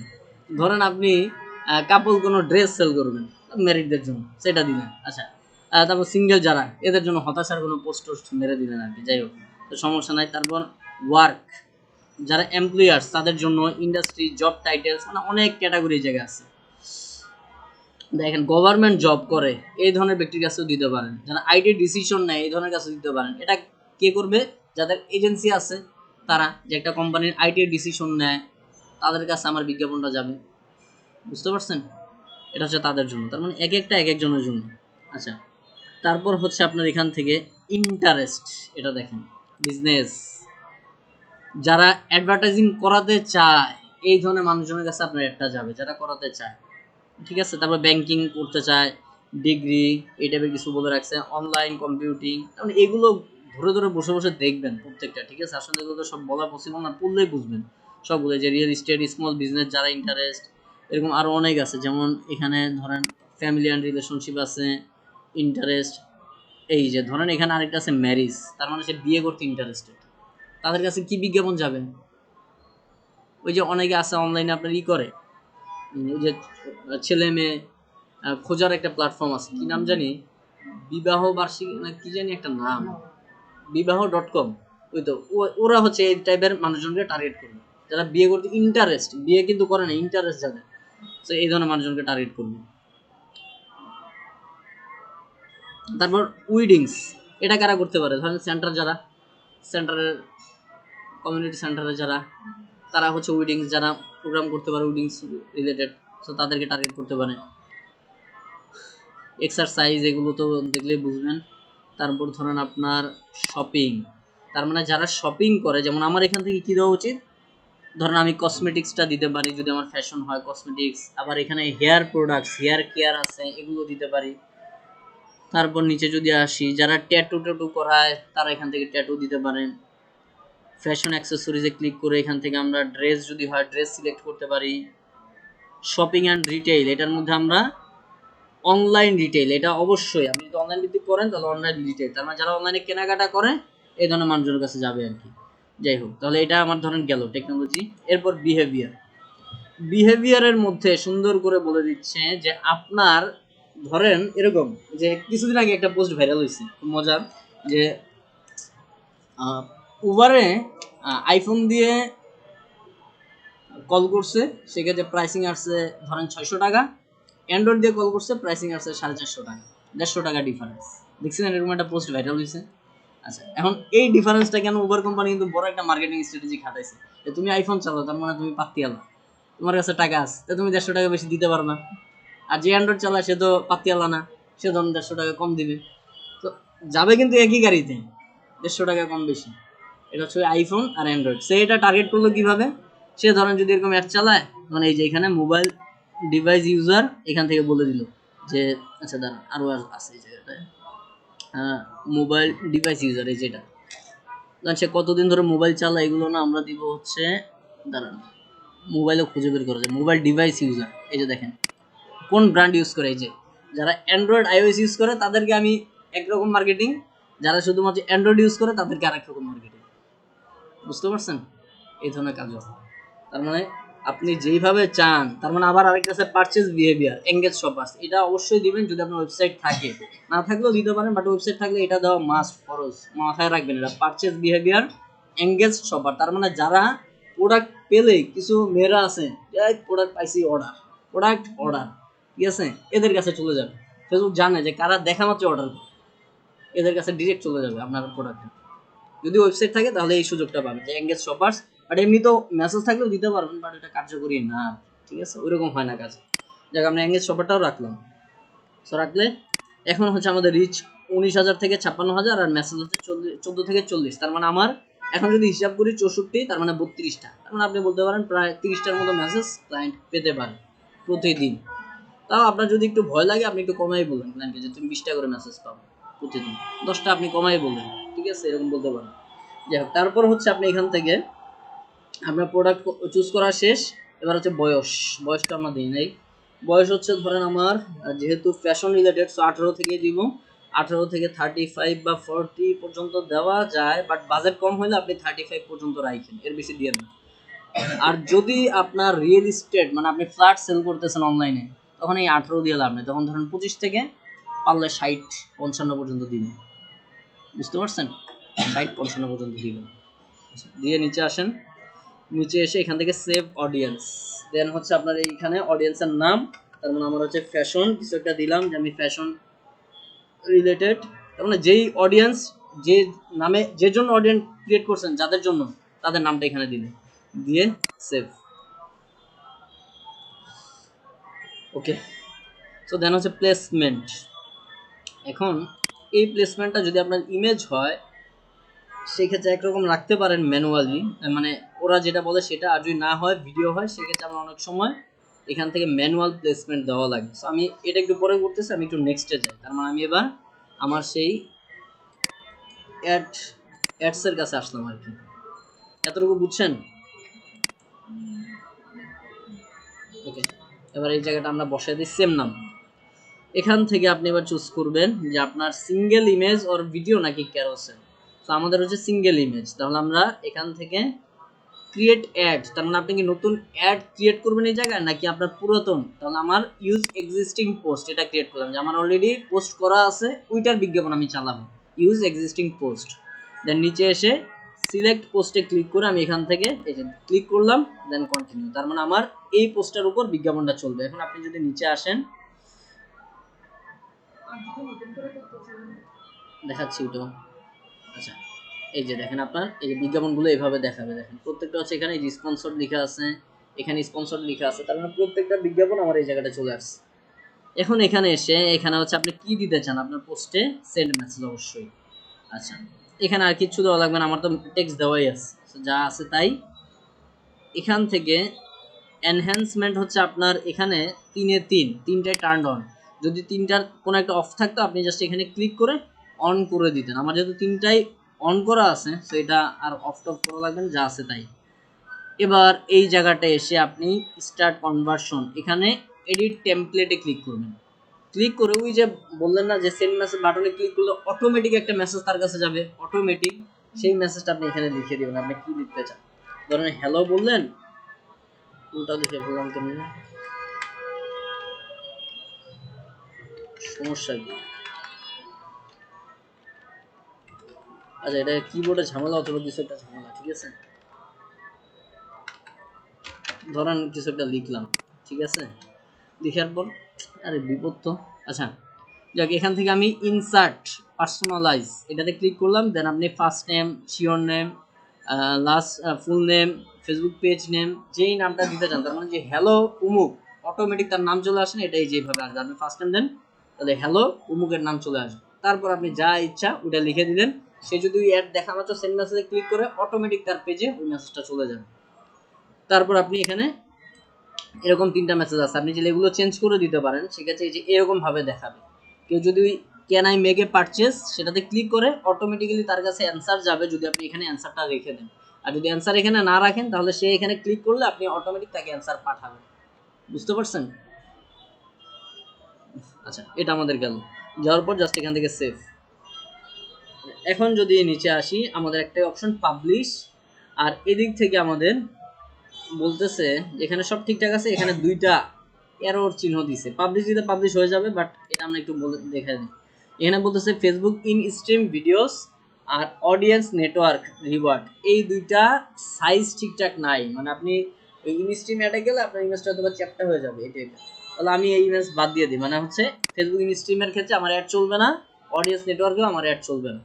ধরেন আপনি কাপল কোনো ড্রেস সেল করবেন ম্যারিডদের জন্য, সেটা দিলেন। আচ্ছা, তারপর সিঙ্গেল যারা, এদের জন্য হতাশার কোনো পোস্ট টোস্ট মেরে দিলেন আর কি, যাই হোক, তো সমস্যা নাই। তারপর ওয়ার্ক, যারা এমপ্লয়ার্স তাদের জন্য ইন্ডাস্ট্রি, জব টাইটেলস, মানে অনেক ক্যাটাগরি জায়গা আছে। দেখেন গভর্নমেন্ট জব করে এই ধরনের ব্যক্তির কাছেও দিতে পারেন, যারা আইটি ডিসিশন নেয় এই ধরনের কাছে দিতে পারেন। এটা কে করবে? যাদের এজেন্সি আছে, তারা যে একটা কোম্পানির আইটি ডিসিশন নেয় তাদের কাছে আমার বিজ্ঞাপনটা যাবে। বুঝতে পারছেন? এটা হচ্ছে তাদের জন্য, তার মানে এক একটা এক একজনের জন্য। আচ্ছা, তারপর হচ্ছে আপনার এখান থেকে ইন্টারেস্ট, এটা দেখেন বিজনেস, যারা অ্যাডভার্টাইজিং করাতে চায় এই ধরনের মানুষজনের কাছে আপনার একটা যাবে, যারা করাতে চায়, ঠিক আছে। তারপর ব্যাংকিং করতে চায়, ডিগ্রি, এই টাইপের কিছু বলে রাখছে, অনলাইন কম্পিউটিং, মানে এগুলো ধরে ধরে বসে বসে দেখবেন প্রত্যেকটা, ঠিক আছে। আসলে এগুলো তো সব বলা পসিবল না, পড়লেই বুঝবেন সবগুলো, যে রিয়েল এস্টেট, স্মল বিজনেস, যারা ইন্টারেস্ট, এরকম আরও অনেক আছে। যেমন এখানে ধরেন ফ্যামিলি অ্যান্ড রিলেশনশিপ আছে, ইন্টারেস্ট, এই যে ধরেন এখানে আরেকটা আছে ম্যারিজ, তার মানে সে বিয়ে করতে ইন্টারেস্টেড, তাদের কাছে কি বিজ্ঞাপন যাবে? ওই যে অনেকে আছে অনলাইনে আপনার করে, ওই যে ছেলে মেয়ে খোঁজার একটা প্ল্যাটফর্ম আছে, কি নাম জানি, বিবাহ বার্ষিকী না কি জানি একটা নাম, বিবাহ.com। ওই তো ওরা হচ্ছে এই টাইপের মানুষজনকে টার্গেট করবে, যারা বিয়ে করতে ইন্টারেস্ট, বিয়ে কিন্তু করে না, ইন্টারেস্ট যাদের, তো এই ধরনের মানুষজনকে টার্গেট করবে। তারপর উইডিংস, এটা কারা করতে পারে? ধরেন সেন্টার, যারা সেন্টারের কমিউনিটি সেন্টারে যারা, তারা হচ্ছে উইডিংস, যারা প্রোগ্রাম করতে পারে উইডিংস রিলেটেড, তো তাদেরকে টার্গেট করতে পারে। এক্সারসাইজ, এগুলো তো দেখলেই বুঝবেন। তারপর ধরেন আপনার শপিং, তার মানে যারা শপিং করে, যেমন আমার এখান থেকে কী দেওয়া উচিত, ধরেন আমি কসমেটিক্সটা দিতে পারি যদি আমার ফ্যাশন হয় কসমেটিক্স, আবার এখানে হেয়ার প্রোডাক্টস, হেয়ার কেয়ার আছে, এগুলো দিতে পারি। তারপর নিচে যদি আসি, যারা ট্যাটু করায় তারা এখান থেকে ট্যাটু দিতে পারেন। ফ্যাশন অ্যাক্সেসরিজে ক্লিক করে এখান থেকে আমরা ড্রেস, যদি হয় ড্রেস সিলেক্ট করতে পারি। শপিং অ্যান্ড রিটেইল, এটার মধ্যে আমরা অনলাইন রিটেইল, এটা অবশ্যই আপনি যদি অনলাইন ভিত্তিক করেন তাহলে অনলাইন রিটেইল, তার মানে যারা অনলাইনে কেনাকাটা করে এই ধরনের মানুষের কাছে যাবে আর কি। যাই হোক, তাহলে এটা আমার ধরেন গেল টেকনোলজি। এরপর বিহেভিয়ারের মধ্যে সুন্দর করে বলে দিচ্ছে যে আপনার ধরেন এরকম, যে কিছুদিন আগে একটা পোস্ট ভাইরাল হয়েছে খুব মজার, যে উবারে আইফোন দিয়ে কল করছে, সেক্ষেত্রে প্রাইসিং আসছে ধরেন 600 টাকা। অ্যান্ড্রয়েড দিয়ে কল করছে, প্রাইসিং আসছে 450 টাকা, 150 টাকা ডিফারেন্স। দেখছিলেন এরকম একটা পোস্ট ভাইরাল হয়েছে। আচ্ছা, এখন এই ডিফারেন্সটা কেন? উবার কোম্পানি কিন্তু বড় একটা মার্কেটিং স্ট্র্যাটেজি খাটাইছে যে তুমি আইফোন চালাও, তার মানে তুমি পাত্তিয়ালা, তোমার কাছে টাকা আছে, তো তুমি 150 টাকা বেশি দিতে পারো না। আর যে অ্যান্ড্রয়েড চালায় সে তো পাত্তিয়ালা না, সে ধরুন 150 টাকা কম দিবে। তো যাবে কিন্তু একই গাড়িতে, 150 টাকা কম বেশি। এটা হচ্ছে আইফোন আর অ্যান্ড্রয়েড। সে এটা টার্গেট করলো কিভাবে? সে ধরেন যদি এরকম অ্যাড চালায়, মানে এই যে এখানে মোবাইল ডিভাইস ইউজার, এখান থেকে বলে দিল যে আচ্ছা দাঁড়ান আরও আছে এই জায়গাটায়, মোবাইল ডিভাইস ইউজার, এই যেটা সে কতদিন ধরে মোবাইল চালায় এগুলো না আমরা দিব হচ্ছে, দাঁড়ান মোবাইলে খুঁজে বের করা যায়, মোবাইল ডিভাইস ইউজার। এই যে দেখেন কোন ব্র্যান্ড ইউজ করে, এই যে যারা অ্যান্ড্রয়েড আইওএস ইউজ করে তাদেরকে আমি একরকম মার্কেটিং, যারা শুধুমাত্র অ্যান্ড্রয়েড ইউজ করে তাদেরকে আরেক রকম মার্কেটিং। বুঝতে পারছেন? এই ধরনের কাজ হয়। তার মানে আপনি যেইভাবে চান, তার মানে আবার আরেকটা আছে পারচেজ বিহেভিয়ার, এঙ্গেজ শপার্স। এটা অবশ্যই দিবেন যদি আপনার ওয়েবসাইট থাকে, না থাকলেও দিতে পারেন, বাট ওয়েবসাইট থাকলে এটা দেওয়া মাস্ট, ফরজ, মাথায় রাখবেন এটা। পারচেজ বিহেভিয়ার, এঙ্গেজ শপার, তার মানে যারা প্রোডাক্ট পেলে, কিছু মেয়েরা আছে প্রোডাক্ট পাইছি অর্ডার, প্রোডাক্ট অর্ডার, ঠিক আছে, এদের কাছে চলে যাবে। ফেসবুক জানে যে কারা দেখা মাত্র অর্ডার করে, এদের কাছে ডিরেক্ট চলে যাবে আপনার প্রোডাক্ট। যদি ওয়েবসাইট থাকে তাহলে এই সুযোগটা পাবেন যে এঙ্গেজ শপার্স। বাট এমনি তো মেসেজ থাকলেও দিতে পারবেন, বাট এটা কার্যকরী না, ঠিক আছে, ওইরকম হয় না কাজ। যাক, আমরা এঙ্গেজ শপারটাও রাখলাম। সো রাখলে এখন হচ্ছে আমাদের রিচ 19,000 থেকে 56,000, আর মেসেজ হচ্ছে 14 থেকে 40। তার মানে আমার এখন যদি হিসাব করি 64, তার মানে 32টা, তার মানে আপনি বলতে পারেন প্রায় 30টার মতো মেসেজ ক্লায়েন্ট পেতে পারে প্রতিদিন। তাও আপনার যদি একটু ভয় লাগে, আপনি একটু কমাই বলবেন ক্লায়েন্টকে যে তুমি 20টা করে মেসেজ পাবো প্রতিদিন, 10টা আপনি কমাই বলবেন, ঠিক আছে, এরকম বলতে পারেন। যাই হোক, তারপর হচ্ছে আপনি এখান থেকে আপনার প্রোডাক্ট চুজ করা শেষ। এবার হচ্ছে বয়স, বয়সটা আমরা দিই নাই। বয়স হচ্ছে ধরেন আমার যেহেতু ফ্যাশন রিলেটেড, সো 18 থেকে দিব। 18 থেকে 35 বা 40 পর্যন্ত দেওয়া যায়, বাট বাজেট কম হলে আপনি 35 পর্যন্ত রাখেন, এর বেশি দিয়ে না। আর যদি আপনার রিয়েল এস্টেট, মানে আপনি ফ্ল্যাট সেল করতেছেন অনলাইনে, তখন এই 18 দিয়ে লাভ নেই, তখন ধরেন 25 থেকে পারলে 60-55 পর্যন্ত দিবেন। বুঝতে পারছেন? 60-55 পর্যন্ত দিবেন। দিয়ে নিচে আসেন, নিচে এসে এখান থেকে সেভ অডিয়েন্স, দেন হচ্ছে আপনার এইখানে অডিয়েন্সের নাম, তার মানে আমার হচ্ছে ফ্যাশন কিছু একটা দিলাম যে আমি ফ্যাশন রিলেটেড, তার মানে যেই অডিয়েন্স, যে নামে যে জন্য অডিয়েন্স ক্রিয়েট করছেন, যাদের জন্য, তাদের নামটা এখানে দিলে, দিয়ে সেভ। ওকে, সো দেন হচ্ছে প্লেসমেন্ট। এখন এই প্লেসমেন্টটা যদি আপনার ইমেজ হয়, সেক্ষেত্রে একরকম রাখতে পারেন ম্যানুয়ালি, মানে ওরা যেটা বলে সেটা। আর যদি না হয়, ভিডিও হয়, সেক্ষেত্রে আমরা অনেক সময় এখান থেকে ম্যানুয়াল প্লেসমেন্ট দেওয়া লাগে। সো আমি এটা একটু পরে করতেছি, আমি একটু নেক্সটে যাই। তার মানে আমি এবার আমার সেই অ্যাডসের কাছে আসলাম আর কি। এতটুকু বুঝছেন? ওকে, এবার এই জায়গাটা আমরা বসাই দিই সেম নাম। এখান থেকে আপনি এবার চুজ করবেন যে আপনার সিঙ্গেল ইমেজ অর ভিডিও নাকি ক্যারোসেল। তো আমাদের হচ্ছে সিঙ্গেল ইমেজ, তাহলে আমরা এখান থেকে ক্রিয়েট অ্যাড, তার মানে আপনি কি নতুন অ্যাড ক্রিয়েট করবেন এই জায়গায়, নাকি আপনার পুরাতন? তাহলে আমার ইউজ এক্সিস্টিং পোস্ট, এটা ক্রিয়েট করলাম যে আমার অলরেডি পোস্ট করা আছে, ওইটার বিজ্ঞাপন আমি চালাবো, ইউজ এক্সিস্টিং পোস্ট। দেন নিচে এসে সিলেক্ট পোস্টে ক্লিক করে আমি এখান থেকে এই যে ক্লিক করলাম, দেন কন্টিনিউ। তার মানে আমার এই পোস্টের উপর বিজ্ঞাপনটা চলবে। এখন আপনি যদি নিচে আসেন, দেখাচ্ছি ওটা। আচ্ছা, এই যে দেখেন আপনার এই যে বিজ্ঞাপনগুলো এভাবে দেখাবে, দেখেন প্রত্যেকটা হচ্ছে এখানে স্পন্সর লেখা আছে, এখানে স্পন্সর লেখা আছে, তার মানে প্রত্যেকটা বিজ্ঞাপন আমার এই জায়গাটা চলে আসছে। এখন এখানে এসে এখানে হচ্ছে আপনি কি দিতে চান আপনার পোস্টে, সেন্ড মেসেজ অবশ্যই। আচ্ছা, এখানে আর কিছু দেওয়া লাগবে না, আমার তো টেক্সট দেওয়াই আছে, যা আছে তাই। এখান থেকে এনহ্যান্সমেন্ট হচ্ছে আপনার এখানে 3-এ 3 টার্ন অন। যদি 3টার কোনো একটা অফ থাকতো, আপনি জাস্ট এখানে ক্লিক করে অন করে দিতেন। আমার যেহেতু 3টাই অন করা আছে, সো এটা আর অফ টফ করা লাগবে না, যা আছে তাই। এবার এই জায়গাটা এসে আপনি স্টার্ট কনভার্সন, এখানে এডিট টেমপ্লেটে ক্লিক করবেন। ক্লিক করে ওই যে বললেন না যে সেন্ড মেসেজ বাটনে ক্লিক করলে অটোমেটিক একটা মেসেজ তার কাছে যাবে, অটোমেটিক সেই মেসেজটা আপনি এখানে লিখে দিবেন আপনি কি লিখতে চান। ধরেন হ্যালো বললেন, উল্টা লিখে বললাম কেন, সমস্যা কি? আচ্ছা, এটা কিবোর্ডে ঝামেলা অথবা কিছু একটা ঝামেলা, ঠিক আছে। ধরেন কিছু একটা লিখলাম, ঠিক আছে, লিখার পর আরে বিপদ তো, আচ্ছা যাক এখান থেকে আমি ইনসার্ট পার্সোনালাইজ এটাতে ক্লিক করলাম। দেন আপনি first name, sure name, last full name, Facebook page name, যেই নামটা দিতে চান, তার মানে যে হ্যালো উমুক, অটোমেটিক তার নাম চলে আসে না, এটাই যেভাবে আসবে। আপনি ফার্স্ট নেম দেন, তাহলে হ্যালো উমুকের নাম চলে আসবে। তারপর আপনি যা ইচ্ছা ওটা লিখে দিলেন। সে যদি অ্যাড দেখা মাত্র সেন্ড মেসেজে ক্লিক করে অটোমেটিক তার পেজে ওই মেসেজটা চলে যাবে। তারপর আপনি এখানে এরকম 3টা মেসেজ আছে, আপনি যদি এগুলো চেঞ্জ করে দিতে পারেন, সেক্ষেত্রে এই যে এরকম ভাবে দেখাবে। কেউ যদি can I make a purchase সেটাতে ক্লিক করে অটোমেটিক্যালি তার কাছে অ্যান্সার যাবে, যদি আপনি এখানে অ্যান্সারটা রেখে দেন। আর যদি অ্যান্সার এখানে না রাখেন, তাহলে সে এখানে ক্লিক করলে আপনি অটোমেটিক তাকে অ্যান্সার পাঠাবেন। বুঝতে পারছেন? আচ্ছা, এটা আমাদের গেল। যাওয়ার পর জাস্ট এখান থেকে সেভ। এখন যদি নিচে আসি, আমাদের একটা অপশন পাবলিশ, আর এদিক থেকে আমাদের বলতেছে এখানে সব ঠিকঠাক আছে, এখানে 2টা এরর চিহ্ন দিছে। পাবলিশ দিতে পাবলিশ হয়ে যাবে, বাট এটা আমরা একটু বলে দেখে দিই। এখানে বলতেছে ফেসবুক ইন স্ট্রিম ভিডিওস আর অডিয়েন্স নেটওয়ার্ক রিওয়ার্ড, এই 2টা সাইজ ঠিকঠাক নাই। মানে আপনি এই ইন স্ট্রিম অ্যাডে গেলে আপনার ইমেজটা হয়তো চ্যাপ্টা হয়ে যাবে, এটা তাহলে আমি এই ইমেজ বাদ দিয়ে দিই। মানে হচ্ছে ফেসবুক ইন স্ট্রিমের ক্ষেত্রে আমার অ্যাড চলবে না, অডিয়েন্স নেটওয়ার্কেও আমার অ্যাড চলবে না।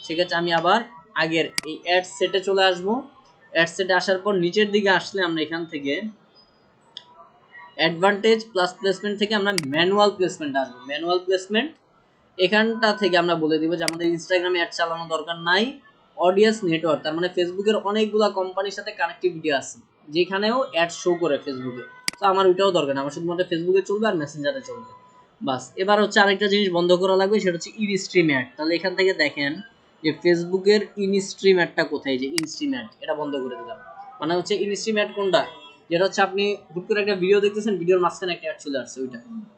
সেক্ষেত্রে আমি আবার আগের এই অ্যাড সেটে চলে আসবো। অ্যাড সেটে আসার পর নিচের দিকে আসলে আমরা এখান থেকে অ্যাডভান্টেজ প্লাস প্লেসমেন্ট থেকে আমরা ম্যানুয়াল প্লেসমেন্ট আসবো। ম্যানুয়াল প্লেসমেন্ট এখানটা থেকে আমরা বলে দিব যে আমাদের ইনস্টাগ্রামে অ্যাড চালানো দরকার নাই। অডিয়েন্স নেটওয়ার্ক, তার মানে ফেসবুকের অনেকগুলো কোম্পানির সাথে কানেক্টিভিটি আছে যেখানেও অ্যাড শো করে ফেসবুকে, তো আমার ওইটাও দরকার না, আমার শুধুমাত্র ফেসবুকে চলবে আর মেসেঞ্জারে চলবে। বাস, এবার হচ্ছে আরেকটা জিনিস বন্ধ করা লাগবে, সেটা হচ্ছে ইন স্ট্রিম অ্যাড। তাহলে এখান থেকে দেখেন যে ফেসবুকের ইন স্ট্রিম অ্যাডটা কোথায়, যে ইন স্ট্রিম অ্যাড, এটা বন্ধ করে দিলাম। মানে হচ্ছে ইন স্ট্রিম অ্যাড কোনটা, যেটা হচ্ছে আপনি হুট করে একটা ভিডিও দেখতেছেন, ভিডিওর মাঝখানে একটা অ্যাড চলে আসছে,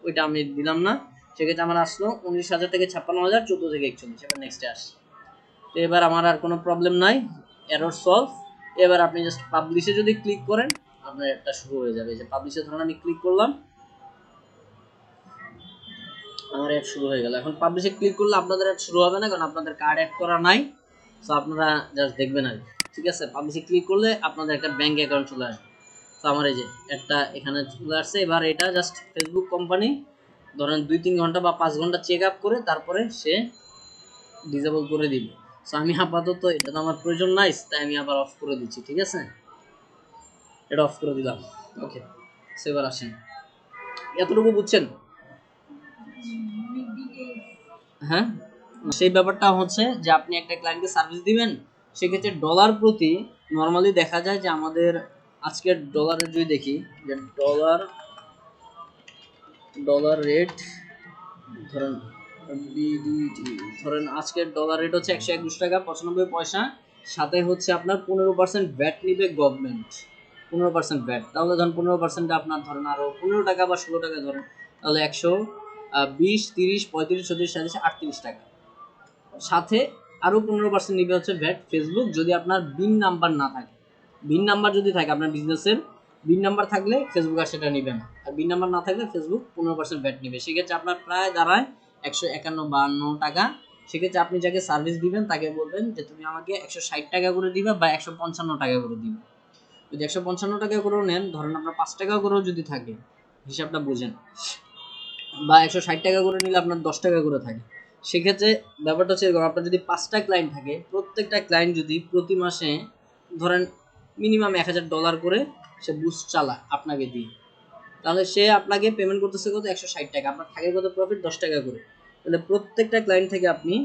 ওইটা আমি দিলাম না। সেক্ষেত্রে আমার আসলো 19,000 থেকে 56,000, 14 থেকে 41। এবার নেক্সটে আসি। তো এবার আমার আর কোনো প্রবলেম নাই, এরর সলভ। এবার আপনি জাস্ট পাবলিশে যদি ক্লিক করেন, আপনার একটা শুরু হয়ে যাবে। যে পাবলিশে ধরুন আমি ক্লিক করলাম, আমার অ্যাড শুরু হয়ে গেল। এখন পাবলিশে ক্লিক করলে আপনাদের অ্যাড শুরু হবে না, কারণ আপনাদের কার্ড অ্যাড করা নাই। তো আপনারা জাস্ট দেখবেন আর, ঠিক আছে। পাবলিশে ক্লিক করলে আপনাদের একটা ব্যাংক অ্যাকাউন্ট চলে আসবে। তো আমার এই যে একটা এখানে চলে আসছে। এবার এটা জাস্ট ফেসবুক কোম্পানি ধরেন 2-3 ঘন্টা বা 5 ঘন্টা চেক আপ করে তারপরে সে ডিসেবল করে দিবে। সো আমি আপাতত এটা তো আমার প্রয়োজন নাই, তাই আমি আবার অফ করে দিচ্ছি, ঠিক আছে। এটা অফ করে দিলাম। ওকে, সো এবার আসেন, এতটুকু বুঝছেন? হ্যাঁ, সেই ব্যাপারটা হচ্ছে যে আপনি একটা ক্লায়েন্টকে সার্ভিস দিবেন, সেক্ষেত্রে ডলার প্রতি নর্মালি দেখা যায় যে আমাদের আজকের ডলারের যদি দেখি, যে ডলার রেট ধরেন ধরেন আজকের ডলার রেট হচ্ছে 121 টাকা 95 পয়সা। সাথে হচ্ছে আপনার 15% ভ্যাট নিবে গভর্নমেন্ট, 15% ভ্যাট। তাহলে ধরেন 15% আপনার ধরেন আরো 15 টাকা বা 16 টাকা ধরেন, তাহলে 120, 30, 35, 36, 37, 38 টাকা। সাথে আরো 15% নিবে হচ্ছে ভ্যাট ফেসবুক, যদি আপনার বিন নাম্বার না থাকে। বিন নাম্বার যদি থাকে, আপনার বিজনেসের বিন নাম্বার থাকলে ফেসবুক আর সেটা নিবে না, আর বিন নাম্বার না থাকলে ফেসবুক 15% ভ্যাট নিবে। সেক্ষেত্রে আপনার প্রায় দাঁড়ায় 151-52 টাকা। সেক্ষেত্রে আপনি যাকে সার্ভিস দিবেন তাকে বলবেন যে তুমি আমাকে 160 টাকা করে দিবা বা 155 টাকা করে দিবে। যদি 155 টাকা করেও নেন, ধরেন আপনার 5 টাকা করেও যদি থাকে, হিসাবটা বুঝেন, বা 160 টাকা করে নিলে আপনার 10 টাকা করে থাকে। সেক্ষেত্রে ব্যাপারটা হচ্ছে এরকম, আপনার যদি 5টা ক্লায়েন্ট থাকে, প্রত্যেকটা ক্লায়েন্ট যদি প্রতি মাসে ধরেন মিনিমাম $1,000 করে সে বুস্ট চালায় আপনাকে দিয়ে, তাহলে সে আপনাকে পেমেন্ট করতেছে কত, 160 টাকা। আপনার থাকে কত প্রফিট, 10 টাকা করে। তাহলে প্রত্যেকটা ক্লায়েন্ট থেকে আপনি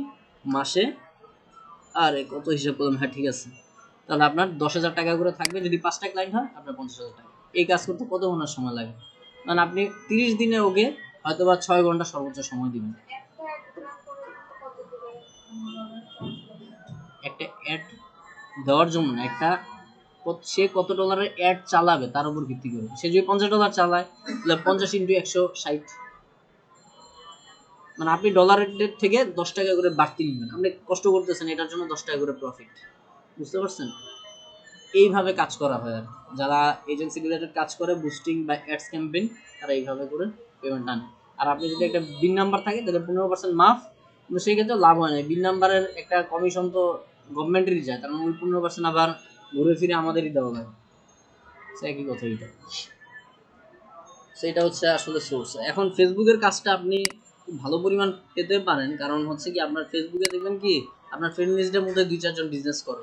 মাসে, আরে কত হিসাব করলাম, হ্যাঁ ঠিক আছে, তাহলে আপনার 10,000 টাকা করে থাকবে। যদি 5টা ক্লায়েন্ট হয়, আপনার 50,000 টাকা। এই কাজ করতে কত ঘন্টা সময় লাগে? মানে আপনি 30 দিনে ওকে হয়তো বা 6 ঘন্টা সর্বোচ্চ সময় দিবেন একটা অ্যাড দেওয়ার জন্য। একটা সে কত ডলারের অ্যাড চালাবে তার উপর ভিত্তি করে। সে যদি $50 চালায়, তাহলে 50 × 160, মানে আপনি ডলারের থেকে 10 টাকা করে বাড়তি নেবেন। আপনি কষ্ট করতেছেন এটার জন্য 10 টাকা করে প্রফিট। বুঝতে পারছেন? এইভাবে কাজ করা হয়। আর যারা এজেন্সি রিলেটেড কাজ করে, বুস্টিং বা অ্যাডস ক্যাম্পেইন, তারা এইভাবে করে পেমেন্ট আনে। আর আপনি যদি একটা বিন নাম্বার থাকে, তাহলে 15% মাফ, কিন্তু সেই ক্ষেত্রে লাভ হয় না। বিন নাম্বারের একটা কমিশন তো গভর্নমেন্টেরই যায়, তার মানে ওই 15% আবার ঘুরে ফিরে আমাদেরই দেওয়া লাগে। একই কথা এটা। সেটা হচ্ছে আসলে সোর্স। এখন ফেসবুকের কাজটা আপনি খুব ভালো পরিমাণ পেতে পারেন, কারণ হচ্ছে কি আপনার ফেসবুকে দেখবেন কি আপনার ফ্রেন্ড লিস্টের মধ্যে 2-4 জন বিজনেস করে,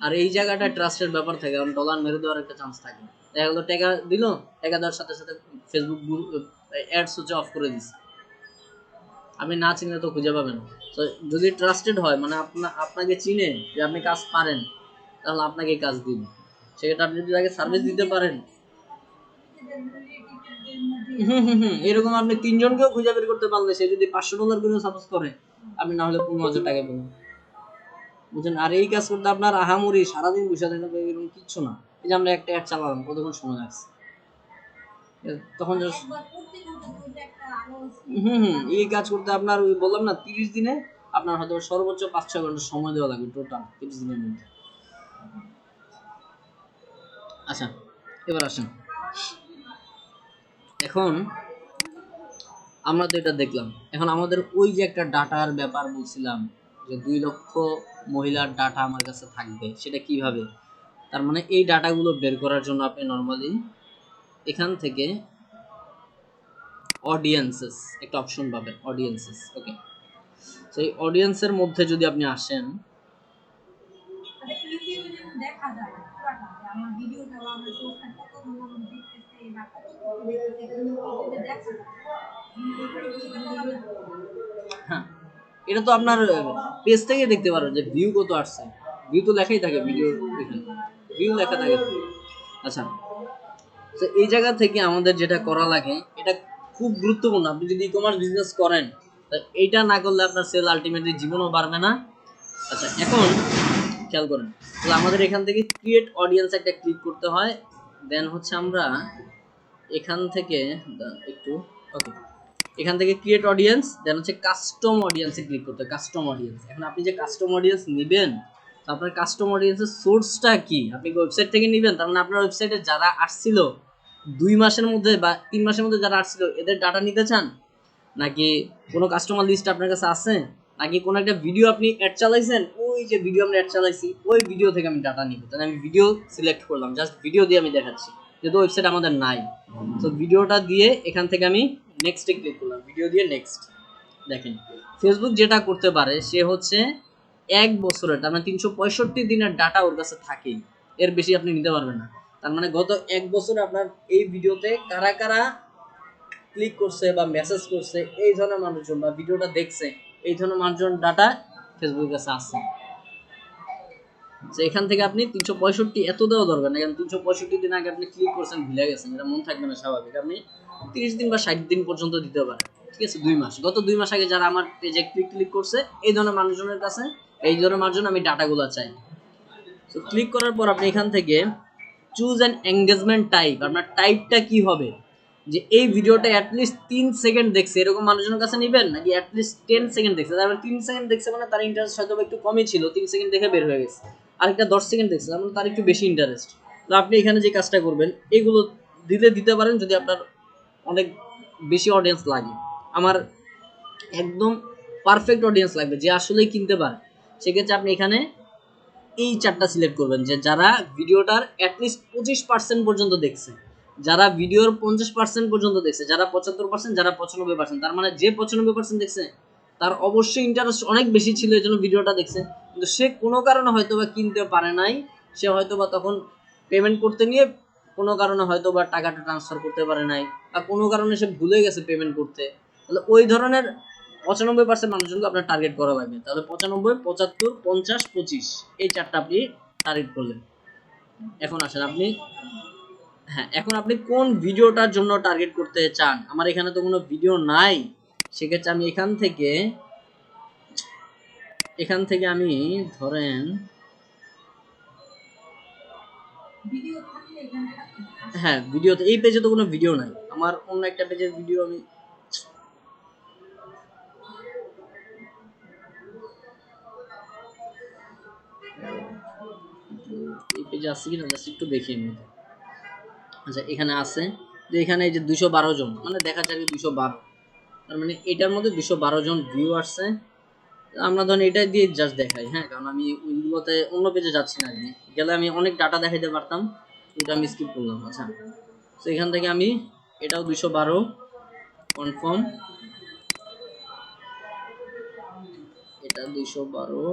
আর এই জায়গাটা ট্রাস্টের ব্যাপার থাকে, কারণ ডলার মেরে দেওয়ার একটা চান্স থাকে। দেখা গেলো টাকা দিল, টাকা দেওয়ার সাথে সাথে ফেসবুক অ্যাডস হচ্ছে অফ করে দিচ্ছে, আপনি না চিনলে তো খুঁজে পাবেন। তো যদি ট্রাস্টেড হয় মানে আপনাকে চিনে যে আপনি কাজ পারেন, তাহলে আপনাকে কাজ দিন। সেক্ষেত্রে আপনি যদি তাকে সার্ভিস দিতে পারেন, এরকম আপনি 3 জনকেও খুঁজে বের করতে পারলে সে যদি $500 করে সাপোজ করে, আপনি না হলে 15,000 টাকা পেলেন, বুঝছেন। আর এই কাজ করতে আপনার আহামরি সারাদিন বসে থাকতে এরকম কিচ্ছু না। এই যে আমরা একটা অ্যাড চালালাম, কতক্ষণ সময় লাগছে তখন এই কাজ করতে আপনার ওই বললাম না 30 দিনে আপনার হয়তো সর্বোচ্চ 5-6 ঘন্টা সময় দেওয়া লাগবে টোটাল 30 দিনের মধ্যে। আচ্ছা, এবার আসেন, এখন আমরা তো এটা দেখলাম, এখন আমাদের ওই যে একটা ডাটার ব্যাপার বলছিলাম যে 2 লক্ষ মহিলার ডাটা আমার কাছে থাকবে, সেটা কিভাবে? তার মানে এই ডাটাগুলো বের করার জন্য আপনি নর্মালি এখান থেকে অডিয়েন্সেস একটা অপশন পাবেন, অডিয়েন্সেস। ওকে, তো এই অডিয়েন্সের মধ্যে যদি আপনি আসেন, হ্যাঁ এটা তো আপনার পেজ থেকে দেখতে পারো যে ভিউ কত আসছে, ভিউ তো লেখাই থাকে ভিডিও, এখানে ভিউ লেখা থাকে। আচ্ছা, তো এই জায়গা থেকে আমাদের যেটা করা লাগে এটা খুব গুরুত্বপূর্ণ। আপনি যদি ই কমার্স বিজনেস করেন, এইটা না করলে আপনার সেল আলটিমেটলি জীবনও বাড়বে না। আচ্ছা, এখন খেয়াল করেন, তাহলে আমাদের এখান থেকে ক্রিয়েট অডিয়েন্স একটা ক্লিক করতে হয়, দেন হচ্ছে আমরা এখান থেকে একটু, ওকে, এখান থেকে ক্রিয়েট অডিয়েন্স, দেন হচ্ছে কাস্টম অডিয়েন্সে ক্লিক করতে হয়, কাস্টম অডিয়েন্স। এখন আপনি যে কাস্টম অডিয়েন্স নেবেন, তো আপনার কাস্টম অডিয়েন্সের সোর্সটা কি? আপনি ওয়েবসাইট থেকে নেবেন, তার মানে আপনার ওয়েবসাইটে যারা আসছিল 2 মাসের মধ্যে বা 3 মাসের মধ্যে যারা আসছিল এদের ডাটা নিতে চান, নাকি কোনো কাস্টমার লিস্ট আপনার কাছে আছে, নাকি কোনো একটা ভিডিও আপনি অ্যাড চালাইছেন, ওই যে ভিডিও আমরা অ্যাড চালাইছি ওই ভিডিও থেকে আমি ডাটা নিব, তাহলে আমি ভিডিও সিলেক্ট করলাম, জাস্ট ভিডিও দিয়ে আমি দেখাচ্ছি, যেহেতু ওয়েবসাইট আমাদের নাই। তো ভিডিওটা দিয়ে এখান থেকে আমি নেক্সটে ক্লিক করলাম, ভিডিও দিয়ে নেক্সট। দেখেন ফেসবুক যেটা করতে পারে সে হচ্ছে 1 বছরের, তার মানে 365 দিনের ডাটা ওর কাছে থাকেই, এর বেশি আপনি নিতে পারবেন না। তার মানে গত 1 বছরে আপনার এই ভিডিওতে কারা কারা ক্লিক করছে বা মেসেজ করছে, এই ধরনের মানুষজন বা ভিডিওটা দেখছে, এই ধরনের মানুষজন ডাটা ফেসবুকের কাছে আছে। তো এখান থেকে আপনি 365 এত দেওয়া দরকার না, কারণ 365 দিন আগে আপনি ক্লিক করছেন ভুলে গেছেন, এটা মন থাকবে না স্বাভাবিক। আপনি 30 দিন বা 60 দিন পর্যন্ত দিতে পারেন, ঠিক আছে। 2 মাস, গত 2 মাস আগে যারা আমার পেজে ক্লিক করছে এই ধরনের মানুষজনের কাছে, এই ধরনের মানুষজন আমি ডাটাগুলো চাই। তো ক্লিক করার পর আপনি এখান থেকে চুজ অ্যান এঙ্গেজমেন্ট টাইপ, আপনার টাইপটা কি হবে, যে এই ভিডিওটা অ্যাটলিস্ট 3 সেকেন্ড দেখছে এরকম মানুষজনের কাছে নেবেন, নাকি অ্যাটলিস্ট 10 সেকেন্ড দেখছে, তার মানে 3 সেকেন্ড দেখছে মানে তার ইন্টারেস্ট হয়তো একটু কমই ছিল, 3 সেকেন্ড দেখে বের হয়ে গেছে। আরেকটা 10 সেকেন্ড দেখছে, তার মানে তার একটু বেশি ইন্টারেস্ট। তো আপনি এখানে যে কাজটা করবেন এগুলো দিতে পারেন যদি আপনার অনেক বেশি অডিয়েন্স লাগে। আমার একদম পারফেক্ট অডিয়েন্স লাগবে যে আসলেই কিনতে পারে, সেক্ষেত্রে আপনি এখানে এই 4টা সিলেক্ট করবেন, যে যারা ভিডিওটার অ্যাটলিস্ট 25% পর্যন্ত দেখছে, যারা ভিডিওর 50% পর্যন্ত দেখছে, যারা 75%, যারা 95%, তার মানে যে 95% দেখছে তার অবশ্যই ইন্টারেস্ট অনেক বেশি ছিল, এই জন্য ভিডিওটা দেখছে। কিন্তু সে কোনো কারণে হয়তো বা কিনতে পারে নাই, সে হয়তো বা তখন পেমেন্ট করতে নিয়ে কোনো কারণে হয়তো বা টাকাটা ট্রান্সফার করতে পারে নাই, বা কোনো কারণে সে ভুলে গেছে পেমেন্ট করতে, তাহলে ওই ধরনের 95% মানুষজনকে আপনার টার্গেট করা লাগবে। তাহলে 95, 75, 50, 25 এই 4টা আপনি টার্গেট করলেন। এখন আসেন আপনি, হ্যাঁ এখন আপনি কোন ভিডিওটার জন্য টার্গেট করতে চান? আমার এখানে তো কোনো ভিডিও নাই, সেক্ষেত্রে আমি এখান থেকে আমি ধরেন, হ্যাঁ ভিডিওতে এই পেজে তো কোনো ভিডিও নাই, আমার অন্য একটা পেজের ভিডিও আমি, এই পেজে আছে কিনা জাস্ট একটু দেখি আমি। আচ্ছা এখানে আছে, যে এখানে এই যে 212 জন, মানে দেখা যায় 212, তার মানে এটার মধ্যে 212 জন ভিউ আসছে, আমরা ধরেন এটা দিয়ে জাস্ট দেখাই, হ্যাঁ, কারণ আমি ওইগুলোতে অন্য পেজে যাচ্ছি না আর কি। গেলে আমি অনেক ডাটা দেখাইতে পারতাম, এটা আমি স্কিপ করলাম। আচ্ছা, তো এখান থেকে আমি এটাও 212 কনফার্ম, এটা 212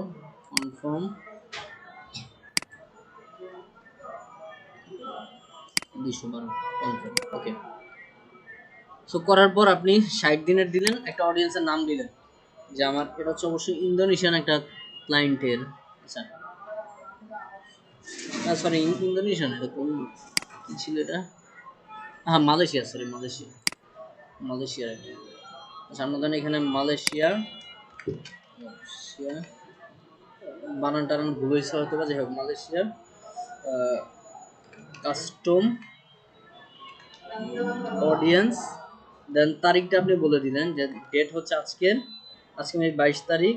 কনফার্ম, 212 কনফার্ম, ওকে। সো করার পর আপনি 60 দিনের দিলেন, একটা অডিয়েন্সের নাম দিলেন, যে আমার এটা হচ্ছে অবশ্যই ইন্দোনেশিয়ান একটা ক্লায়েন্টের। আচ্ছা, সরি ইন্দোনেশিয়ান, এটা কোন কি ছিল এটা, হ্যাঁ মালয়েশিয়া, সরি মালয়েশিয়া, মালয়েশিয়ার একটা। আচ্ছা, আমরা ধরেন এখানে মালয়েশিয়া, মালয়েশিয়া বানান টানান ভুল হয়েছে হয়তো বা, যাই হোক মালয়েশিয়া কাস্টম অডিয়েন্স, দেন তারিখটা আপনি বলে দিলেন যে ডেট হচ্ছে আজকের, আজকে 22 তারিখ,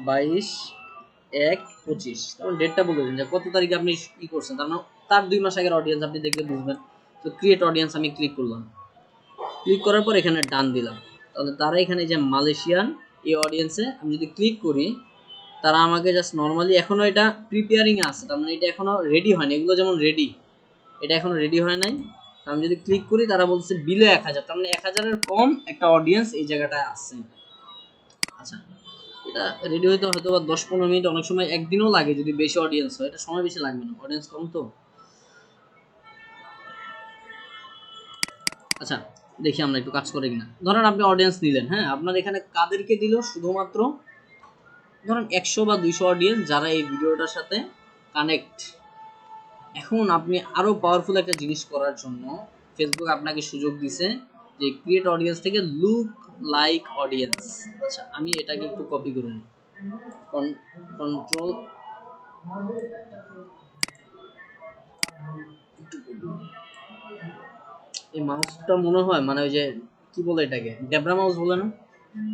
22/1/25, তখন ডেটটা বলে দিন যে কত তারিখে আপনি ই করছেন, তার মানে তার 2 মাস আগের অডিয়েন্স আপনি দেখলে বুঝবেন। তো ক্রিয়েট অডিয়েন্স আমি ক্লিক করলাম, ক্লিক করার পর এখানে ডান দিলাম, তাহলে তারা এখানে যে মালয়েশিয়ান এই অডিয়েন্সে আমি যদি ক্লিক করি, তারা আমাকে জাস্ট নর্মালি এখনো এটা প্রিপেয়ারিং আছে, তার মানে এটা এখনো রেডি হয়নি, এগুলো যেমন রেডি, এটা এখনো রেডি হয় নাই। আমি যদি ক্লিক করি তারা বলছে বিলো 1000, তার মানে 1000-এর কম একটা অডিয়েন্স এই জায়গাটায় আসছে। আচ্ছা, এটা রেডি হইতে হয়তো বা 10-15 মিনিট, অনেক সময় একদিনও লাগে যদি বেশি অডিয়েন্স হয়, এটা সময় বেশি লাগবে না, অডিয়েন্স কম তো। আচ্ছা, দেখি আমরা একটু কাজ করে কিনা। ধরেন আপনি অডিয়েন্স নিলেন, হ্যাঁ, আপনার এখানে কাদেরকে দিল, শুধুমাত্র ধরেন 100 বা 200 অডিয়েন্স যারা এই ভিডিওটার সাথে কানেক্ট। এখন আপনি আরো পাওয়ারফুল একটা জিনিস করার জন্য ফেসবুক আপনাকে সুযোগ দিছে যে ক্রিয়েট অডিয়েন্স থেকে লুক লাইক অডিয়েন্স। আচ্ছা, আমি এটাকে একটু কপি করে নিই, কন্ট্রোল, এই মাউসটা মনে হয় মানে ওই যে কি বলে এটাকে, ডেবরা মাউস বলে না,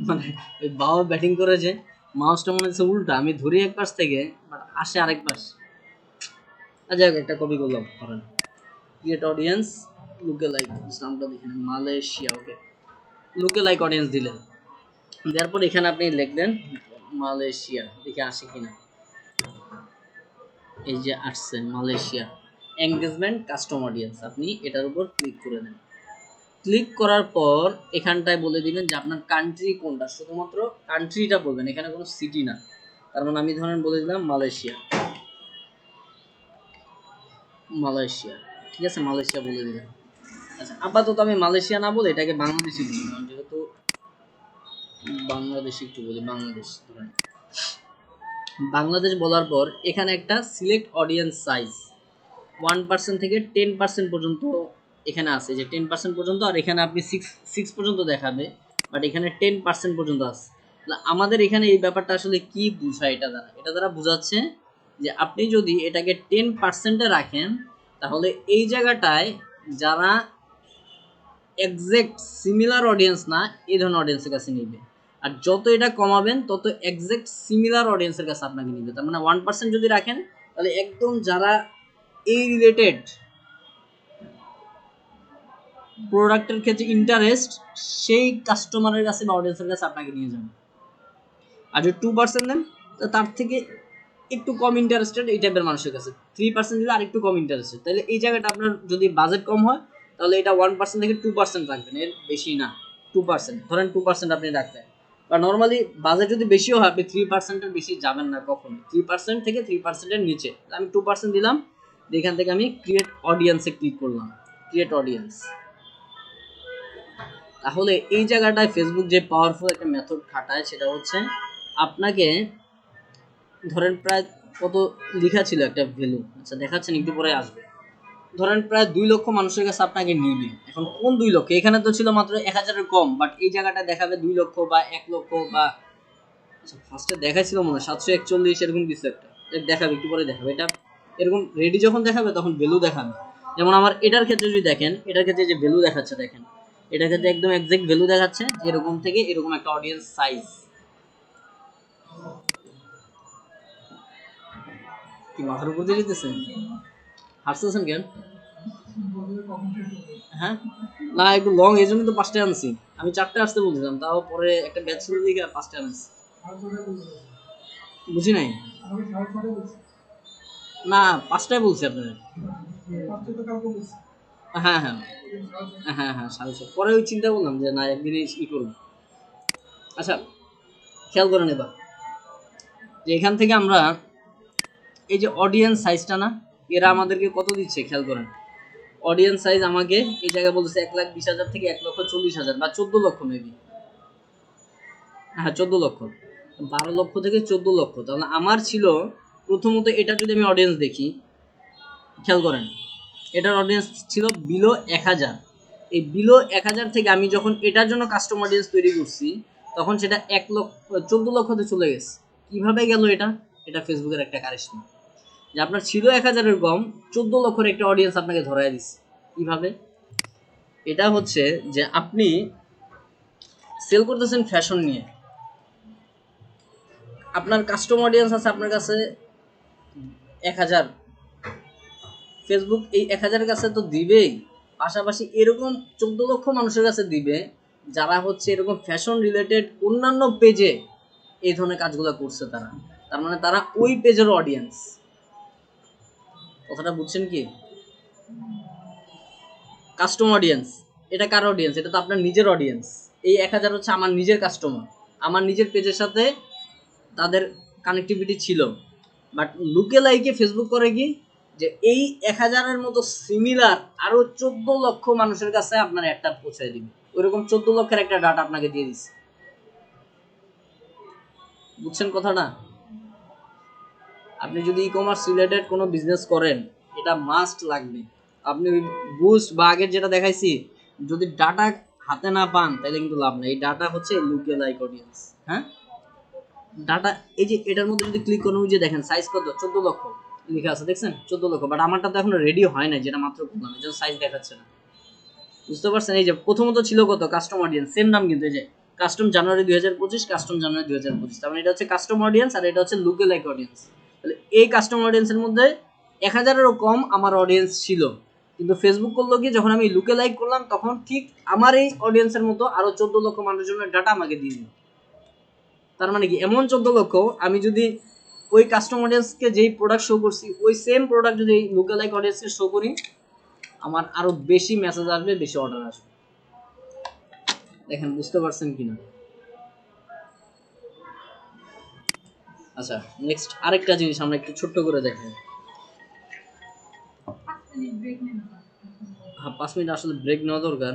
মানে ওই বাবা ব্যাটিং করে যে মাউসটা মনে হচ্ছে উল্টা, আমি ধরি এক পাশ থেকে বাট আসে আরেক পাশ। আচ্ছা, একটা কপি করলাম, ধরেন ক্রিয়েট অডিয়েন্স লুকে লাইক, নামটা দেখেন মালয়েশিয়া, ওকে, লুকে লাইক অডিয়েন্স দিলেন, দেওয়ার পর এখানে আপনি লিখলেন মালয়েশিয়া, দেখে আসে কিনা, এই যে আসছে মালয়েশিয়া এঙ্গেজমেন্ট কাস্টম অডিয়েন্স, আপনি এটার উপর ক্লিক করে দেন। ক্লিক করার পর এখানটায় বলে দিবেন যে আপনার কান্ট্রি কোনটা, শুধুমাত্র কান্ট্রিটা বলবেন, এখানে কোনো সিটি না। তার মানে আমি ধরেন বলে দিলাম মালয়েশিয়া, মালয়েশিয়া, ঠিক আছে, মালয়েশিয়া বলে দিলাম। আচ্ছা, আপাতত আমি মালয়েশিয়া না বলে এটাকে বাংলাদেশি বলি, কারণ যেহেতু বাংলাদেশি একটু বলি, বাংলাদেশ ধরেন, বাংলাদেশ বলার পর এখানে একটা সিলেক্ট অডিয়েন্স সাইজ 1% থেকে 10% পর্যন্ত এখানে আছে, যে 10% পর্যন্ত, আর এখানে আপনি 6 পর্যন্ত দেখাবে, বাট এখানে 10% পর্যন্ত আছে। আমাদের এখানে এই ব্যাপারটা আসলে কি বুঝায়, এটা দ্বারা বোঝাচ্ছে যে আপনি যদি এটাকে 10%-এ রাখেন, তাহলে এই জায়গাটায় যারা এক্সাক্ট সিমিলার অডিয়েন্স না, এই ধরনের অডিয়েন্সের কাছে নিবে, আর যত এটা কমাবেন তত এক্সাক্ট সিমিলার অডিয়েন্সের কাছে আপনাকে নিবে। তার মানে 1% যদি রাখেন, তাহলে একদম যারা এই রিলেটেড প্রোডাক্টের ক্ষেত্রে ইন্টারেস্ট, সেই কাস্টমারের কাছে বা অডিয়েন্সের কাছে আপনাকে নিয়ে যাবে। আর যদি 2% দেন, তো তার থেকে একটু কম ইন্টারেস্টেড এই টাইপের মানুষের কাছে, 3% দিলে আর একটু কম ইন্টারেস্টেড, তাহলে এই জায়গাটা আপনার যদি বাজেট কম হয়, তাহলে এটা 1% থেকে 2% রাখবেন, এর বেশি না। 2% ধরেন, 2% আপনি রাখলেন, বা নর্মালি বাজেট যদি বেশিও হয়, আপনি 3%-এর বেশি যাবেন না কখনো, 3% থেকে 3%-এর নিচে। আমি 2% দিলাম, এখান থেকে আমি ক্রিয়েট অডিয়েন্সে ক্লিক করলাম, ক্রিয়েট অডিয়েন্স। তাহলে এই জায়গাটায় ফেসবুক যে পাওয়ারফুল একটা মেথড খাটায়, সেটা হচ্ছে আপনাকে ধরেন প্রায় কত লেখা ছিল একটা ভ্যালু, আচ্ছা দেখাচ্ছেন একটু পরে আসবে, ধরেন প্রায় 2 লক্ষ মানুষের কাছে আপনাকে নিবে। এখন কোন 2 লক্ষ, এখানে তো ছিল মাত্র 1000-এর কম, বাট এই জায়গাটা দেখাবে 2 লক্ষ বা 1 লক্ষ বা, আচ্ছা ফার্স্টে দেখাইছিল মনে হয় 741 এরকম কিছু একটা, দেখাবে একটু পরে দেখাবে, এটা এরকম রেডি যখন দেখাবে তখন ভ্যালু দেখাবে। যেমন আমার এটার ক্ষেত্রে যদি দেখেন, এটার ক্ষেত্রে যে ভ্যালু দেখাচ্ছে দেখেন, এটার ক্ষেত্রে একদম এক্সাক্ট ভ্যালু দেখাচ্ছে, এরকম থেকে এরকম একটা অডিয়েন্স সাইজ। কি মাথার উপর দিয়ে যেতেছে, হাসতেছেন কেন? হ্যাঁ, না একটু লং, এই জন্য তো 5টা আনছি। আমি 4টা আসতে বলছিলাম, তাও পরে একটা ব্যাচ ছিল দিকে 5টা আনছি। বুঝি নাই। না 5টায় বলছি আপনাদের। হ্যাঁ হ্যাঁ হ্যাঁ হ্যাঁ 6:30। পরে ওই চিন্তা করলাম যে না একদিনই ই করবো। আচ্ছা খেয়াল করেন এবার যে এখান থেকে আমরা এই যে অডিয়েন্স সাইজটা না, এরা আমাদেরকে কত দিচ্ছে খেয়াল করেন। অডিয়েন্স সাইজ আমাকে এই জায়গায় বলতেছে 1,20,000 থেকে 1,40,000 বা 14 লক্ষ মেবি। হ্যাঁ 14 লক্ষ, 12 লক্ষ থেকে 14 লক্ষ। তাহলে আমার ছিল প্রথমত, এটা যদি আমি অডিয়েন্স দেখি, খেয়াল করেন এটার অডিয়েন্স ছিল বিলো 1,000। এই বিলো 1,000 থেকে আমি যখন এটার জন্য কাস্টম অডিয়েন্স তৈরি করছি, তখন সেটা 14 লক্ষতে চলে গেছে। কিভাবে গেল এটা? এটা ফেসবুকের একটা কারিশমা, যে আপনার ছিল 1,000-এর কম, 14 লক্ষের একটা অডিয়েন্স আপনাকে ধরায় দিচ্ছে। কিভাবে? এটা হচ্ছে যে আপনি সেল করতেছেন ফ্যাশন নিয়ে, আপনার কাস্টম অডিয়েন্স আছে আপনার কাছে 1,000, ফেসবুক এই 1,000-এর কাছে তো দিবেই, পাশাপাশি এরকম 14 লক্ষ মানুষের কাছে দিবে যারা হচ্ছে এরকম ফ্যাশন রিলেটেড অন্যান্য পেজে এই ধরনের কাজগুলো করছে। তারা, তার মানে তারা ওই পেজের অডিয়েন্স। কথাটা বুঝছেন কি? কাস্টম অডিয়েন্স, এটা কার অডিয়েন্স? এটা তো আপনার নিজের অডিয়েন্স। এই 1,000 হচ্ছে আমার নিজের কাস্টমার, আমার নিজের পেজের সাথে তাদের কানেক্টিভিটি ছিল। বাট লুকে লাইকে ফেসবুক করে কি, যে এই 1,000-এর মতো সিমিলার আরো 14 লক্ষ মানুষের কাছে আপনার একটা পৌঁছায় দিবে। ওইরকম 14 লক্ষের একটা ডাটা আপনাকে দিয়ে দিচ্ছে। বুঝছেন কথাটা? আপনি যদি ই কমার্স রিলেটেড কোনো বিজনেস করেন, এটা মাস্ট লাগবে। আপনি বুস্ট বা আগের যেটা দেখাইছি, যদি ডাটা হাতে না পান তাহলে কিন্তু লাভ নেই। এই ডাটা হচ্ছে লুকে লাইক অডিয়েন্স। হ্যাঁ, ডাটা এই যে এটার মধ্যে যদি ক্লিক করুন, যে দেখেন সাইজ কত, 14 লক্ষ লেখা আছে, দেখছেন 14 লক্ষ। বাট আমারটা তো এখনো রেডি হয় না, যেটা মাত্র করলাম, এই জন্য সাইজ দেখাচ্ছে না। বুঝতে পারছেন? এই যে প্রথমত ছিল কত, কাস্টম অডিয়েন্স, সেম নাম কিন্তু, এই যে কাস্টম জানুয়ারি 2025, কাস্টম জানুয়ারি 2025। তার মানে এটা হচ্ছে কাস্টম অডিয়েন্স আর এটা হচ্ছে লুকে লাইক অডিয়েন্স। তাহলে এই কাস্টম অডিয়েন্সের মধ্যে 1,000-এরও কম আমার অডিয়েন্স ছিল। কিন্তু ফেসবুক করলো কি, যখন আমি লুকে লাইক করলাম তখন ঠিক আমার এই অডিয়েন্সের মতো আরো 14 লক্ষ মানুষের জন্য ডাটা আমাকে দিয়ে দিল। তার মানে কি, এমন 14 লক্ষ, আমি যদি ওই কাস্টম অডিয়েন্সকে যেই প্রোডাক্ট শো করছি, ওই সেম প্রোডাক্ট যদি এই লুকে লাইক অডিয়েন্সকে শো করি, আমার আরো বেশি মেসেজ আসবে, বেশি অর্ডার আসবে। দেখেন বুঝতে পারছেন কিনা? আচ্ছা নেক্সট আরেকটা জিনিস আমরা একটু ছোট্ট করে দেখেন। হ্যাঁ 5 মিনিট আসলে ব্রেক নেওয়া দরকার।